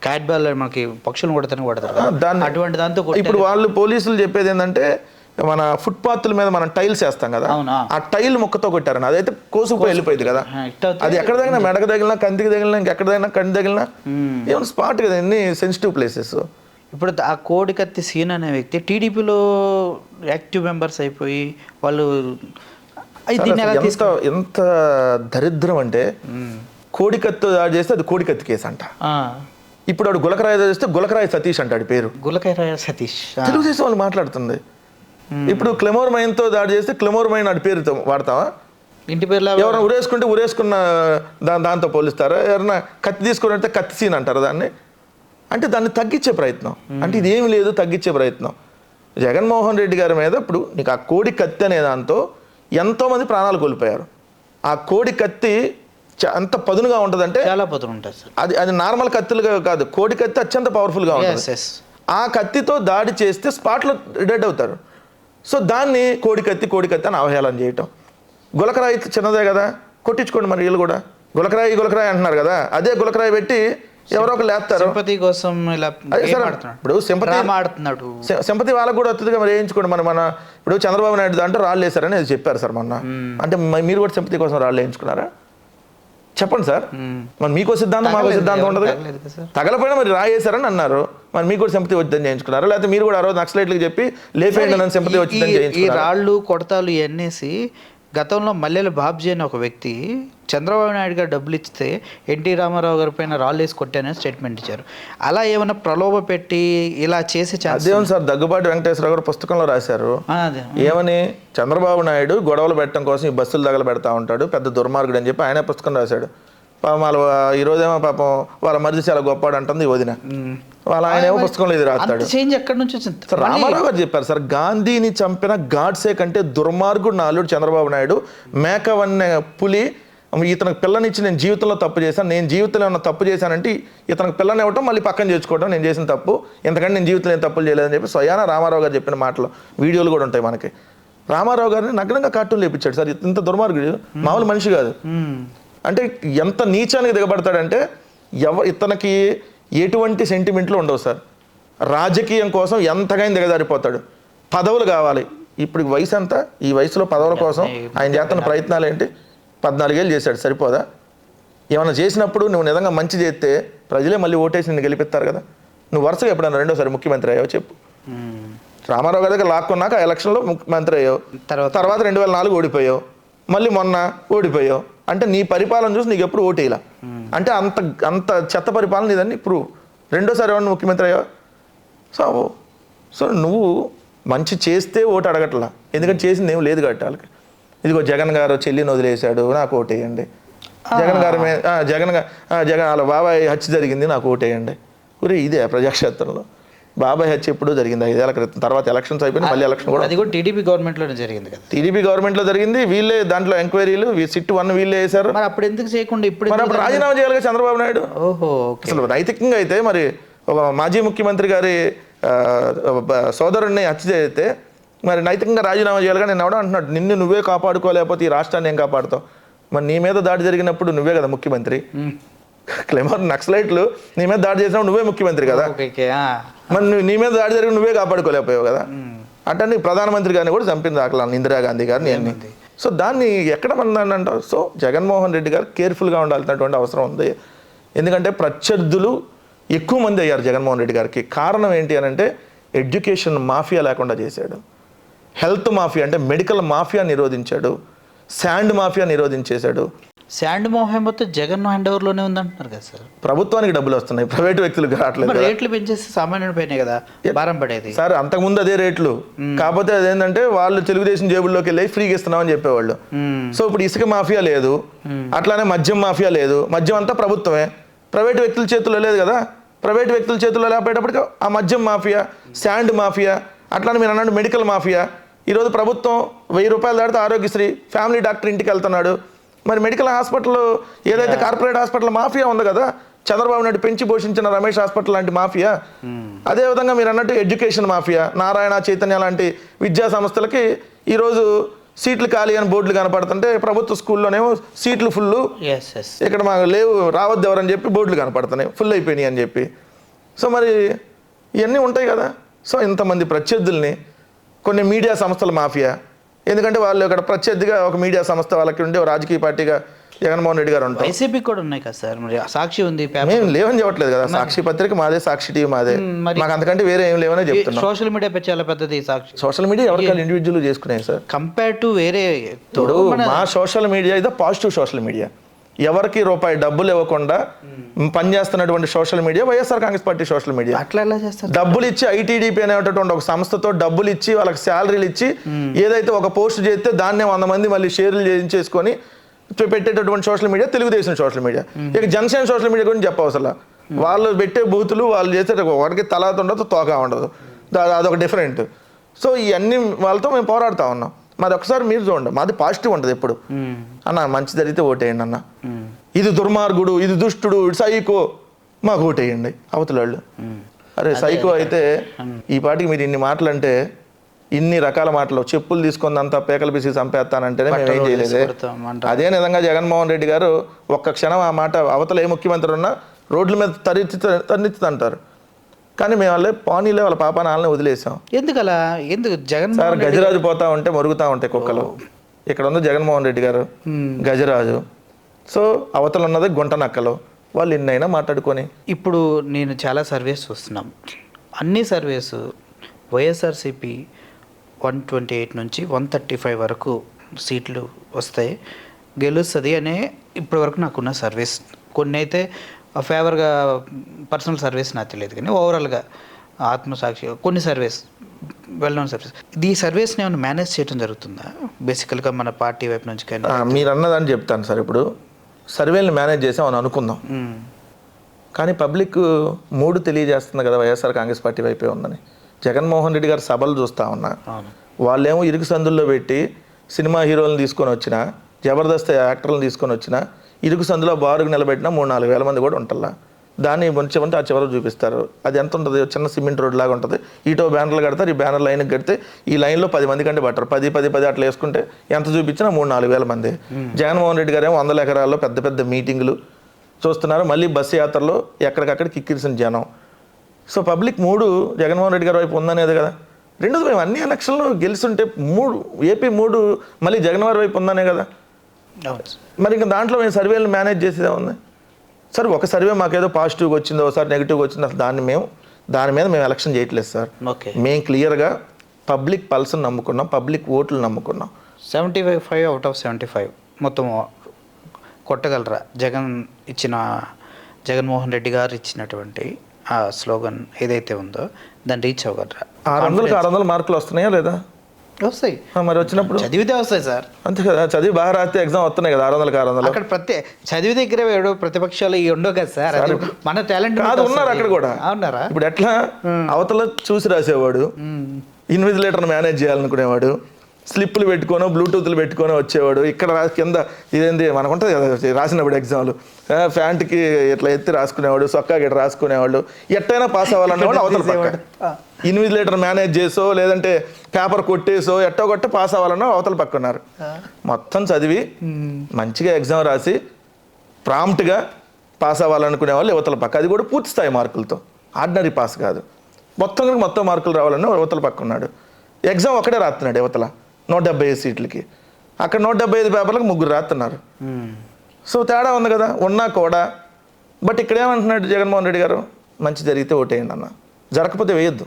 B: క్యాట్ బాల్ మనకి పక్షులను కొడతారు
C: దాన్ని
B: అటువంటి దాంతో. ఇప్పుడు
C: వాళ్ళు పోలీసులు చెప్పేది ఏంటంటే మన ఫుట్పాత్ల మీద మనం టైల్స్ వేస్తాం కదా, ఆ టైల్ ముక్కతో కొట్టారని. అదైతే కోసుకుపోయి వెళ్ళిపోయింది కదా, అది ఎక్కడ తగిలినా, మెడకు తగిలినా, కంటికి తగిలినా, ఇంకెక్కడ తగిలినా, కంటి తగిలినా ఏమైనా స్పాట్ కదా, ఎన్ని సెన్సిటివ్ ప్లేసెస్.
B: ఇప్పుడు ఆ కోడికత్తి సీన్ అనే వ్యక్తి టీడీపీలో యాక్టివ్ మెంబర్స్ అయిపోయి వాళ్ళు
C: ఎంత దరిద్రం అంటే, కోడికత్తి దాడి చేస్తే అది కోడికత్తి కేసు అంట. ఇప్పుడు వాడు గులకరాయి చేస్తే గులకరాయి సతీష్ అంటాడు పేరు,
B: గులకరాయి సతీష్.
C: తెలుగుదేశం వాళ్ళు మాట్లాడుతుంది. ఇప్పుడు క్లెమోర్ మైన్తో దాడి చేస్తే క్లెమోర్ మైన్ వాడి పేరుతో వాడతావా?
B: ఇంటి పేర్లు
C: ఎవరైనా ఉరేసుకున్న దాంతో పోలిస్తారా? ఎవరైనా కత్తి తీసుకుని అంటే కత్తి సీన్ అంటారు దాన్ని. అంటే దాన్ని తగ్గించే ప్రయత్నం, అంటే ఇది ఏమి లేదు, తగ్గించే ప్రయత్నం. జగన్మోహన్ రెడ్డి గారి మీద ఇప్పుడు నీకు ఆ కోడి కత్తి అనే దాంతో ఎంతోమంది ప్రాణాలు కోల్పోయారు. ఆ కోడి కత్తి అంత పదునుగా ఉంటుందంటే,
B: చాలా పదును ఉంటుంది సార్.
C: అది నార్మల్ కత్తులుగా కాదు, కోడి కత్తి అత్యంత పవర్ఫుల్గా ఉంటుంది. ఆ కత్తితో దాడి చేస్తే స్పాట్లో డెడ్ అవుతారు. సో దాన్ని కోడి కత్తి అని అవహేళన చేయటం. గులకరాయి చిన్నదే కదా, కొట్టించుకోండి మరి వీళ్ళు కూడా. గులకరాయి అంటున్నారు కదా, అదే గులకరాయి పెట్టి ఎవరో ఒకరు లేస్తారు
B: కోసం.
C: ఇప్పుడు సింపతి వాళ్ళకు కూడా వస్తుంది మరి, వేయించుకోండి. మన ఇప్పుడు చంద్రబాబు నాయుడు దాంట్లో రాళ్ళు వేశారని అది చెప్పారు సార్ మొన్న. అంటే మీరు కూడా సింపతి కోసం రాళ్ళు వేయించుకున్నారా? చెప్పండి సార్. మరి మీకో సిద్ధాంతం మాకో సిద్ధాంతం ఉండదు. తగలపోయినా మరి రాయేశారని అన్నారు, మరి మీకు కూడా సింపతి వచ్చిందని చేయించుకున్నారు. లేకపోతే మీరు కూడా ఆ రోజు నక్సలైట్లకు చెప్పి లేపేయండి సింపతి వచ్చిందని చేయించుకున్నారు.
B: ఈ రాళ్ళు కొడతాలు ఇవన్నేసి గతంలో మల్లెల బాబ్జీ అని ఒక వ్యక్తి చంద్రబాబు నాయుడు గారు డబ్బులు ఇస్తే ఎన్టీ రామారావు గారి పైన రాళ్ళు వేసి కొట్టానని స్టేట్మెంట్ ఇచ్చారు. అలా ఏమైనా ప్రలోభ పెట్టి ఇలా చేసే
C: అదేమో సార్, దగ్గుబాటి వెంకటేశ్వరరావు గారు పుస్తకంలో రాశారు ఏమని, చంద్రబాబు నాయుడు గొడవలు పెట్టడం కోసం ఈ బస్సులు తగల పెడతా ఉంటాడు, పెద్ద దుర్మార్గుడు అని చెప్పి ఆయన పుస్తకం రాశాడు. వాళ్ళ ఈరోజేమో పాపం వాళ్ళ మరిది చాలా గొప్పవాడు అంటుంది వదిన, వాళ్ళ ఆయన ఏమో పుస్తకంలో ఇది రాస్తాడు.
B: ఎక్కడి నుంచి వచ్చింది?
C: రామారావు గారు చెప్పారు సార్, గాంధీని చంపిన గాడ్సే కంటే దుర్మార్గుడు నా అల్లుడు చంద్రబాబు నాయుడు. మేకవన్న పులి ఇతనికి పిల్లనిచ్చి నేను జీవితంలో తప్పు చేశాను, నేను జీవితంలో ఏమన్నా తప్పు చేశానంటే ఇతనికి పిల్లని ఇవ్వటం మళ్ళీ పక్కన చేర్చుకోవడం నేను చేసిన తప్పు, ఎందుకంటే నేను జీవితంలో ఏం తప్పులు చేయలేదని చెప్పి స్వయాన రామారావు గారు చెప్పిన మాటలు వీడియోలు కూడా ఉంటాయి మనకి. రామారావు గారిని నగ్నంగా కార్టూన్లు వేయించాడు సార్. ఇంత దుర్మార్గుడు మామూలు మనిషి కాదు. అంటే ఎంత నీచానికి దిగబడతాడంటే ఇతనికి ఎటువంటి సెంటిమెంట్లు ఉండవు సార్. రాజకీయం కోసం ఎంతగానో దిగజారిపోతాడు. పదవులు కావాలి. ఇప్పుడు వయసు అంతా, ఈ వయసులో పదవుల కోసం ఆయన చేస్తున్న ప్రయత్నాలు ఏంటి? 14 ఏళ్ళు చేశాడు, సరిపోదా? ఏమైనా చేసినప్పుడు నువ్వు నిజంగా మంచి చేస్తే ప్రజలే మళ్ళీ ఓటేసి నిన్ను గెలిపిస్తారు కదా. నువ్వు వరుసగా ఎప్పుడన్నా రెండోసారి ముఖ్యమంత్రి అయ్యావు చెప్పు. రామారావు గారి దగ్గర లాక్కున్నాక ఎలక్షన్లో ముఖ్యమంత్రి అయ్యావు, తర్వాత 2004 ఓడిపోయావు, మళ్ళీ మొన్న ఓడిపోయావు. అంటే నీ పరిపాలన చూసి నీకు ఎప్పుడు ఓటేలా. అంటే అంత చెత్త పరిపాలన ఇదని ప్రూవ్. రెండోసారి ఏమన్నా ముఖ్యమంత్రి అయ్యావు. సో నువ్వు మంచి చేస్తే ఓటు అడగట్లా, ఎందుకంటే చేసింది ఏం లేదు కాబట్టి వాళ్ళకి. ఇదిగో జగన్ గారు చెల్లిని వదిలేశాడు, నాకు ఓటేయండి. జగన్ గారి మీద జగన్ వాళ్ళ బాబాయ్ హత్య జరిగింది, నాకు ఓటేయండి. ఊరే ఇదే ప్రజాక్షేత్రంలో. బాబాయ్ హత్య ఎప్పుడూ జరిగింది 5 ఏళ్ల క్రితం. తర్వాత ఎలక్షన్స్ అయిపోయింది, మళ్ళీ ఎలక్షన్ కూడా
B: అది కూడా టీడీపీ గవర్నమెంట్లోనే జరిగింది కదా.
C: టీడీపీ గవర్నమెంట్లో జరిగింది. వీళ్ళే దాంట్లో ఎంక్వైరీలు సిట్ 1 వీళ్ళే వేశారు.
B: మరి అప్పుడు ఎందుకు చేయకుండా ఇప్పుడు
C: రాజీనామా చేయాలి చంద్రబాబు నాయుడు.
B: ఓహో,
C: అసలు నైతికంగా అయితే మరి ఒక మాజీ ముఖ్యమంత్రి గారి సోదరుడిని హత్య చేస్తే మరి నైతికంగా రాజీనామా చేయాలిగా. నేను ఎవడో అంటున్నాడు, నిన్ను నువ్వే కాపాడుకోలేకపోతే ఈ రాష్ట్రాన్ని ఏం కాపాడుతావు? మరి నీ మీద దాడి జరిగినప్పుడు నువ్వే కదా ముఖ్యమంత్రి. క్లెమర్ నక్సలైట్లు నీ మీద దాడి చేసినప్పుడు నువ్వే ముఖ్యమంత్రి కదా. మరి నీ మీద దాడి జరిగి నువ్వే కాపాడుకోలేకపోయావు కదా. అంటే ప్రధానమంత్రి గారిని కూడా చంపింది దాఖలా ఇందిరాగాంధీ గారిని అన్ని. సో దాన్ని ఎక్కడ మందని అంటావు? సో జగన్మోహన్ రెడ్డి గారు కేర్ఫుల్గా ఉండాల్సినటువంటి అవసరం ఉంది. ఎందుకంటే ప్రత్యర్థులు ఎక్కువ మంది అయ్యారు జగన్మోహన్ రెడ్డి గారికి. కారణం ఏంటి అని అంటే ఎడ్యుకేషన్ మాఫియా లేకుండా చేశాడు, హెల్త్ మాఫియా అంటే మెడికల్ మాఫియా నిరోధించాడు, శాండ్ మాఫియా నిరోధించేశాడు.
B: శాండ్ మాఫియా మొత్తం జగన్ హ్యాండ్ ఓవర్లోనే ఉందంటున్నారు కదా సార్.
C: ప్రభుత్వానికి డబ్బులు వస్తున్నాయి, ప్రైవేట్ వ్యక్తులకు రావట్లేదు.
B: రేట్లు పెంచేసి సామాన్యుడి పైనే కదా భారం పడేది
C: సార్. అంతకుముందు అదే రేట్లు, కాకపోతే అదేంటంటే వాళ్ళు తెలుగుదేశం జేబుల్లోకి వెళ్ళి ఫ్రీగా ఇస్తున్నామని చెప్పేవాళ్ళు. సో ఇప్పుడు ఇసుక మాఫియా లేదు, అట్లానే మద్యం మాఫియా లేదు. మద్యం అంతా ప్రభుత్వమే, ప్రైవేట్ వ్యక్తుల చేతుల్లో లేదు కదా. ప్రైవేట్ వ్యక్తుల చేతుల్లో లేకపోయేటప్పటికి ఆ మద్యం మాఫియా, శాండ్ మాఫియా, అట్లానే మీరు అన్నట్టు మెడికల్ మాఫియా. ఈరోజు ప్రభుత్వం 1000 రూపాయలు దాటితే ఆరోగ్యశ్రీ, ఫ్యామిలీ డాక్టర్ ఇంటికి వెళ్తున్నాడు. మరి మెడికల్ హాస్పిటల్ ఏదైతే కార్పొరేట్ హాస్పిటల్ మాఫియా ఉంది కదా, చంద్రబాబు నాయుడు పెంచి పోషించిన రమేష్ హాస్పిటల్ లాంటి మాఫియా. అదేవిధంగా మీరు అన్నట్టు ఎడ్యుకేషన్ మాఫియా, నారాయణ, చైతన్య లాంటి విద్యా సంస్థలకి ఈరోజు సీట్లు ఖాళీ అని బోర్డులు కనపడుతుంటే ప్రభుత్వ స్కూల్లోనేమో సీట్లు ఫుల్, ఇక్కడ మాకు లేవు, రావద్దు ఎవరని చెప్పి బోర్డులు కనపడుతున్నాయి, ఫుల్ అయిపోయినాయి అని చెప్పి. సో మరి ఇవన్నీ ఉంటాయి కదా. సో ఇంతమంది ప్రత్యర్థుల్ని కొన్ని మీడియా సంస్థల మాఫియా, ఎందుకంటే వాళ్ళు ఇక్కడ ప్రత్యర్థిగా ఒక మీడియా సంస్థ వాళ్ళకి ఉండి రాజకీయ పార్టీగా జగన్మోహన్ రెడ్డి గారు ఉంటారు.
B: వైసీపీ కూడా ఉన్నాయి కదా సార్, మరి సాక్షి ఉంది,
C: మేము లేవని చెప్పట్లేదు కదా, సాక్షి పత్రిక మాదే, సాక్షి టీవీ మాదే, మాకు అంతకంటే వేరే ఏం లేవనే చెప్తున్నాం.
B: సోషల్ మీడియా చాలా పెద్దది సాక్షి.
C: సోషల్ మీడియా ఎవరికైనా ఇండివిజువల్ చేసుకున్నాయి సార్,
B: కంపేర్ టు వేరే.
C: మా సోషల్ మీడియా ఇది పాజిటివ్ సోషల్ మీడియా. ఎవరికి రూపాయి డబ్బులు ఇవ్వకుండా పనిచేస్తున్నటువంటి social media YSR Congress party social media.
B: అట్లా ఎలా చేస్తారు?
C: డబ్బులు ఇచ్చి ఐటీడీపీ అనేటటువంటి ఒక సంస్థతో డబ్బులు ఇచ్చి వాళ్ళకి శాలరీలు ఇచ్చి ఏదైతే ఒక పోస్ట్ చేస్తే దాన్నే 100 మంది మళ్ళీ షేర్లు చేయించేసుకొని పెట్టేటటువంటి social media Telugu Desam social media. ఇక జనసేన సోషల్ మీడియా గురించి చెప్పవసలా, వాళ్ళు పెట్టే బూతులు, వాళ్ళు చేసే ఒకరికి తలాత ఉండదు, తోక ఉండదు, అదొక డిఫరెంట్. సో ఇవన్నీ వాళ్ళతో మేము పోరాడుతూ ఉన్నాం. మాది ఒకసారి మీరు చూడండి, మాది పాజిటివ్ ఉంటుంది ఎప్పుడు. అన్న మంచి జరిగితే ఓటేయండి అన్న, ఇది దుర్మార్గుడు, ఇది దుష్టుడు, ఇది సైకో, మాకు ఓటేయండి అవతల వాళ్ళు. అరే సైకో అయితే ఈ పాటికి మీరు ఇన్ని మాటలు అంటే, ఇన్ని రకాల మాటలు, చెప్పులు తీసుకొని అంతా పేకలు పిసి చంపేస్తానంటేనే మేము ఏం చేయలేదే. అదే విధంగా జగన్మోహన్ రెడ్డి గారు ఒక్క క్షణం ఆ మాట అవతల ఏ ముఖ్యమంత్రి ఉన్నా రోడ్ల మీద తన్నిచ్చుతంటారు. కానీ మేము వాళ్ళే పానీలే వాళ్ళ పాపానాలని వదిలేసాం.
B: ఎందుకలా? ఎందుకు జగన్
C: సార్ గజరాజు పోతా ఉంటే మరుగుతూ ఉంటాయి కుక్కలు. ఇక్కడ ఉంది జగన్మోహన్ రెడ్డి గారు గజరాజు. సో అవతల ఉన్నది గుంట నక్కలు, వాళ్ళు ఎన్నైనా మాట్లాడుకొని.
B: ఇప్పుడు నేను చాలా సర్వేస్ చూస్తున్నాం, అన్ని సర్వేస్ వైఎస్ఆర్సీపీ 128 నుంచి 135 వరకు సీట్లు వస్తాయి, గెలుస్తుంది అనే ఇప్పటి వరకు నాకున్న సర్వీస్. కొన్ని అయితే ఫేవర్గా పర్సనల్ సర్వీస్ నాకు తెలియదు, కానీ ఓవరాల్గా ఆత్మసాక్షి కొన్ని సర్వీస్, వెల్ నోన్ సర్వీస్. ఈ సర్వీస్ని ఏమైనా మేనేజ్ చేయడం జరుగుతుందా బేసికల్గా మన పార్టీ వైపు నుంచి?
C: మీరు అన్నదని చెప్తాను సార్. ఇప్పుడు సర్వేలను మేనేజ్ చేసామని అనుకుందాం, కానీ పబ్లిక్ మూడు తెలియజేస్తుంది కదా వైఎస్ఆర్ కాంగ్రెస్ పార్టీ వైపే ఉందని. జగన్మోహన్ రెడ్డి గారు సభలు చూస్తూ ఉన్నా, వాళ్ళేమో ఇరుకు సందుల్లో పెట్టి సినిమా హీరోలను తీసుకొని వచ్చిన, జబర్దస్త్ యాక్టర్లను తీసుకొని వచ్చిన, ఇరుకు సందులో బారుకు నిలబెట్టిన 3-4 వేల మంది కూడా ఉంటల్లా. దాన్ని ఉంచమంటే ఆ చివరకు చూపిస్తారు. అది ఎంత ఉంటుంది? చిన్న సిమెంట్ రోడ్ లాగా ఉంటుంది. ఇటో బ్యానర్లు కడతారు, ఈ బ్యానర్ లైన్కి కడితే ఈ లైన్లో 10 మంది కంటే పట్టరు. 10 అట్లా వేసుకుంటే ఎంత చూపించినా 3-4 వేల మంది. జగన్మోహన్ రెడ్డి గారు ఏమో 100 ఎకరాల్లో పెద్ద పెద్ద మీటింగులు చూస్తున్నారు, మళ్ళీ బస్సు యాత్రలో ఎక్కడికక్కడ కిక్కిరిసిన జనం. సో పబ్లిక్ మూడు జగన్మోహన్ రెడ్డి గారి వైపు ఉందనేది కదా. రెండోది మేము అన్ని ఎలక్షన్లో గెలుస్తుంటే ఏపీ 3 మళ్ళీ జగన్ వారి వైపు ఉందనే కదా. మరి ఇంకా దాంట్లో మేము సర్వేలను మేనేజ్ చేసేదే ఉంది. సార్ ఒక సర్వే మాకేదో పాజిటివ్గా వచ్చిందో, ఒకసారి నెగిటివ్గా వచ్చిందో, అసలు దాని మీద మేము ఎలక్షన్ చేయట్లేదు సార్. మేము క్లియర్గా పబ్లిక్ పల్స్ని నమ్ముకున్నాం, పబ్లిక్ ఓట్లు నమ్ముకున్నాం.
B: 75 out of 75 మొత్తం కొట్టగలరా? జగన్మోహన్ రెడ్డి గారు ఇచ్చినటువంటి ఆ స్లోగన్ ఏదైతే ఉందో దాన్ని రీచ్ అవ్వగలరా?
C: 600 మార్కులు వస్తున్నాయా లేదా?
B: వస్తాయి.
C: మరి వచ్చినప్పుడు
B: చదివితే వస్తాయి సార్.
C: అంతే కదా, చదివి బాగా రాస్తే ఎగ్జామ్ వస్తున్నాయి కదా. 600
B: అక్కడ చదివి దగ్గర ప్రతిపక్షాలు ఉండవు కదా సార్. మన టాలెంట్
C: కాదు, ఉన్నారు అక్కడ కూడా.
B: ఉన్నారా?
C: ఇప్పుడు ఎట్లా అవతల చూసి రాసేవాడు, ఇన్విజిలేటర్ని మేనేజ్ చేయాలనుకునేవాడు, స్లిప్పులు పెట్టుకోనో బ్లూటూత్లు పెట్టుకొని వచ్చేవాడు. ఇక్కడ కింద ఇదేంది మనకుంటుంది కదా రాసినప్పుడు ఎగ్జామ్లు, ప్యాంట్కి ఇట్లా ఎత్తి రాసుకునేవాడు, సొక్కాకి ఇట్లా రాసుకునేవాళ్ళు. ఎట్టయినా పాస్ అవ్వాలనేవాడు అవతల పక్క. ఇన్విజిలేటర్ మేనేజ్ చేసో లేదంటే పేపర్ కొట్టేసో ఎట్టో కొట్ట పాస్ అవ్వాలన్నా అవతల పక్క ఉన్నారు. మొత్తం చదివి మంచిగా ఎగ్జామ్ రాసి ప్రాంప్ట్గా పాస్ అవ్వాలనుకునే వాళ్ళు యువతల పక్క. అది కూడా పూర్తి స్థాయి మార్కులతో, ఆర్డినరీ పాస్ కాదు. మొత్తం మార్కులు రావాలన్నా యువతల పక్క ఉన్నాడు. ఎగ్జామ్ ఒకటే రాస్తున్నాడు యువతల 175 సీట్లకి, అక్కడ 175 పేపర్లకు 3 రాస్తున్నారు. సో తేడా ఉంది కదా ఉన్నా కూడా. బట్ ఇక్కడ ఏమంటున్నాడు జగన్మోహన్ రెడ్డి గారు, మంచి జరిగితే ఓటేయండి అన్న, జరగకపోతే వేయొద్దు,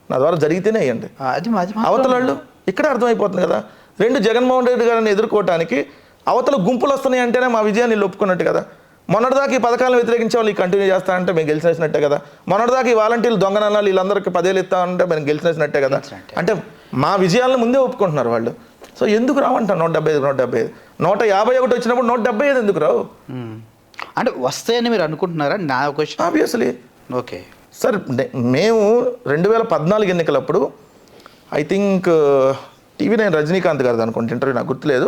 C: నా ద్వారా జరిగితేనే వేయండి. అవతల వాళ్ళు ఇక్కడే అర్థమైపోతుంది కదా. 2 జగన్మోహన్ రెడ్డి గారిని ఎదుర్కోవటానికి అవతల గుంపులు వస్తున్నాయి అంటేనే మా విజయాన్ని ఒప్పుకున్నట్టు కదా. మొన్నటిదాకా ఈ పథకాలను వ్యతిరేకించే వాళ్ళు కంటిన్యూ చేస్తానంటే మేము గెలిచినట్టే కదా. మొన్నటిదాకా ఈ వాలంటీర్లు దొంగనన్నాలు వీళ్ళందరికీ 10 ఏళ్ళు ఇస్తామంటే మేము గెలిచినట్టే కదా. అంటే మా విజయాలను ముందే ఒప్పుకుంటున్నారు వాళ్ళు. సో ఎందుకు రావంట 175 151 వచ్చినప్పుడు 175 ఎందుకు రావు?
B: అంటే వస్తాయని మీరు అనుకుంటున్నారా? నా క్వశ్చన్.
C: Obviously
B: okay.
C: సార్ మేము 2014 ఎన్నికలప్పుడు ఐ థింక్ TV9 రజనీకాంత్ గారిది అనుకుంటే ఇంటర్వ్యూ, నాకు గుర్తులేదు,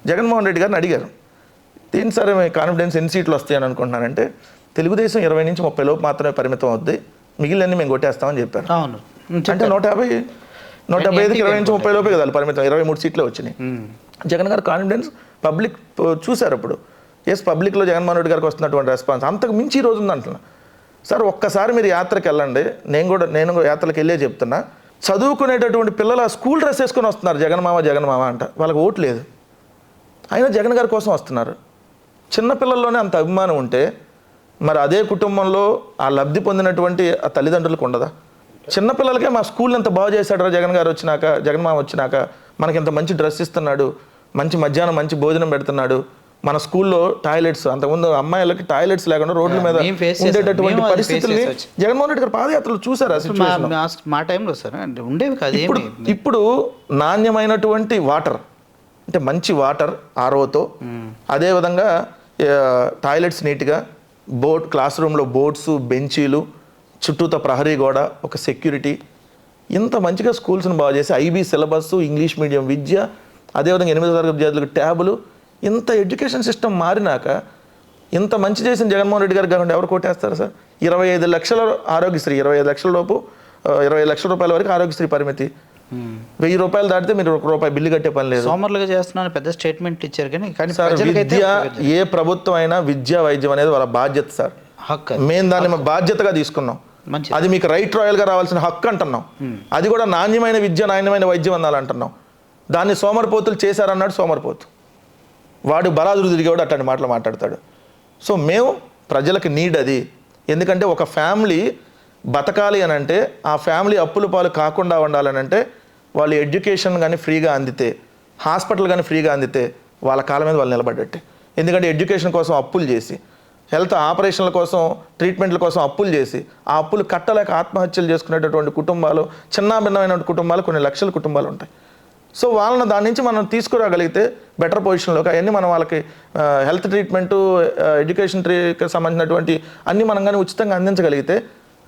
C: జగన్మోహన్ రెడ్డి గారిని అడిగారు, ఏంటి సార్ కాన్ఫిడెన్స్ ఎన్ని సీట్లు వస్తాయని అనుకుంటున్నానంటే, తెలుగుదేశం 20 నుంచి 30 లోపు మాత్రమే పరిమితం అవుద్ది, మిగిలినన్ని మేము కొట్టేస్తామని చెప్పారు.
B: అవును.
C: అంటే 155కి 20 నుంచి 30 లోపే కదా పరిమితం, 23 సీట్లే వచ్చినాయి. జగన్ గారు కాన్ఫిడెన్స్ పబ్లిక్ చూశారు అప్పుడు. ఎస్, పబ్లిక్లో జగన్మోహన్ రెడ్డి గారికి వస్తున్నటువంటి రెస్పాన్స్ అంతకు మించి ఈ రోజు ఉంది అంటున్నా. సార్ ఒక్కసారి మీరు యాత్రకి వెళ్ళండి, నేను యాత్రకి వెళ్ళే చెప్తున్నా, చదువుకునేటటువంటి పిల్లలు ఆ స్కూల్ డ్రెస్ వేసుకొని వస్తున్నారు, జగన్మామ అంట, వాళ్ళకి ఓటు లేదు, అయినా జగన్ గారి కోసం వస్తున్నారు. చిన్నపిల్లల్లోనే అంత అభిమానం ఉంటే మరి అదే కుటుంబంలో ఆ లబ్ధి పొందినటువంటి ఆ తల్లిదండ్రులకు ఉండదా? చిన్నపిల్లలకే మా స్కూల్ ఎంత బాగు చేశాడు జగన్మామ వచ్చినాక మనకి ఎంత మంచి డ్రెస్ ఇస్తున్నాడు, మంచి మధ్యాహ్నం మంచి భోజనం పెడుతున్నాడు, మన స్కూల్లో టాయిలెట్స్, అంతకుముందు అమ్మాయిలకి టాయిలెట్స్ లేకుండా రోడ్ల మీద ఉండేటటువంటి పరిస్థితుల్ని జగన్మోహన్ రెడ్డి గారు పాదయాత్రలు చూసారు.
B: మా టైంలో సార్ ఉండేవి కాదు.
C: ఇప్పుడు నాణ్యమైనటువంటి వాటర్, అంటే మంచి వాటర్ ఆర్ఓతో, అదేవిధంగా టాయిలెట్స్ నీట్గా, క్లాస్ రూమ్లో బోర్డ్స్, బెంచీలు, చుట్టూతో ప్రహరీ గోడ, ఒక సెక్యూరిటీ, ఇంత మంచిగా స్కూల్స్ని బాగు చేసి IB సిలబస్, ఇంగ్లీష్ మీడియం విద్య, అదేవిధంగా 8వ తరగతి విద్యార్థులకు ట్యాబులు, ఇంత ఎడ్యుకేషన్ సిస్టమ్ మారినాక ఇంత మంచి చేసిన జగన్మోహన్ రెడ్డి గారు కాకుండా ఎవరు కొట్టేస్తారు సార్? 25 లక్షల ఆరోగ్యశ్రీ, 25 లక్షల లోపు 25 లక్షల రూపాయల వరకు ఆరోగ్యశ్రీ పరిమితి, 1000 రూపాయలు దాటితే మీరు ₹1 బిల్లు కట్టే పని లేదు.
B: సోమర్లుగా చేస్తున్నాను పెద్ద స్టేట్మెంట్ ఇచ్చారు కానీ
C: సార్ విద్య, ఏ ప్రభుత్వం అయినా విద్యా వైద్యం అనేది వాళ్ళ బాధ్యత సార్. మేము దాన్ని బాధ్యతగా తీసుకున్నాం. అది మీకు రైట్ రాయల్గా రావాల్సిన హక్కు అంటున్నాం. అది కూడా నాణ్యమైన విద్య, నాణ్యమైన వైద్యం అనాలంటున్నాం. దాన్ని సోమరిపోతులు చేశారన్నాడు సోమరిపోతు, వాడు బలాదురు తిరిగేవాడు అట్లాంటి మాటలు మాట్లాడతాడు. సో మేము ప్రజలకు నీడ్ అది. ఎందుకంటే ఒక ఫ్యామిలీ బతకాలి అని అంటే, ఆ ఫ్యామిలీ అప్పుల పాలు కాకుండా ఉండాలని అంటే, వాళ్ళు ఎడ్యుకేషన్ కానీ ఫ్రీగా అందితే, హాస్పిటల్ కానీ ఫ్రీగా అందితే వాళ్ళ కాళ్ళ మీద వాళ్ళు నిలబడ్డట్టే. ఎందుకంటే ఎడ్యుకేషన్ కోసం అప్పులు చేసి, హెల్త్ ఆపరేషన్ల కోసం, ట్రీట్మెంట్ల కోసం అప్పులు చేసి, ఆ అప్పులు కట్టలేక ఆత్మహత్యలు చేసుకునేటటువంటి కుటుంబాలు, చిన్నాభిన్నమైన కుటుంబాలు, కొన్ని లక్షల కుటుంబాలు ఉంటాయి. సో వాళ్ళని దాని నుంచి మనం తీసుకురాగలిగితే బెటర్ పొజిషన్లోకి, అవన్నీ మనం వాళ్ళకి హెల్త్ ట్రీట్మెంటు, ఎడ్యుకేషన్కి సంబంధించినటువంటి అన్నీ మనం కానీ ఉచితంగా అందించగలిగితే,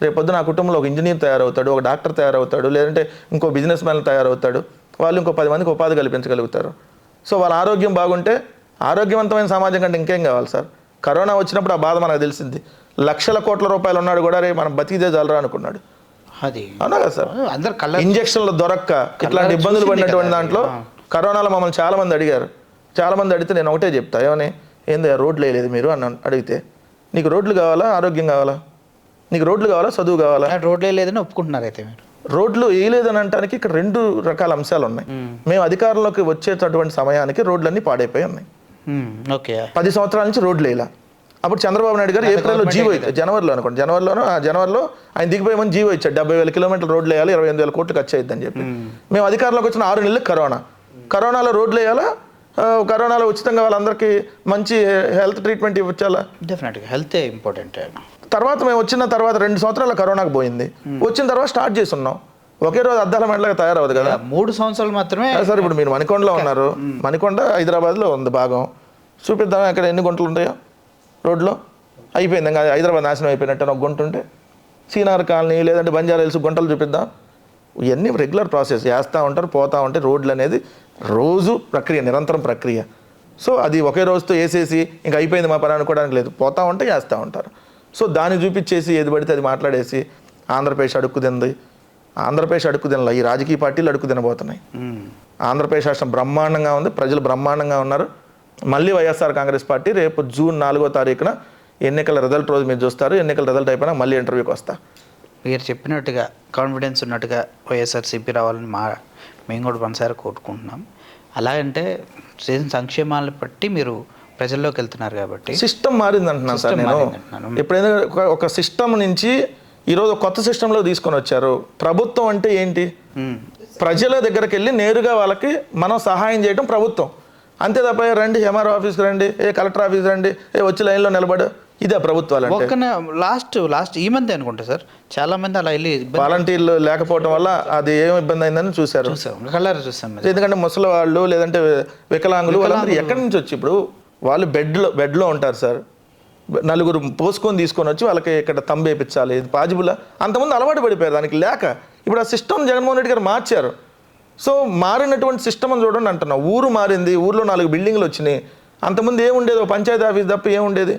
C: రేపొద్దున ఆ కుటుంబంలో ఒక ఇంజనీర్ తయారవుతాడు, ఒక డాక్టర్ తయారవుతాడు, లేదంటే ఇంకో బిజినెస్ మ్యాన్ తయారవుతాడు, వాళ్ళు ఇంకో 10 మందికి ఉపాధి కల్పించగలుగుతారు. సో వాళ్ళ ఆరోగ్యం బాగుంటే, ఆరోగ్యవంతమైన సమాజం కంటే ఇంకేం కావాలి సార్? కరోనా వచ్చినప్పుడు ఆ బాధ మనకు తెలిసింది. లక్షల కోట్ల రూపాయలు ఉన్నాడు కూడా, రే మనం బతికిదే చాలరా అనుకున్నాడు.
B: అది
C: అవునా కదా సార్? ఇంజక్షన్లు దొరక్క ఇట్లాంటి ఇబ్బందులు పడినటువంటి దాంట్లో కరోనాలో మమ్మల్ని చాలామంది అడిగారు. చాలామంది అడిగితే నేను ఒకటే చెప్తా, ఏమని, ఏంది రోడ్లు వేయలేదు మీరు అని అడిగితే, నీకు రోడ్లు కావాలా, ఆరోగ్యం కావాలా? నీకు రోడ్లు కావాలా, చదువు కావాలా?
B: రోడ్లు వేయలేదని ఒప్పుకుంటున్నారు. అయితే మీరు
C: రోడ్లు వేయలేదని అనడానికి ఇక్కడ 2 రకాల అంశాలు ఉన్నాయి. మేము అధికారంలోకి వచ్చేటటువంటి సమయానికి రోడ్లన్నీ పాడైపోయి ఉన్నాయి.
B: ఓకే,
C: 10 సంవత్సరాల నుంచి రోడ్లు వేయాల. అప్పుడు చంద్రబాబు నాయుడు గారు ఏప్రిల్లో జీవో ఇచ్చారు, జనవరిలో ఆయన దిగిపోయేమని జీవో ఇచ్చాడు, 70,000 కిలోమీటర్లు రోడ్లు వేయాలి, 28,000 కోట్లు ఖర్చు అయిద్దని చెప్పి. మేము అధికారంలోకి వచ్చిన 6 నెలలకు కరోనాలో రోడ్లు వేయాలా, కరోనాలో ఉచితంగా వాళ్ళందరికీ మంచి హెల్త్ ట్రీట్మెంట్ ఇవ్వచ్చాలా?
B: డెఫినెట్గా హెల్త్ ఇంపార్టెంట్.
C: తర్వాత మేము వచ్చిన తర్వాత 2 సంవత్సరాల కరోనాకు పోయింది. వచ్చిన తర్వాత స్టార్ట్ చేస్తున్నాం. ఒకే రోజు అద్దాల మెడలాగా తయారవదు కదా.
B: 3 సంవత్సరాలు మాత్రమే
C: సార్. ఇప్పుడు మీరు మణికొండలో ఉన్నారు, మణికొండ హైదరాబాద్లో ఉంది భాగం, చూపిద్దాం అక్కడ ఎన్ని గుంటలు ఉంటాయో రోడ్లో. అయిపోయింది, ఇంకా హైదరాబాద్ నాశనం అయిపోయినట్టు ఒక గుంట ఉంటే, సీనార్ కాలనీ లేదంటే బంజారా హిల్స్ గుంటలు చూపిద్దాం. ఇవన్నీ రెగ్యులర్ ప్రాసెస్, వేస్తూ ఉంటారు, పోతూ ఉంటే రోడ్లు అనేది రోజు ప్రక్రియ, నిరంతరం ప్రక్రియ. సో అది ఒకే రోజుతో వేసేసి ఇంకా అయిపోయింది మా పని అనుకోవడానికి లేదు, పోతూ ఉంటే వేస్తూ ఉంటారు. సో దాన్ని చూపించేసి ఏది పడితే అది మాట్లాడేసి ఆంధ్రప్రదేశ్ అడుక్కుదినలా ఈ రాజకీయ పార్టీలు అడుక్కు తినబోతున్నాయి. ఆంధ్రప్రదేశ్ రాష్ట్రం బ్రహ్మాండంగా ఉంది, ప్రజలు బ్రహ్మాండంగా ఉన్నారు. మళ్ళీ వైఎస్ఆర్ కాంగ్రెస్ పార్టీ రేపు జూన్ 4వ తారీఖున ఎన్నికల రిజల్ట్ రోజు మీరు చూస్తారు. ఎన్నికల రిజల్ట్ అయిపోయినా మళ్ళీ ఇంటర్వ్యూకి వస్తా.
B: మీరు చెప్పినట్టుగా కాన్ఫిడెన్స్ ఉన్నట్టుగా వైఎస్ఆర్సీపీ రావాలని మేము కూడా మనసారి కోరుకుంటున్నాం. అలాగంటే చేసిన సంక్షేమాలను బట్టి మీరు ప్రజల్లోకి వెళ్తున్నారు కాబట్టి
C: సిస్టమ్ మారింది అంటున్నాను సార్. నేను ఎప్పుడైనా ఒక సిస్టమ్ నుంచి ఈరోజు కొత్త సిస్టంలో తీసుకొని వచ్చారు. ప్రభుత్వం అంటే ఏంటి? ప్రజల దగ్గరికి వెళ్ళి నేరుగా వాళ్ళకి మనం సహాయం చేయడం ప్రభుత్వం. అంతే తప్ప రండి ఎంఆర్ఓ ఆఫీస్కి రండి, కలెక్టర్ ఆఫీస్ రండి, వచ్చి లైన్లో నిలబడు, ఇదే ప్రభుత్వాలు.
B: లాస్ట్ ఈ మంత్ అనుకుంటా సార్, చాలా మంది అలా వెళ్ళి
C: వాలంటీర్లు లేకపోవడం వల్ల అది ఏం ఇబ్బంది అయిందని చూశారు. ఎందుకంటే ముసలి వాళ్ళు లేదంటే వికలాంగులు వాళ్ళందరూ ఎక్కడి నుంచి వచ్చి, ఇప్పుడు వాళ్ళు బెడ్లో ఉంటారు సార్. నలుగురు పోసుకొని తీసుకొని వచ్చి వాళ్ళకి ఇక్కడ తంబు వేయించాలి, ఇది పాజిబుల్. అంతకుముందు అలవాటు పడిపోయారు దానికి లేక. ఇప్పుడు ఆ సిస్టమ్ జగన్మోహన్ రెడ్డి గారు మార్చారు. సో మారినటువంటి సిస్టమ్ అని చూడండి అంటున్నా. ఊరు మారింది, ఊర్లో 4 బిల్డింగ్లు వచ్చినాయి. అంతకుముందు ఏముండేది, ఒక పంచాయతీ ఆఫీస్ తప్ప ఏముండేది.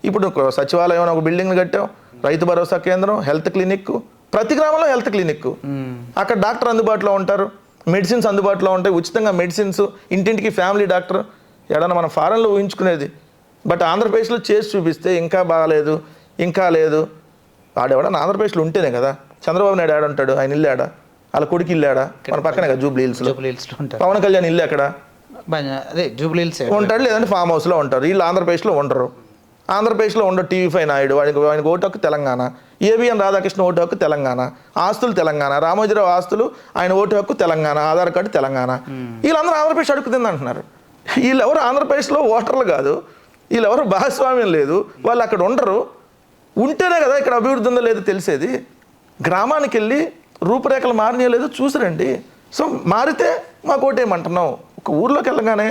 C: ఇప్పుడు సచివాలయం అని ఒక బిల్డింగ్ కట్టాం, రైతు భరోసా కేంద్రం, హెల్త్ క్లినిక్, ప్రతి గ్రామంలో హెల్త్ క్లినిక్. అక్కడ డాక్టర్ అందుబాటులో ఉంటారు, మెడిసిన్స్ అందుబాటులో ఉంటాయి, ఉచితంగా మెడిసిన్స్, ఇంటింటికి ఫ్యామిలీ డాక్టర్. ఎడన్నా మనం ఫారెన్లో ఊహించుకునేది. బట్ ఆంధ్రప్రదేశ్లో చేసి చూపిస్తే ఇంకా బాగాలేదు, ఇంకా లేదు. ఆడెవడన్నా ఆంధ్రప్రదేశ్లో ఉంటేనే కదా. చంద్రబాబు నాయుడు ఆడుంటాడు, ఆయన ఇల్లు ఆడ, వాళ్ళ కొడుకు ఇల్లు ఆడ, మన పక్కనే కదా జూబ్లీ హిల్స్లో. పవన్ కళ్యాణ్ ఇల్లు ఎక్కడ
B: అదే జూబ్లీ హిల్స్
C: ఉంటాడు, లేదంటే ఫామ్ హౌస్లో ఉంటారు. వీళ్ళు ఆంధ్రప్రదేశ్లో ఉండరు. ఆంధ్రప్రదేశ్లో ఉండరు. TV5 నాయుడు ఆయనకు ఓటు హక్కు తెలంగాణ, ABN రాధాకృష్ణ ఓటు హక్కు తెలంగాణ, ఆస్తులు తెలంగాణ, రామోజీరావు ఆస్తులు ఆయన ఓటు హక్కు తెలంగాణ, ఆధార్ కార్డు తెలంగాణ. వీళ్ళందరూ ఆంధ్రప్రదేశ్ అడుగుతుంది అంటున్నారు. వీళ్ళెవరు ఆంధ్రప్రదేశ్లో ఓటర్లు కాదు, వీళ్ళెవరు భాగస్వామ్యం లేదు, వాళ్ళు అక్కడ ఉండరు. ఉంటేనే కదా ఇక్కడ అభివృద్ధి ఉందో లేదో తెలిసేది. గ్రామానికి వెళ్ళి రూపురేఖలు మారినాయో లేదో చూసిరండి. సో మారితే మాకు ఓటేయమంటున్నాం. ఒక ఊర్లోకి వెళ్ళగానే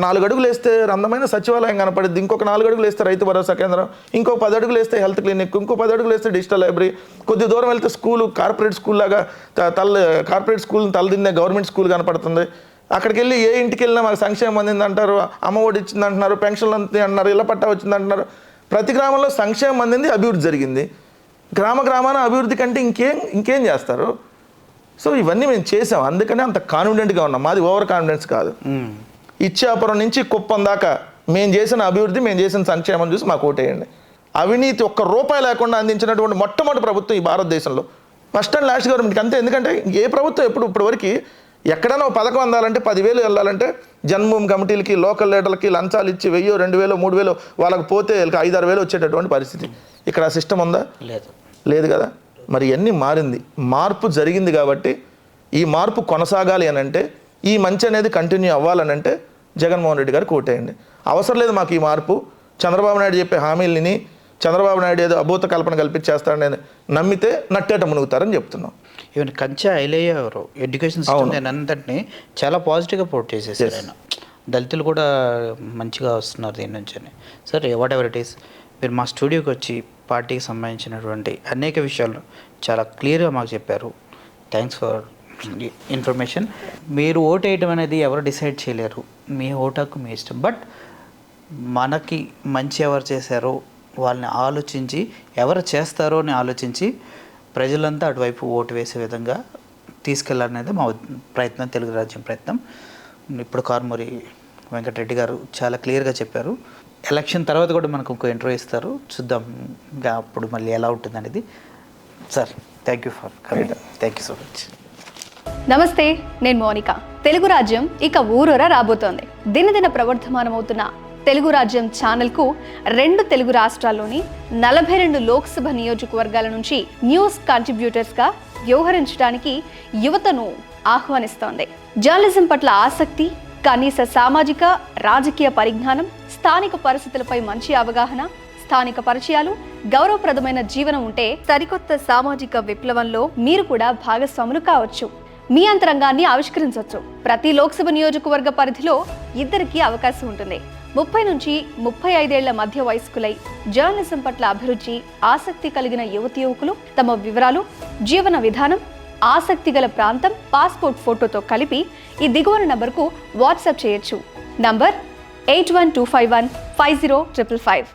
C: 4 అడుగులు వేస్తే అందమైన సచివాలయం కనపడుద్ది, ఇంకొక 4 అడుగులు వేస్తే రైతు భరోసా కేంద్రం, ఇంకో 10 అడుగులు వేస్తే హెల్త్ క్లినిక్, ఇంకో 10 అడుగులు వేస్తే డిజిటల్ లైబ్రరీ, కొద్ది దూరం వెళ్తే స్కూలు, కార్పొరేట్ స్కూల్ లాగా కార్పొరేట్ స్కూల్ని తలదిన్నే గవర్నమెంట్ స్కూల్ కనపడుతుంది. అక్కడికి వెళ్ళి ఏ ఇంటికి వెళ్ళినా మాకు సంక్షేమం అందింది అంటారు, అమ్మ ఒడి ఇచ్చింది అంటున్నారు, పెన్షన్లు అంతే అంటున్నారు, ఇళ్ల పట్టా వచ్చింది అంటున్నారు. ప్రతి గ్రామంలో సంక్షేమం అందింది, అభివృద్ధి జరిగింది. గ్రామాన అభివృద్ధి కంటే ఇంకేం చేస్తారు? సో ఇవన్నీ మేము చేసాం, అందుకనే అంత కాన్ఫిడెంట్గా ఉన్నాం. మాది ఓవర్ కాన్ఫిడెన్స్ కాదు. ఇచ్చాపురం నుంచి కుప్పం దాకా మేము చేసిన అభివృద్ధి, మేము చేసిన సంక్షేమం చూసి మాకు ఓటేయండి. అవినీతి ఒక్క రూపాయి లేకుండా అందించినటువంటి మొట్టమొదటి ప్రభుత్వం ఈ భారతదేశంలో, ఫస్ట్ అండ్ లాస్ట్ గవర్నమెంట్కి అంతే. ఎందుకంటే ఏ ప్రభుత్వం ఇప్పటివరకు ఎక్కడైనా ఒక పథకం అందాలంటే 10,000 వెళ్ళాలంటే జన్మభూమి కమిటీలకి, లోకల్ లీడర్లకి లంచాలు ఇచ్చి 1,000, 2,000, 3,000 వాళ్ళకి పోతే 5-6,000 వచ్చేటటువంటి పరిస్థితి. ఇక్కడ ఆ సిస్టమ్ ఉందా? లేదు కదా. మరి ఇవన్నీ మారింది, మార్పు జరిగింది. కాబట్టి ఈ మార్పు కొనసాగాలి అని అంటే, ఈ మంచి అనేది కంటిన్యూ అవ్వాలనంటే జగన్మోహన్ రెడ్డి గారికి ఓటేయండి. అవసరం లేదు మాకు ఈ మార్పు. చంద్రబాబు నాయుడు చెప్పే హామీలని, చంద్రబాబు నాయుడు ఏదో అభూత కల్పన కల్పించేస్తాడని నమ్మితే నట్టేట మునుగుతారని చెప్తున్నాం.
B: ఈవెన్ కంచె ఐలయ్య గారు ఎడ్యుకేషన్ సిస్టమ్ అంతటిని చాలా పాజిటివ్గా పోర్ట్ చేసేసారు ఆయన. దళితులు కూడా మంచిగా వస్తున్నారు దీని నుంచి అని. Sir what ever it is, మీరు మా స్టూడియోకి వచ్చి పార్టీకి సంబంధించినటువంటి అనేక విషయాలు చాలా క్లియర్గా మాకు చెప్పారు. Thanks for information. మీరు ఓటు వేయడం అనేది ఎవరు డిసైడ్ చేయలేరు, మీ ఓటు హక్కు మీ ఇష్టం. బట్ మనకి మంచి ఎవరు చేశారో వాళ్ళని ఆలోచించి, ఎవరు చేస్తారో అని ఆలోచించి ప్రజలంతా అటువైపు ఓటు వేసే విధంగా తీసుకెళ్ళాలనేది మా ప్రయత్నం, తెలుగు రాజ్యం ప్రయత్నం. ఇప్పుడు కారుమూరి వెంకటరెడ్డి గారు చాలా క్లియర్గా చెప్పారు. ఎలక్షన్ తర్వాత కూడా మనకు ఇంకో ఇంటర్వ్యూ ఇస్తారు, చూద్దాం ఇంకా అప్పుడు మళ్ళీ ఎలా ఉంటుంది అనేది. Sir thank you for coming. Thank you so much.
A: నమస్తే, నేను మోనిక. తెలుగు రాజ్యం ఇక ఊరూరా రాబోతోంది. దినదిన ప్రవర్ధమానమవుతున్న తెలుగు రాజ్యం ఛానల్కు 2 తెలుగు రాష్ట్రాల్లోని 42 లోక్సభ నియోజకవర్గాల నుంచి న్యూస్ కంట్రిబ్యూటర్స్గా వ్యవహరించడానికి యువతను ఆహ్వానిస్తోంది. జర్నలిజం పట్ల ఆసక్తి, కనీస సామాజిక రాజకీయ పరిజ్ఞానం, స్థానిక పరిస్థితులపై మంచి అవగాహన, స్థానిక పరిచయాలు, గౌరవప్రదమైన జీవనం ఉంటే సరికొత్త సామాజిక విప్లవంలో మీరు కూడా భాగస్వాములు కావచ్చు. మీ అంతరంగాన్ని ఆవిష్కరించవచ్చు. ప్రతి లోక్సభ నియోజకవర్గ పరిధిలో 2కి అవకాశం ఉంటుంది. 30 నుంచి 35 ఏళ్ల మధ్య వయస్కులై జర్నలిజం పట్ల అభిరుచి, ఆసక్తి కలిగిన యువతి యువకులు తమ వివరాలు, జీవన విధానం, ఆసక్తి గల ప్రాంతం, పాస్పోర్ట్ ఫోటోతో కలిపి ఈ దిగువన నంబర్కు వాట్సాప్ చేయొచ్చు. నంబర్ 8125150555.